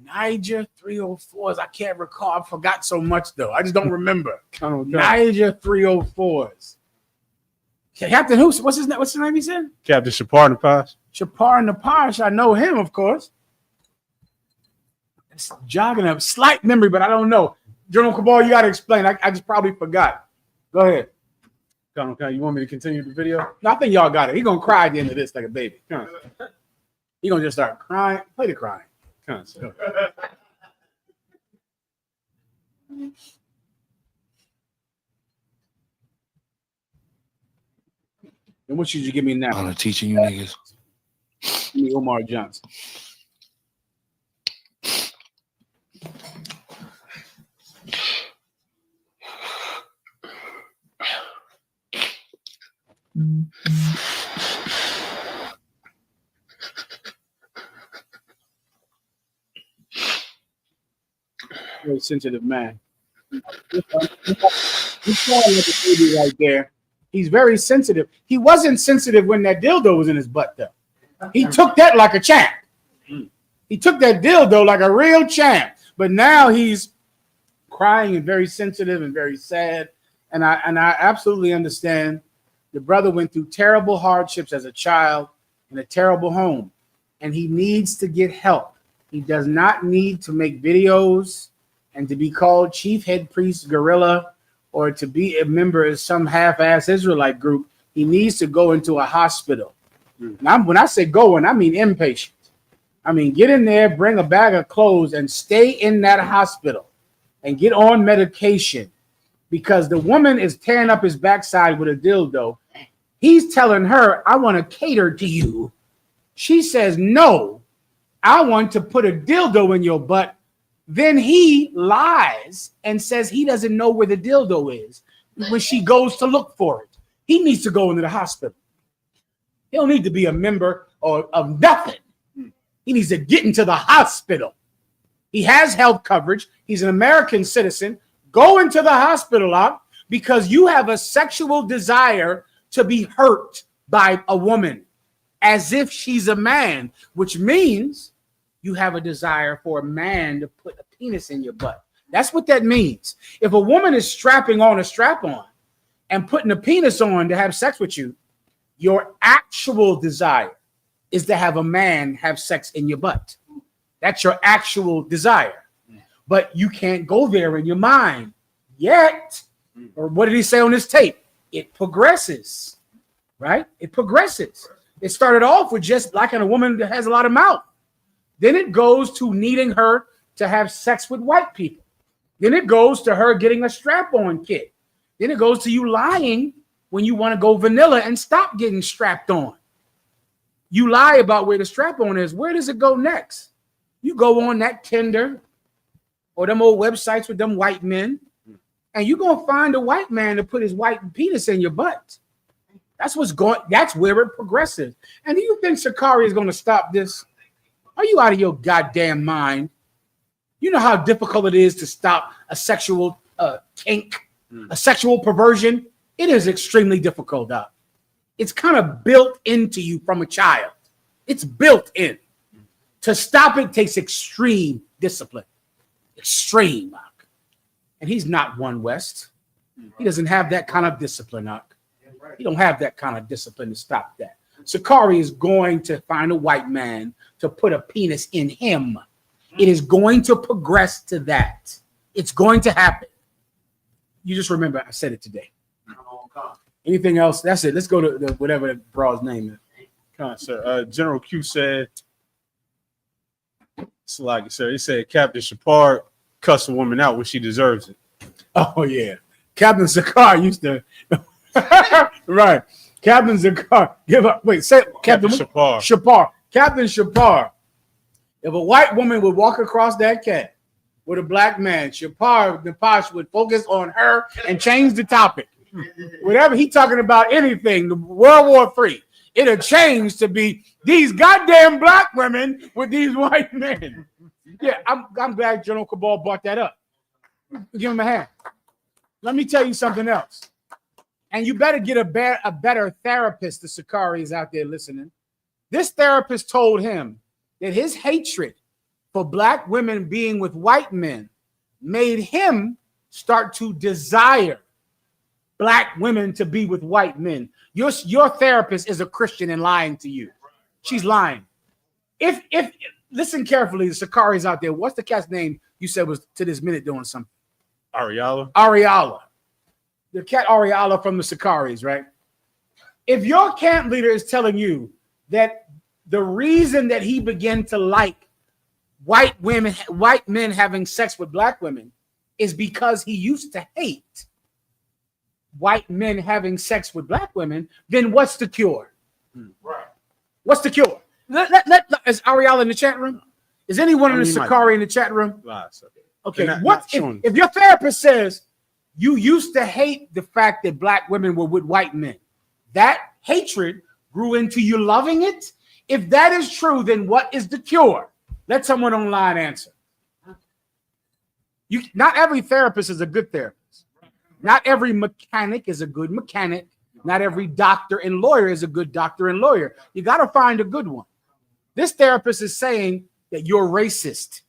Niger 304s. I can't recall. I forgot so much though. I just don't remember. Niger 304s. Captain who? What's his name? What's the name he said? Captain Shapar Napash. Shapar Napash. I know him, of course. It's jogging up. Slight memory, but I don't know. General Cabal, you got to explain. I just probably forgot. Go ahead. Okay, you want me to continue the video? No, I think y'all got it. He's going to cry at the end of this like a baby. He's going to just start crying. Play the crying. And what should you give me now? I'm teaching you niggas. Give me Omar Johnson. Very sensitive man. He's crying like a baby right there. He's very sensitive. He wasn't sensitive when that dildo was in his butt, though. He took that like a champ. He took that dildo like a real champ. But now he's crying and very sensitive and very sad. And I absolutely understand. The brother went through terrible hardships as a child in a terrible home. And he needs to get help. He does not need to make videos and to be called Chief Head Priest Gorilla or to be a member of some half-ass Israelite group. He needs to go into a hospital. Now, when I say going, I mean inpatient. I mean, get in there, bring a bag of clothes, and stay in that hospital and get on medication because the woman is tearing up his backside with a dildo. He's telling her, I want to cater to you. She says, no, I want to put a dildo in your butt. Then he lies and says he doesn't know where the dildo is when she goes to look for it. He needs to go into the hospital. He don't need to be a member of nothing. He needs to get into the hospital. He has health coverage. He's an American citizen. Go into the hospital because you have a sexual desire to be hurt by a woman as if she's a man, which means you have a desire for a man to put a penis in your butt. That's what that means. If a woman is strapping on a strap-on and putting a penis on to have sex with you, your actual desire is to have a man have sex in your butt. That's your actual desire. But you can't go there in your mind yet. Or what did he say on this tape? It progresses, right? It progresses. It started off with just liking a woman that has a lot of mouth. Then it goes to needing her to have sex with white people. Then it goes to her getting a strap-on kit. Then it goes to you lying when you want to go vanilla and stop getting strapped on. you lie about where the strap-on is. Where does it go next? You go on that Tinder or them old websites with them white men, and you're gonna find a white man to put his white penis in your butt. That's where it progresses. And do you think Sakari is gonna stop this? Are you out of your goddamn mind? You know how difficult it is to stop a sexual kink, a sexual perversion? It is extremely difficult, Doc. It's kind of built into you from a child. It's built in. To stop it takes extreme discipline. Extreme, Doc. And he's not One West. He doesn't have that kind of discipline, Doc. He don't have that kind of discipline to stop that. Sakari is going to find a white man to put a penis in him. It is going to progress to that. It's going to happen. You just remember I said it today. Anything else? That's it. Let's go to whatever the broad's name is. Come on, sir. General Q said, it's like, sir, he said Captain Shapard cussed a woman out when she deserves it. Oh, yeah. Captain Sakar used to. Right. Captain Sakar. Give up. Wait, say Captain Shapard. Shapard. Captain Shapard. If a white woman would walk across that cat with a black man, Shapard Napash would focus on her and change the topic. Whatever he talking about, anything, the World War III, it'll change to be these goddamn black women with these white men. Yeah, I'm glad General Cabal brought that up. Give him a hand. Let me tell you something else. And you better get a better therapist. The Sakari is out there listening. This therapist told him that his hatred for black women being with white men made him start to desire black women to be with white men. Your therapist is a Christian and lying to you. She's lying. If listen carefully, the Sakari's out there. What's the cat's name you said was to this minute doing something? Ariala. The cat Ariala from the Sakaris, right? If your camp leader is telling you that the reason that he began to like white men having sex with black women is because he used to hate white men having sex with black women, then what's the cure? Right. What's the cure? Is Ariala in the chat room? Is anyone in the Sakari in the chat room? Okay. If your therapist says you used to hate the fact that black women were with white men, that hatred grew into you loving it? If that is true, then what is the cure? Let someone online answer. Not every therapist is a good therapist. Not every mechanic is a good mechanic. Not every doctor and lawyer is a good doctor and lawyer. You got to find a good one. This therapist is saying that you're racist.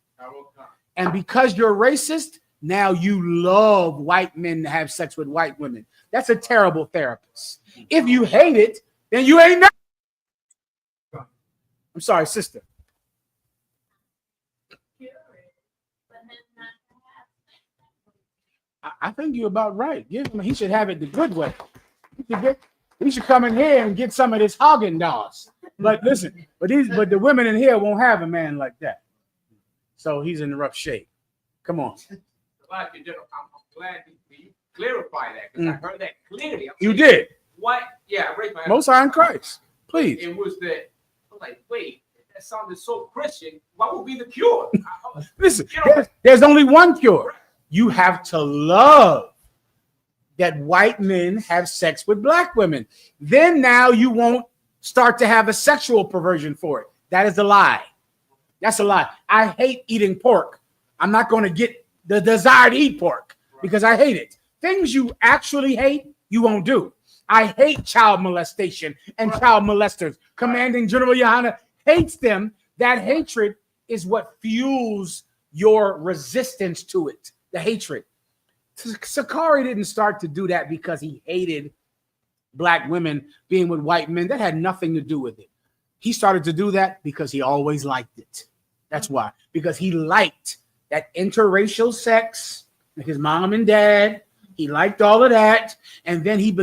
And because you're racist, now you love white men to have sex with white women. That's a terrible therapist. If you hate it, then you ain't not. I'm sorry, sister. I think you're about right. He should have it the good way. He should come in here and get some of this Haagen-Dazs. But listen, but the women in here won't have a man like that. So he's in rough shape. Come on. I'm glad you clarify that because I heard that clearly. You did. What? Yeah, I raised my hand. Most High in Christ. Please. It was that. I'm like, wait, that sounded so Christian. What would be the cure? Listen, there's only one cure. You have to love that white men have sex with black women. Then now you won't start to have a sexual perversion for it. That is a lie. That's a lie. I hate eating pork. I'm not going to get the desire to eat pork because I hate it. Things you actually hate, you won't do. I hate child molestation and child molesters. Commanding General Yohana hates them. That hatred is what fuels your resistance to it. The hatred. Sakari didn't start to do that because he hated black women being with white men. That had nothing to do with it. He started to do that because he always liked it. That's why. Because he liked that interracial sex, his mom and dad. He liked all of that. And then he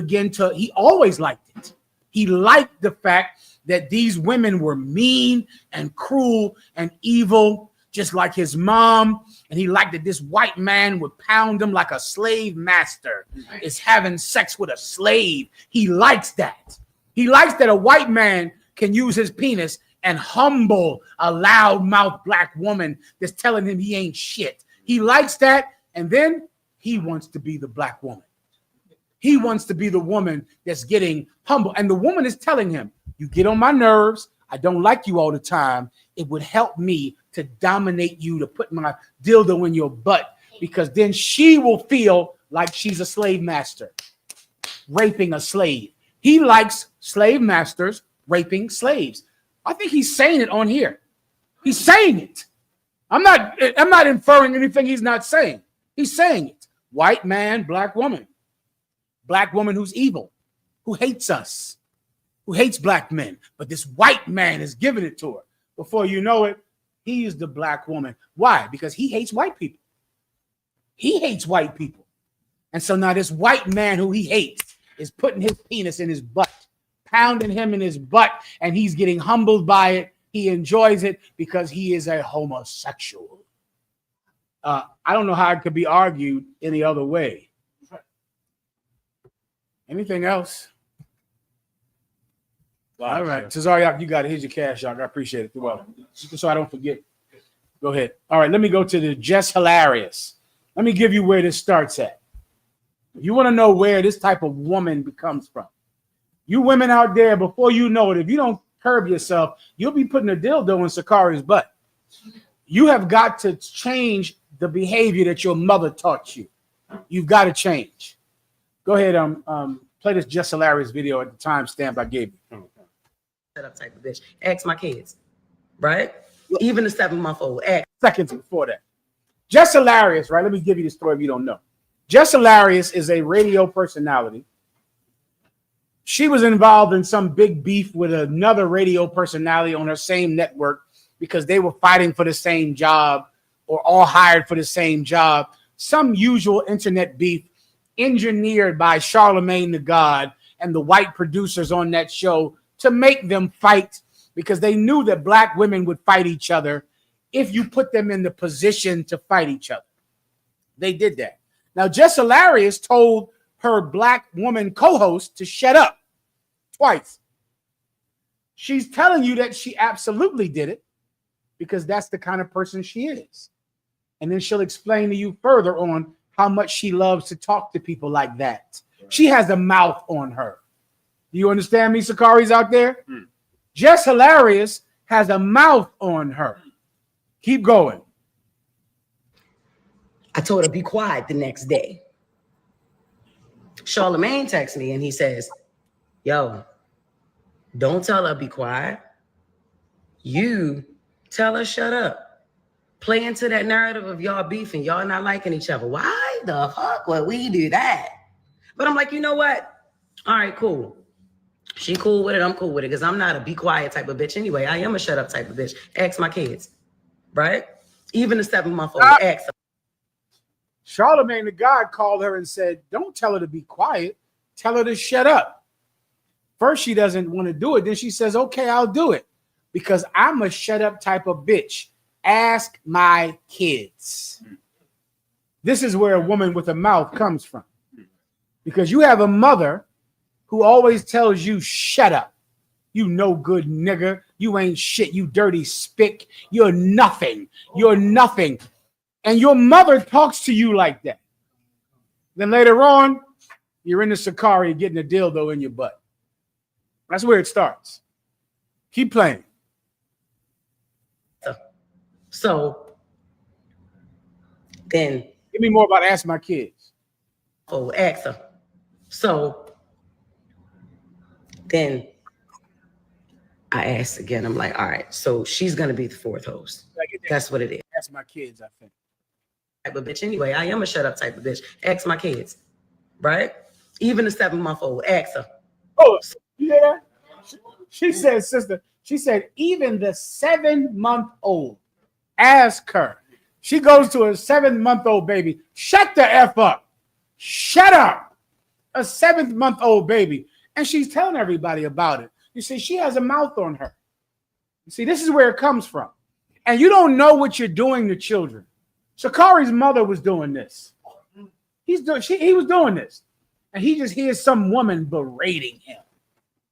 always liked it. He liked the fact that these women were mean and cruel and evil, just like his mom. And he liked that this white man would pound him like a slave master is having sex with a slave. He likes that. He likes that a white man can use his penis and humble a loudmouth black woman that's telling him he ain't shit. He likes that, and then he wants to be the black woman. He wants to be the woman that's getting humble. And the woman is telling him, you get on my nerves. I don't like you all the time. It would help me to dominate you, to put my dildo in your butt, because then she will feel like she's a slave master, raping a slave. He likes slave masters raping slaves. I think he's saying it on here. He's saying it. I'm not inferring anything he's not saying. He's saying it. White man, black woman. Black woman who's evil, who hates us, who hates black men. But this white man is giving it to her. Before you know it, he is the black woman. Why? Because he hates white people. He hates white people. And so now this white man who he hates is putting his penis in his butt, pounding him in his butt, and he's getting humbled by it. He enjoys it because he is a homosexual. I don't know how it could be argued any other way. Anything else? All right. Cesar, you got it. Here's your cash, y'all. I appreciate it. You're welcome. Just so I don't forget. Go ahead. All right. Let me go to the Just Hilarious. Let me give you where this starts at. If you want to know where this type of woman comes from, you women out there, before you know it, if you don't curb yourself, you'll be putting a dildo in Sakari's butt. You have got to change the behavior that your mother taught you. You've got to change. Go ahead, play this Just Hilarious video at the timestamp I gave you. Set up type of bitch. Ask my kids, right? Even the 7-month-old. Seconds before that. Just Hilarious, right? Let me give you the story if you don't know. Just Hilarious is a radio personality. She was involved in some big beef with another radio personality on her same network because they were fighting for the same job or all hired for the same job. Some usual internet beef engineered by Charlemagne the God and the white producers on that show to make them fight because they knew that black women would fight each other if you put them in the position to fight each other. They did that. Now, Just Hilarious told her black woman co-host to shut up twice. She's telling you that she absolutely did it because that's the kind of person she is. And then she'll explain to you further on how much she loves to talk to people like that. She has a mouth on her. Do you understand me, Sakari's out there? Just Hilarious has a mouth on her. Keep going. I told her be quiet the next day. Charlemagne texts me and he says, yo, don't tell her be quiet. You tell her shut up. Play into that narrative of y'all beefing, y'all not liking each other. Why the fuck would we do that? But I'm like, you know what? All right, cool. She cool with it. I'm cool with it because I'm not a be quiet type of bitch anyway. I am a shut up type of bitch. Ask my kids, right? Even the 7-month-old. Ask them. Charlemagne the God called her and said, don't tell her to be quiet. Tell her to shut up. First, she doesn't want to do it. Then she says, okay, I'll do it because I'm a shut up type of bitch. Ask my kids. This is where a woman with a mouth comes from. Because you have a mother who always tells you, shut up. You no good nigger. You ain't shit. You dirty spick. You're nothing. You're nothing. And your mother talks to you like that. Then later on, you're in the Sakari getting a dildo in your butt. That's where it starts. Keep playing. So then give me more about Ask My Kids. Oh, ask her. So then I asked again. I'm like, all right, so she's gonna be the fourth host. That's what it is. Ask My Kids, I think. Type of bitch anyway. I am a shut up type of bitch. Ask my kids, right? Even the 7-month-old. Ask her. Oh, you hear that? She said, sister. She said, even the 7-month-old. Ask her. She goes to a 7-month-old baby. Shut the F up. Shut up. A 7-month-old baby. And she's telling everybody about it. You see, she has a mouth on her. You see, this is where it comes from. And you don't know what you're doing to children. Sakari's mother was doing this. He was doing this. And he just hears some woman berating him.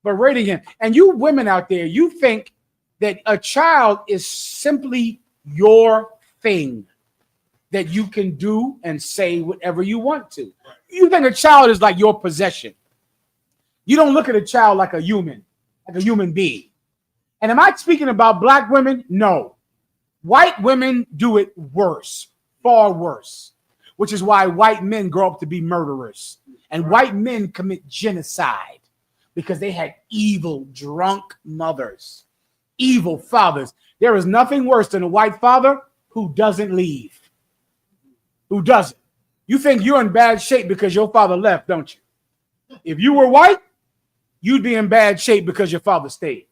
berating him. And you women out there, you think that a child is simply your thing that you can do and say whatever you want to. You think a child is like your possession. You don't look at a child like a human being. And am I speaking about black women? No. White women do it worse, far worse, which is why white men grow up to be murderers. And white men commit genocide because they had evil, drunk mothers, evil fathers. There is nothing worse than a white father who doesn't leave. Who doesn't. You think you're in bad shape because your father left, don't you? If you were white, you'd be in bad shape because your father stayed.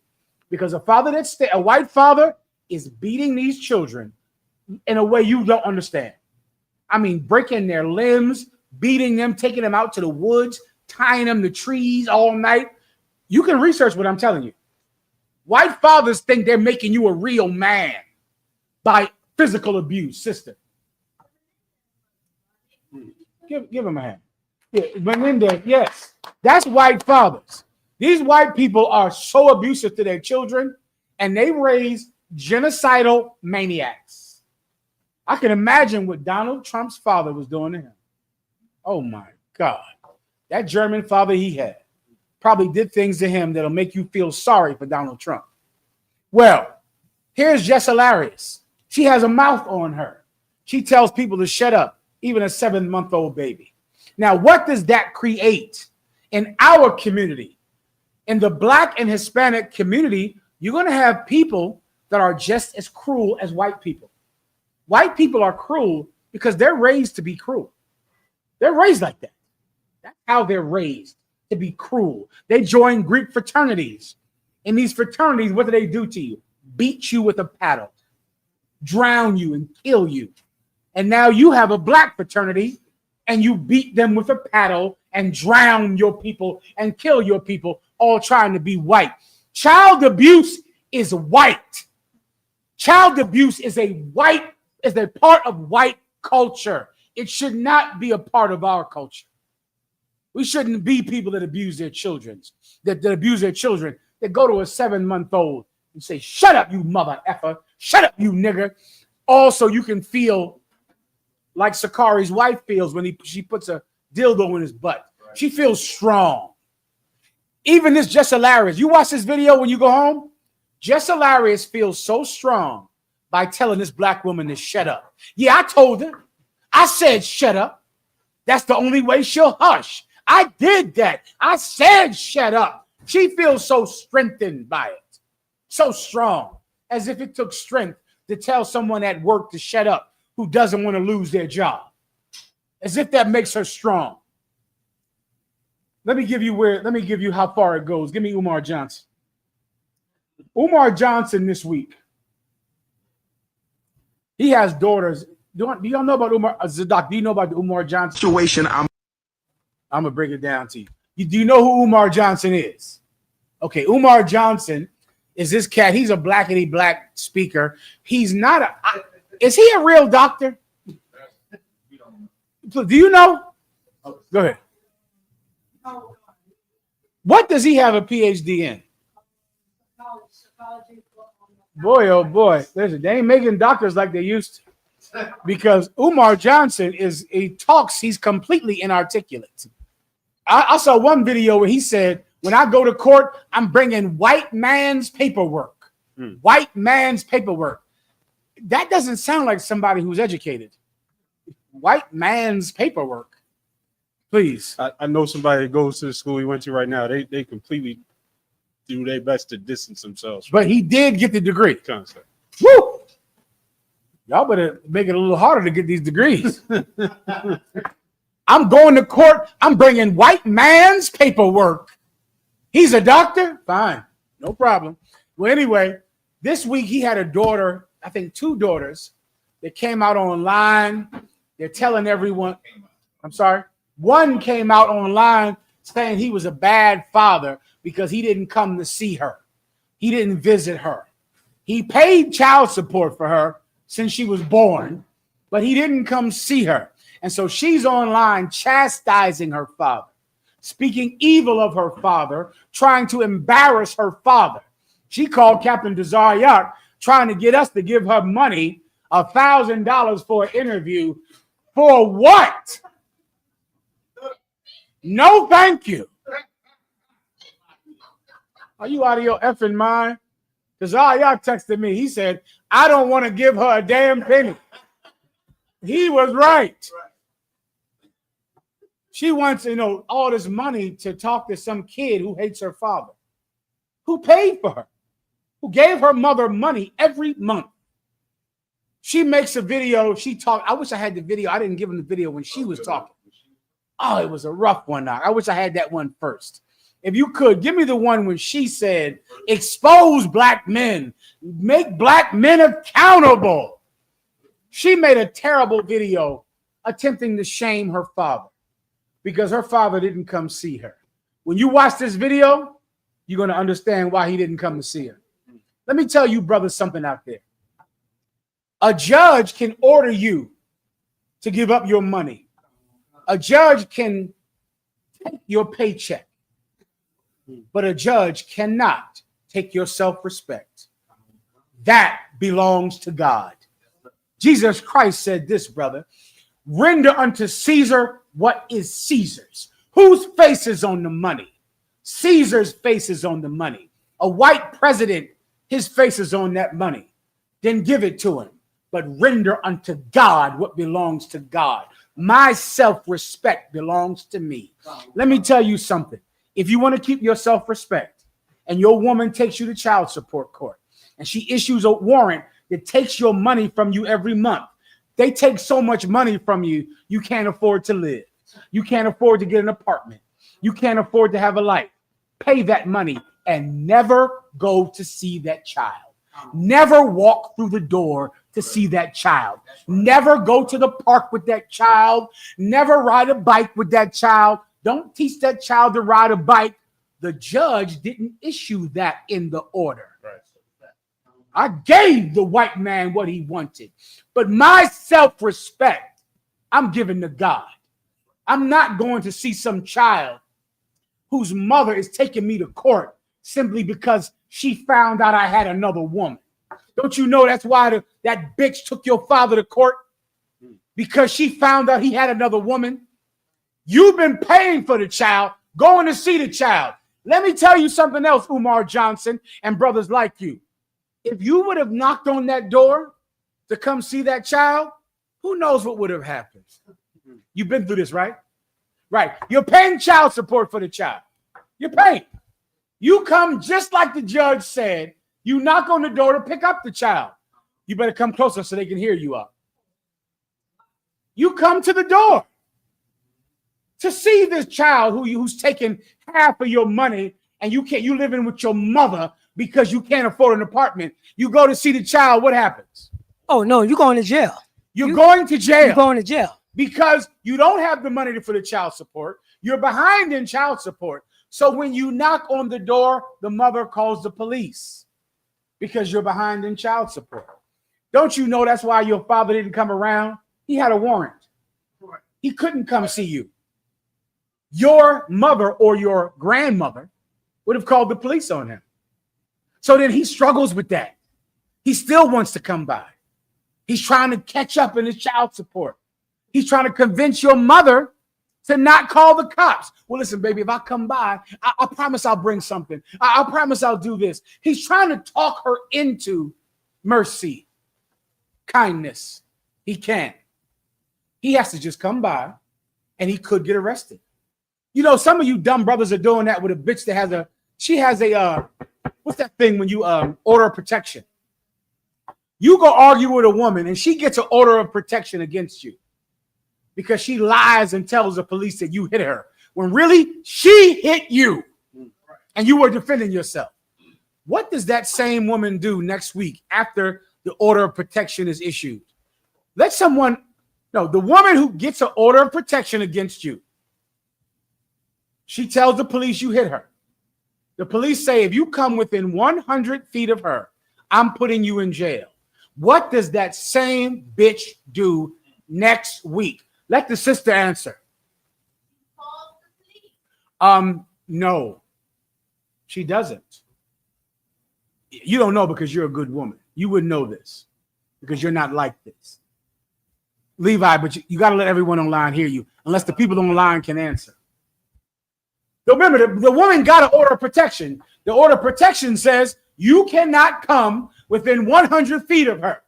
Because a white father is beating these children in a way you don't understand. I mean, breaking their limbs, beating them, taking them out to the woods, tying them to trees all night. You can research what I'm telling you. White fathers think they're making you a real man by physical abuse, sister. Give him a hand. Yeah, Melinda, yes. That's white fathers. These white people are so abusive to their children, and they raise genocidal maniacs. I can imagine what Donald Trump's father was doing to him. Oh my God. That German father he had probably did things to him that'll make you feel sorry for Donald Trump. Well, here's Jess Hilarious. She has a mouth on her. She tells people to shut up, even a 7-month-old baby. Now, what does that create in our community? In the Black and Hispanic community, you're going to have people that are just as cruel as white people. White people are cruel because they're raised to be cruel. They're raised like that. That's how they're raised, to be cruel. They join Greek fraternities. In these fraternities, what do they do to you? Beat you with a paddle, drown you and kill you. And now you have a black fraternity and you beat them with a paddle and drown your people and kill your people, all trying to be white. Child abuse is white. Child abuse is a part of white culture. It should not be a part of our culture. We shouldn't be people that abuse their children, that abuse their children, that go to a 7-month-old and say, shut up, you mother effer. Shut up, you nigger. Also, you can feel like Sakari's wife feels when she puts a dildo in his butt. Right. She feels strong. Even this Jess Hilarious. You watch this video when you go home? Jess Hilarious feels so strong by telling this black woman to shut up. Yeah, I told her. I said shut up. That's the only way she'll hush. I did that. I said shut up. She feels so strengthened by it. So strong. As if it took strength to tell someone at work to shut up who doesn't want to lose their job. As if that makes her strong. Let me give you how far it goes. Give me Umar Johnson. Umar Johnson this week. He has daughters. Do y'all know about Umar Zadok? Do you know about the Umar Johnson situation? I'm gonna break it down to you. Do you know who Umar Johnson is? Okay, Umar Johnson is this cat. He's a blackity black speaker. He's not a. Is he a real doctor? Do you know? Go ahead. What does he have a PhD in? Boy, oh boy. Listen, they ain't making doctors like they used to. Because Umar Johnson he's completely inarticulate. I saw one video where he said, when I go to court, I'm bringing white man's paperwork. White man's paperwork. That doesn't sound like somebody who's educated. White man's paperwork. Please. I know somebody that goes to the school he went to right now. They completely do their best to distance themselves. But he did get the degree. Concept. Woo! Y'all better make it a little harder to get these degrees. I'm going to court. I'm bringing white man's paperwork. He's a doctor? Fine. No problem. Well, anyway, this week he had a daughter, I think 2 daughters, that came out online. They're telling everyone, I'm sorry. One came out online saying he was a bad father because he didn't come to see her. He didn't visit her. He paid child support for her since she was born, but he didn't come see her. And so she's online chastising her father. speaking evil of her father, trying to embarrass her father. She called Captain Desariac, trying to get us to give her money, $1,000 for an interview. For what? No, thank you. Are you out of your effing mind? Desariac texted me. He said, I don't want to give her a damn penny. He was right. She wants, all this money to talk to some kid who hates her father, who paid for her, who gave her mother money every month. She makes a video. I wish I had the video. I didn't give him the video when she was talking. Oh, it was a rough one. I wish I had that one first. If you could, give me the one when she said, expose black men, make black men accountable. She made a terrible video attempting to shame her father because her father didn't come see her. When you watch this video, you're going to understand why he didn't come to see her. Let me tell you, brothers, something out there. A judge can order you to give up your money. A judge can take your paycheck, but a judge cannot take your self-respect. That belongs to God. Jesus Christ said this, brother, render unto Caesar what is Caesar's. Whose face is on the money? Caesar's face is on the money. A white president, his face is on that money. Then give it to him. But render unto God what belongs to God. My self-respect belongs to me. Let me tell you something. If you want to keep your self-respect and your woman takes you to child support court and she issues a warrant that takes your money from you every month, they take so much money from you, you can't afford to live. You can't afford to get an apartment. You can't afford to have a life. Pay that money and never go to see that child. Never walk through the door to see that child. Never go to the park with that child. Never ride a bike with that child. Don't teach that child to ride a bike. The judge didn't issue that in the order. I gave the white man what he wanted, but my self-respect, I'm giving to God. I'm not going to see some child whose mother is taking me to court simply because she found out I had another woman. Don't you know that's why that bitch took your father to court? Because she found out he had another woman. You've been paying for the child, going to see the child. Let me tell you something else, Umar Johnson and brothers like you. If you would have knocked on that door to come see that child, who knows what would have happened? You've been through this, right? Right. You're paying child support for the child. You're paying. You come just like the judge said. You knock on the door to pick up the child. You better come closer so they can hear you up. You come to the door to see this child who's taking half of your money, and you living with your mother because you can't afford an apartment. You go to see the child. What happens? Oh, no, you're going to jail. You're going to jail. You're going to jail. Because you don't have the money for the child support. You're behind in child support. So when you knock on the door, the mother calls the police because you're behind in child support. Don't you know that's why your father didn't come around? He had a warrant. He couldn't come see you. Your mother or your grandmother would have called the police on him. So then he struggles with that. He still wants to come by. He's trying to catch up in his child support. He's trying to convince your mother to not call the cops. Well, listen, baby, if I come by, I promise I'll bring something. I promise I'll do this. He's trying to talk her into mercy, kindness. He can't. He has to just come by and he could get arrested. You know, some of you dumb brothers are doing that with a bitch that has what's that thing when you order of protection? You go argue with a woman and she gets an order of protection against you because she lies and tells the police that you hit her when really she hit you and you were defending yourself. What does that same woman do next week after the order of protection is issued? The woman who gets an order of protection against you, she tells the police you hit her. The police say, if you come within 100 feet of her, I'm putting you in jail. What does that same bitch do next week? Let the sister answer. No, she doesn't. You don't know because you're a good woman. You would know this because you're not like this. Levi, but you got to let everyone online hear you, unless the people online can answer. So remember, the woman got an order of protection. The order of protection says you cannot come within 100 feet of her.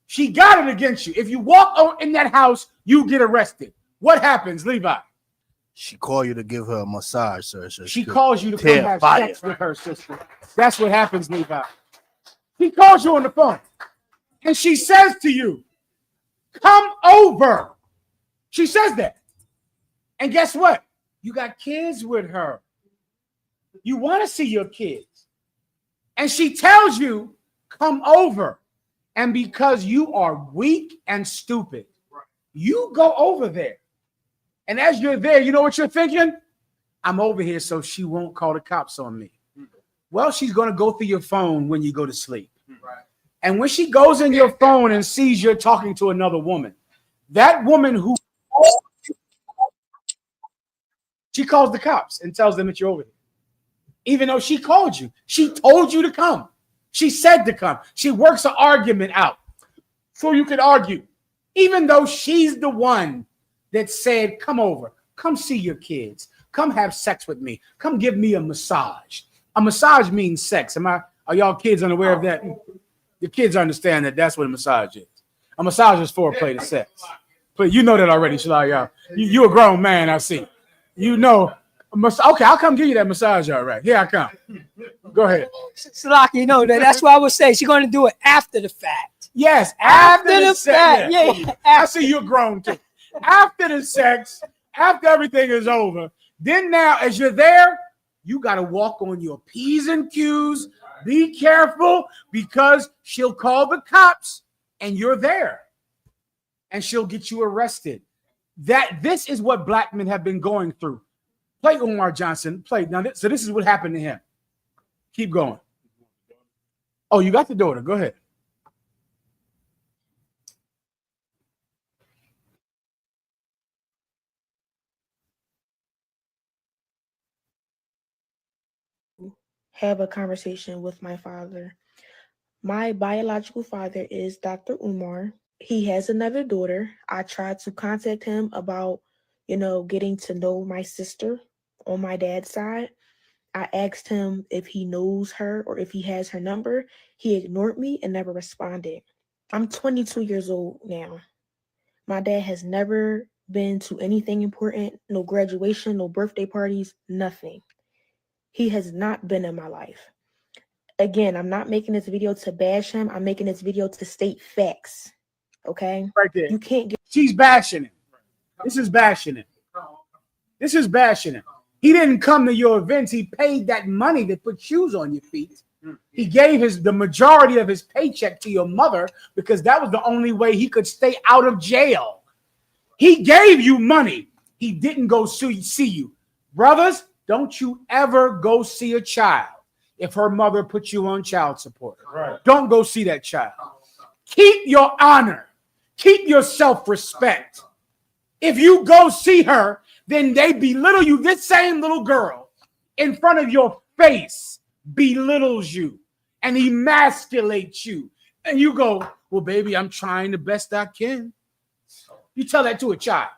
She got it against you. If you walk in that house, you get arrested. What happens, Levi? She called you to give her a massage, sir. So she calls you to come have sex with her, sister. That's what happens, Levi. She calls you on the phone, and she says to you, come over. She says that. And guess what? You got kids with her. You want to see your kids. And she tells you, come over. And because you are weak and stupid, you go over there. And as you're there, you know what you're thinking? I'm over here so she won't call the cops on me. Well, she's going to go through your phone when you go to sleep. And when she goes in your phone and sees you're talking to another woman, that woman who she calls the cops and tells them that you're over here. Even though she called you, she told you to come. She said to come. She works an argument out so you can argue. Even though she's the one that said, come over, come see your kids, come have sex with me, come give me a massage. A massage means sex. Are y'all kids unaware of that? The kids understand that that's what a massage is. A massage is foreplay to sex. But you know that already, Shalai, y'all. You a grown man, I see. You know. Okay, I'll come give you that massage, all right. Here I come. Go ahead. Salaki, you know that's what I would say. She's going to do it after the fact. Yes, after the fact. Yeah. I see you're grown too. After the sex, after everything is over, then now as you're there, you got to walk on your P's and Q's. Be careful because she'll call the cops and you're there and she'll get you arrested. This is what black men have been going through. Play Umar Johnson. Play. Now, so this is what happened to him. Keep going. Oh, you got the daughter. Go ahead. Have a conversation with my father. My biological father is Dr. Umar. He has another daughter. I tried to contact him about, getting to know my sister on my dad's side. I asked him if he knows her or if he has her number. He ignored me and never responded. I'm 22 years old now. My dad has never been to anything important, no graduation, no birthday parties, nothing. He has not been in my life. Again, I'm not making this video to bash him. I'm making this video to state facts. Okay? Right there. You can't get. She's bashing him. This is bashing him. This is bashing him. He didn't come to your events. He paid that money to put shoes on your feet. He gave the majority of his paycheck to your mother because that was the only way he could stay out of jail. He gave you money. He didn't go see you. Brothers, don't you ever go see a child if her mother puts you on child support. Right. Don't go see that child. Keep your honor. Keep your self-respect. If you go see her, then they belittle you. This same little girl in front of your face belittles you and emasculates you. And you go, well, baby, I'm trying the best I can. You tell that to a child.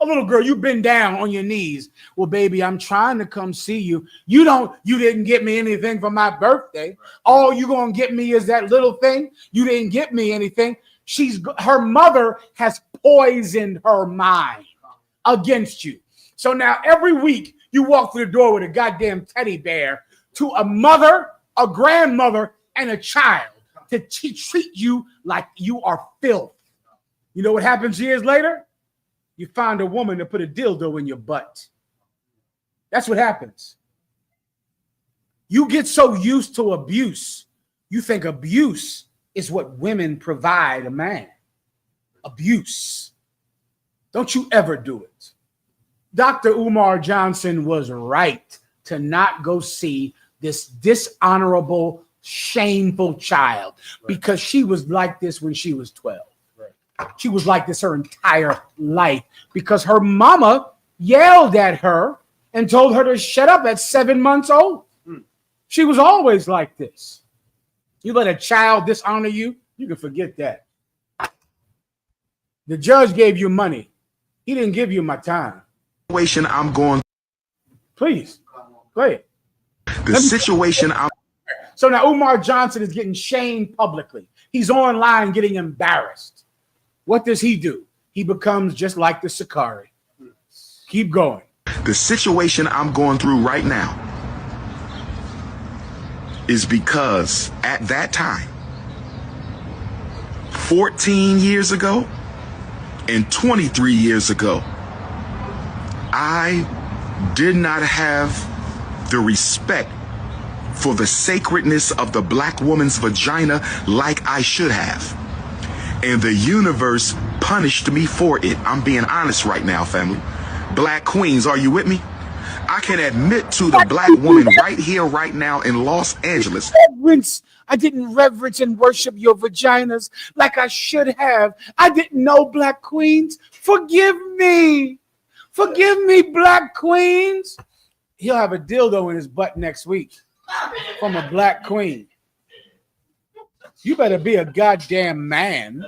A little girl, you've been down on your knees. Well, baby, I'm trying to come see you. You didn't get me anything for my birthday. All you gonna get me is that little thing. You didn't get me anything. Her mother has poisoned her mind against you. So now every week you walk through the door with a goddamn teddy bear to a mother, a grandmother, and a child to treat you like you are filth. You know what happens years later? You find a woman to put a dildo in your butt. That's what happens. You get so used to abuse, you think abuse is what women provide a man. Abuse. Don't you ever do it. Dr. Umar Johnson was right to not go see this dishonorable, shameful child because she was like this when she was 12. She was like this her entire life because her mama yelled at her and told her to shut up at 7 months old. She was always like this. You let a child dishonor you, you can forget that. The judge gave you money. He didn't give you my time. Situation I'm going. Please, go ahead. The situation I'm. So now Umar Johnson is getting shamed publicly. He's online getting embarrassed. What does he do? He becomes just like the Sakari. Keep going. The situation I'm going through right now is because at that time, 14 years ago and 23 years ago, I did not have the respect for the sacredness of the black woman's vagina like I should have. And the universe punished me for it. I'm being honest right now, family. Black queens, are you with me? I can admit to the black woman right here, right now in Los Angeles. I didn't reverence and worship your vaginas like I should have. I didn't know, black queens. Forgive me. Forgive me, black queens. He'll have a dildo in his butt next week from a black queen. You better be a goddamn man.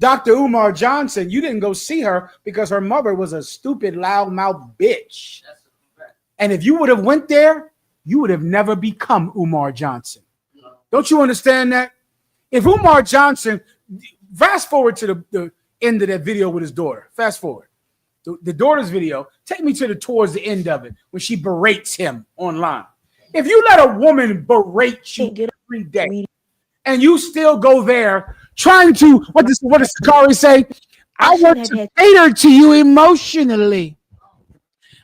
Dr. Umar Johnson, you didn't go see her because her mother was a stupid, loudmouth bitch. And if you would have went there, you would have never become Umar Johnson. Don't you understand that? If Umar Johnson, fast forward to the end of that video with his daughter. Fast forward. The daughter's video, take me to towards the end of it when she berates him online. If you let a woman berate you every day and you still go there trying to, what does Sakari say? I want to cater to you emotionally.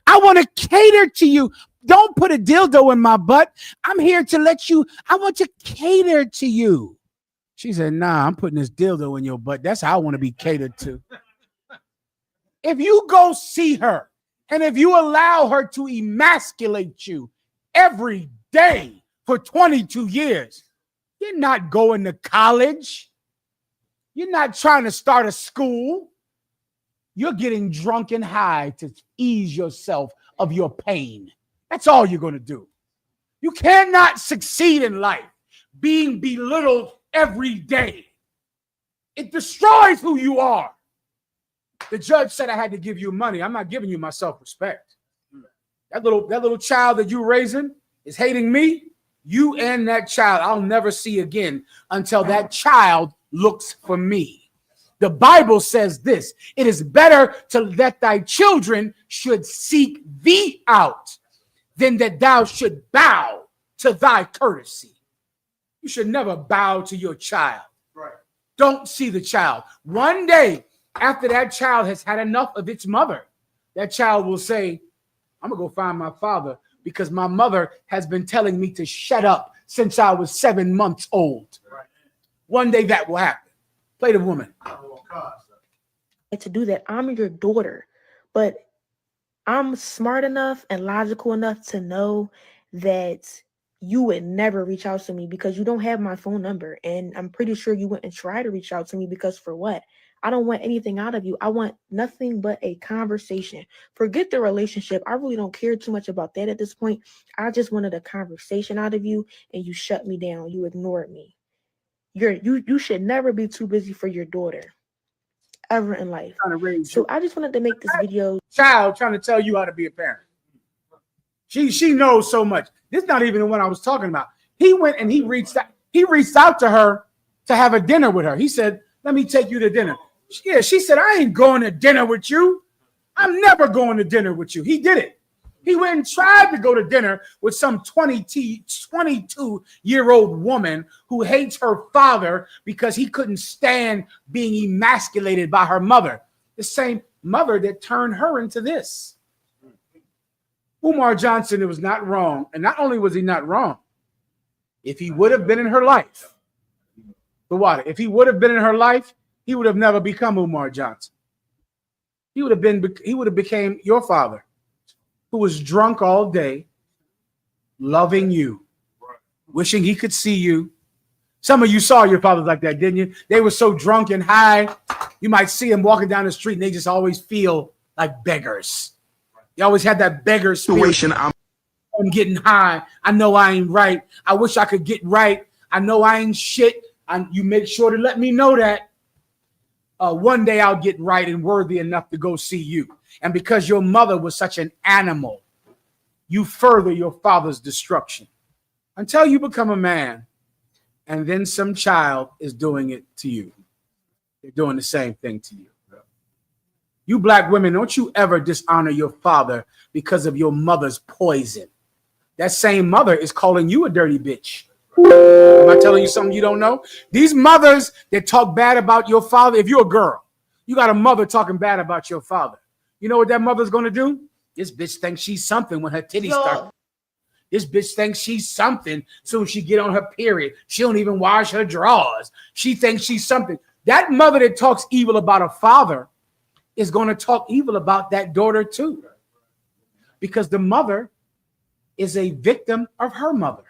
I want to cater to you. Don't put a dildo in my butt. I'm here to let you, I want to cater to you. She said, nah, I'm putting this dildo in your butt. That's how I want to be catered to. If you go see her and if you allow her to emasculate you every day for 22 years, you're not going to college. You're not trying to start a school. You're getting drunk and high to ease yourself of your pain. That's all you're going to do. You cannot succeed in life being belittled every day. It destroys who you are. The judge said I had to give you money. I'm not giving you my self-respect. That little child that you're raising is hating me. You and that child I'll never see again until that child looks for me. The Bible says this: it is better to let thy children should seek thee out than that thou should bow to thy courtesy. You should never bow to your child. Right. Don't see the child. One day, after that child has had enough of its mother, that child will say, I'm going to go find my father because my mother has been telling me to shut up since I was 7 months old. Right. One day that will happen. Play the woman. To do that, I'm your daughter, but I'm smart enough and logical enough to know that you would never reach out to me because you don't have my phone number. And I'm pretty sure you wouldn't try to reach out to me because for what? I don't want anything out of you. I want nothing but a conversation. Forget the relationship. I really don't care too much about that at this point. I just wanted a conversation out of you and you shut me down. You ignored me. You should never be too busy for your daughter ever in life. So I just wanted to make this video. Child trying to tell you how to be a parent. She knows so much. This is not even the one I was talking about. He went and he reached out to her to have a dinner with her. He said, let me take you to dinner. Yeah, she said, I ain't going to dinner with you. I'm never going to dinner with you. He did it. He went and tried to go to dinner with some 22-year-old woman who hates her father because he couldn't stand being emasculated by her mother. The same mother that turned her into this. Umar Johnson, it was not wrong. And not only was he not wrong, if he would have been in her life, if he would have been in her life, he would have never become Umar Johnson. He would have became your father, who was drunk all day, loving you, wishing he could see you. Some of you saw your fathers like that, didn't you? They were so drunk and high, you might see them walking down the street and they just always feel like beggars. You always had that beggar spirit. I'm getting high. I know I ain't right. I wish I could get right. I know I ain't shit. You make sure to let me know that. One day I'll get right and worthy enough to go see you. And because your mother was such an animal, you further your father's destruction until you become a man. And then some child is doing it to you. They're doing the same thing to you. You black women, don't you ever dishonor your father because of your mother's poison. That same mother is calling you a dirty bitch. Am I telling you something you don't know? These mothers that talk bad about your father, if you're a girl, you got a mother talking bad about your father. You know what that mother's going to do? This bitch thinks she's something when her titties start. This bitch thinks she's something soon as she get on her period. She don't even wash her drawers. She thinks she's something. That mother that talks evil about a father is going to talk evil about that daughter too. Because the mother is a victim of her mother,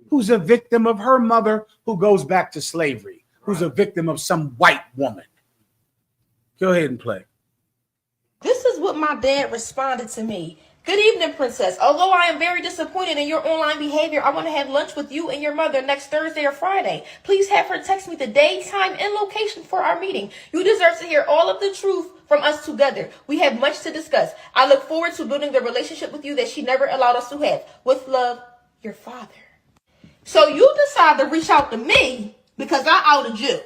who's a victim of her mother, who goes back to slavery, who's a victim of some white woman. Go ahead and play. This is what my dad responded to me. Good evening, princess. Although I am very disappointed in your online behavior, I want to have lunch with you and your mother next Thursday or Friday. Please have her text me the day, time, and location for our meeting. You deserve to hear all of the truth from us together. We have much to discuss. I look forward to building the relationship with you that she never allowed us to have. With love, your father. So you decide to reach out to me because I outed you.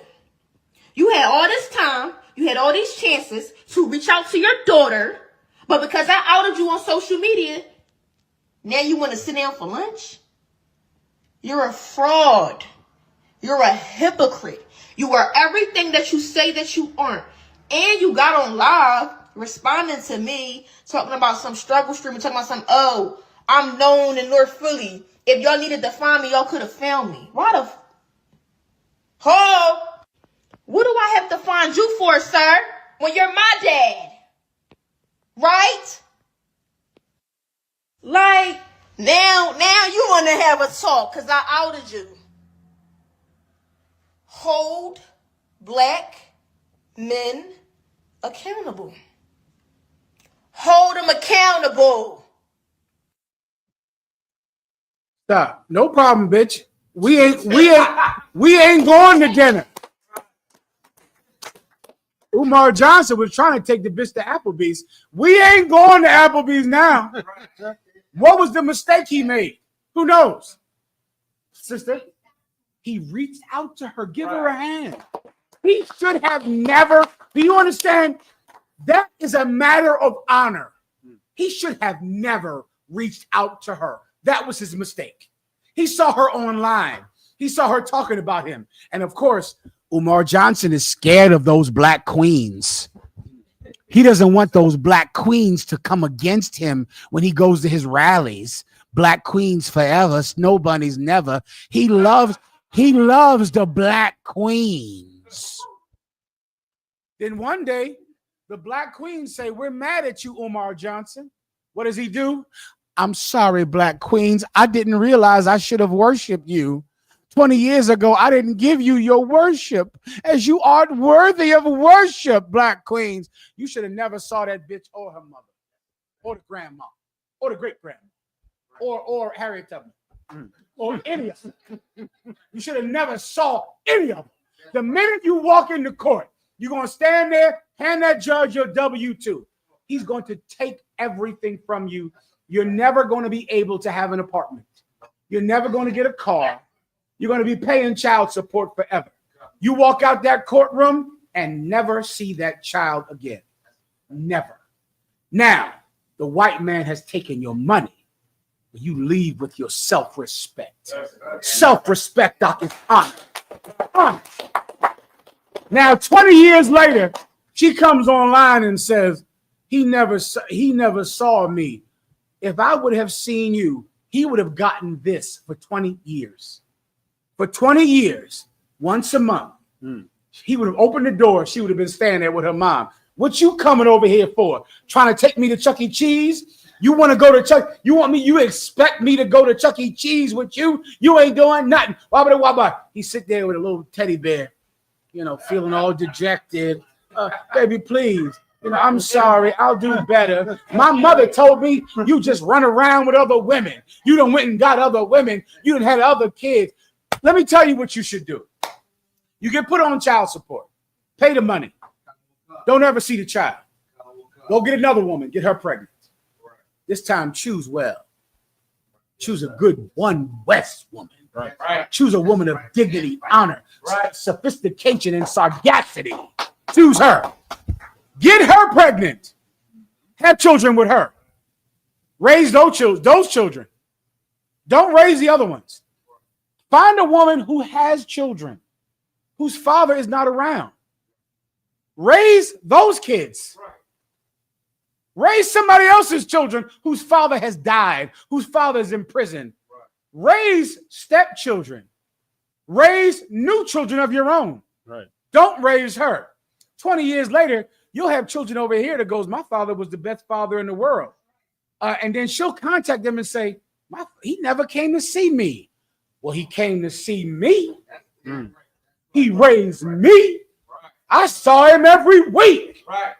You had all this time, you had all these chances to reach out to your daughter, but because I outed you on social media, now you want to sit down for lunch? You're a fraud. You're a hypocrite. You are everything that you say that you aren't. And you got on live responding to me, talking about some struggle stream, and talking about some, oh, I'm known in North Philly. If y'all needed to find me, y'all could have found me. Why the what do I have to find you for, sir? When you're my dad. Right? Like, now you want to have a talk because I outed you. Hold black men accountable. Hold them accountable. Stop. No problem, bitch. We ain't going to dinner. Umar Johnson was trying to take the bitch to Applebee's. We ain't going to Applebee's now. What was the mistake he made? Who knows? Sister, he reached out to her, give her a hand. He should have never. Do you understand? That is a matter of honor. He should have never reached out to her. That was his mistake. He saw her online. He saw her talking about him. And of course, Umar Johnson is scared of those black queens. He doesn't want those black queens to come against him when he goes to his rallies. Black queens forever, snow bunnies never. He loves the black queens. Then one day, the black queens say, we're mad at you, Umar Johnson. What does he do? I'm sorry, black queens. I didn't realize I should have worshiped you. 20 years ago, I didn't give you your worship, as you aren't worthy of worship, black queens. You should have never saw that bitch or her mother, or the grandma, or the great-grandma, or Harriet Tubman, or any of them. You should have never saw any of them. The minute you walk into court, you're going to stand there, hand that judge your W-2. He's going to take everything from you. You're never going to be able to have an apartment. You're never going to get a car. You're going to be paying child support forever. You walk out that courtroom and never see that child again. Never. Now, the white man has taken your money. You leave with your self-respect. Self-respect, Dr. Honor. Now, 20 years later, she comes online and says, he never saw me. If I would have seen you, he would have gotten this for 20 years. For 20 years, once a month, he would have opened the door. She would have been standing there with her mom. What you coming over here for? Trying to take me to Chuck E. Cheese? You want to go to Chuck? You expect me to go to Chuck E. Cheese with you? You ain't doing nothing. He sit there with a little teddy bear, feeling all dejected. Baby, please. You know, I'm sorry, I'll do better. My mother told me you just run around with other women. You done went and got other women. You done had other kids. Let me tell you what you should do. You get put on child support. Pay the money. Don't ever see the child. Go get another woman. Get her pregnant. This time, choose well. Choose a good one West woman. Right. Choose a woman of dignity, honor, sophistication, and sagacity. Choose her. Get her pregnant. Have children with her. Raise those children. Don't raise the other ones. Find a woman who has children, whose father is not around. Raise those kids. Raise somebody else's children whose father has died, whose father is in prison. Raise stepchildren. Raise new children of your own. Right. Don't raise her. 20 years later, you'll have children over here that goes, my father was the best father in the world. And then she'll contact them and say, he never came to see me. Well, he came to see me. He raised me. I saw him every week. Right.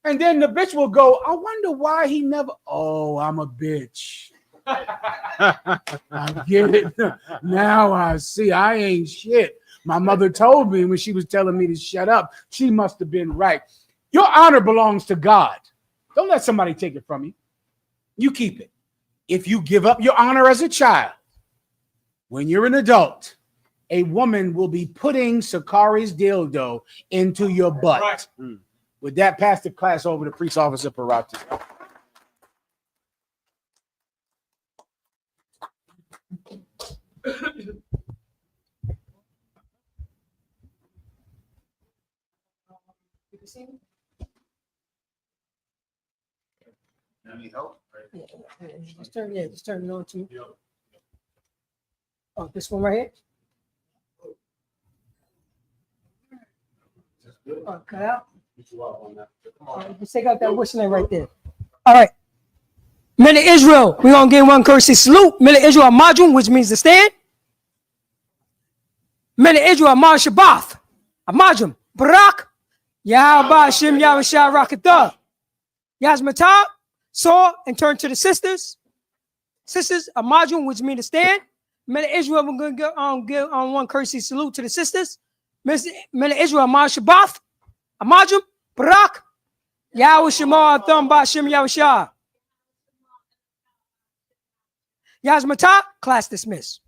And then the bitch will go, I wonder why he never. Oh, I'm a bitch. I get it. Now I see I ain't shit. My mother told me when she was telling me to shut up. She must have been right. Your honor belongs to God. Don't let somebody take it from you. You keep it. If you give up your honor as a child, when you're an adult, a woman will be putting Sakari's dildo into your butt. Right. With that, pass the class over to Police Officer Parati. Need help? Just turn it on to me. Oh, this one right here. Okay. Just take out that what's name right there. All right. Men of Israel, we're gonna give one courtesy salute. Men of Israel Amajum, which means to stand. Men of Israel Amar Shabbath. Amajum. Barak. Yahba Hashem Yahweh Rakatah. Yazmatah. Saw and turn to the sisters. Sisters, Amajum, which means to stand. Men of Israel, we're going to give one courtesy salute to the sisters. Men of Israel, Amar Shabbath, Amajum, Barak, Yahweh Shema, Atham, Ba'ashem, Yahushua. Yazmatah, class dismissed.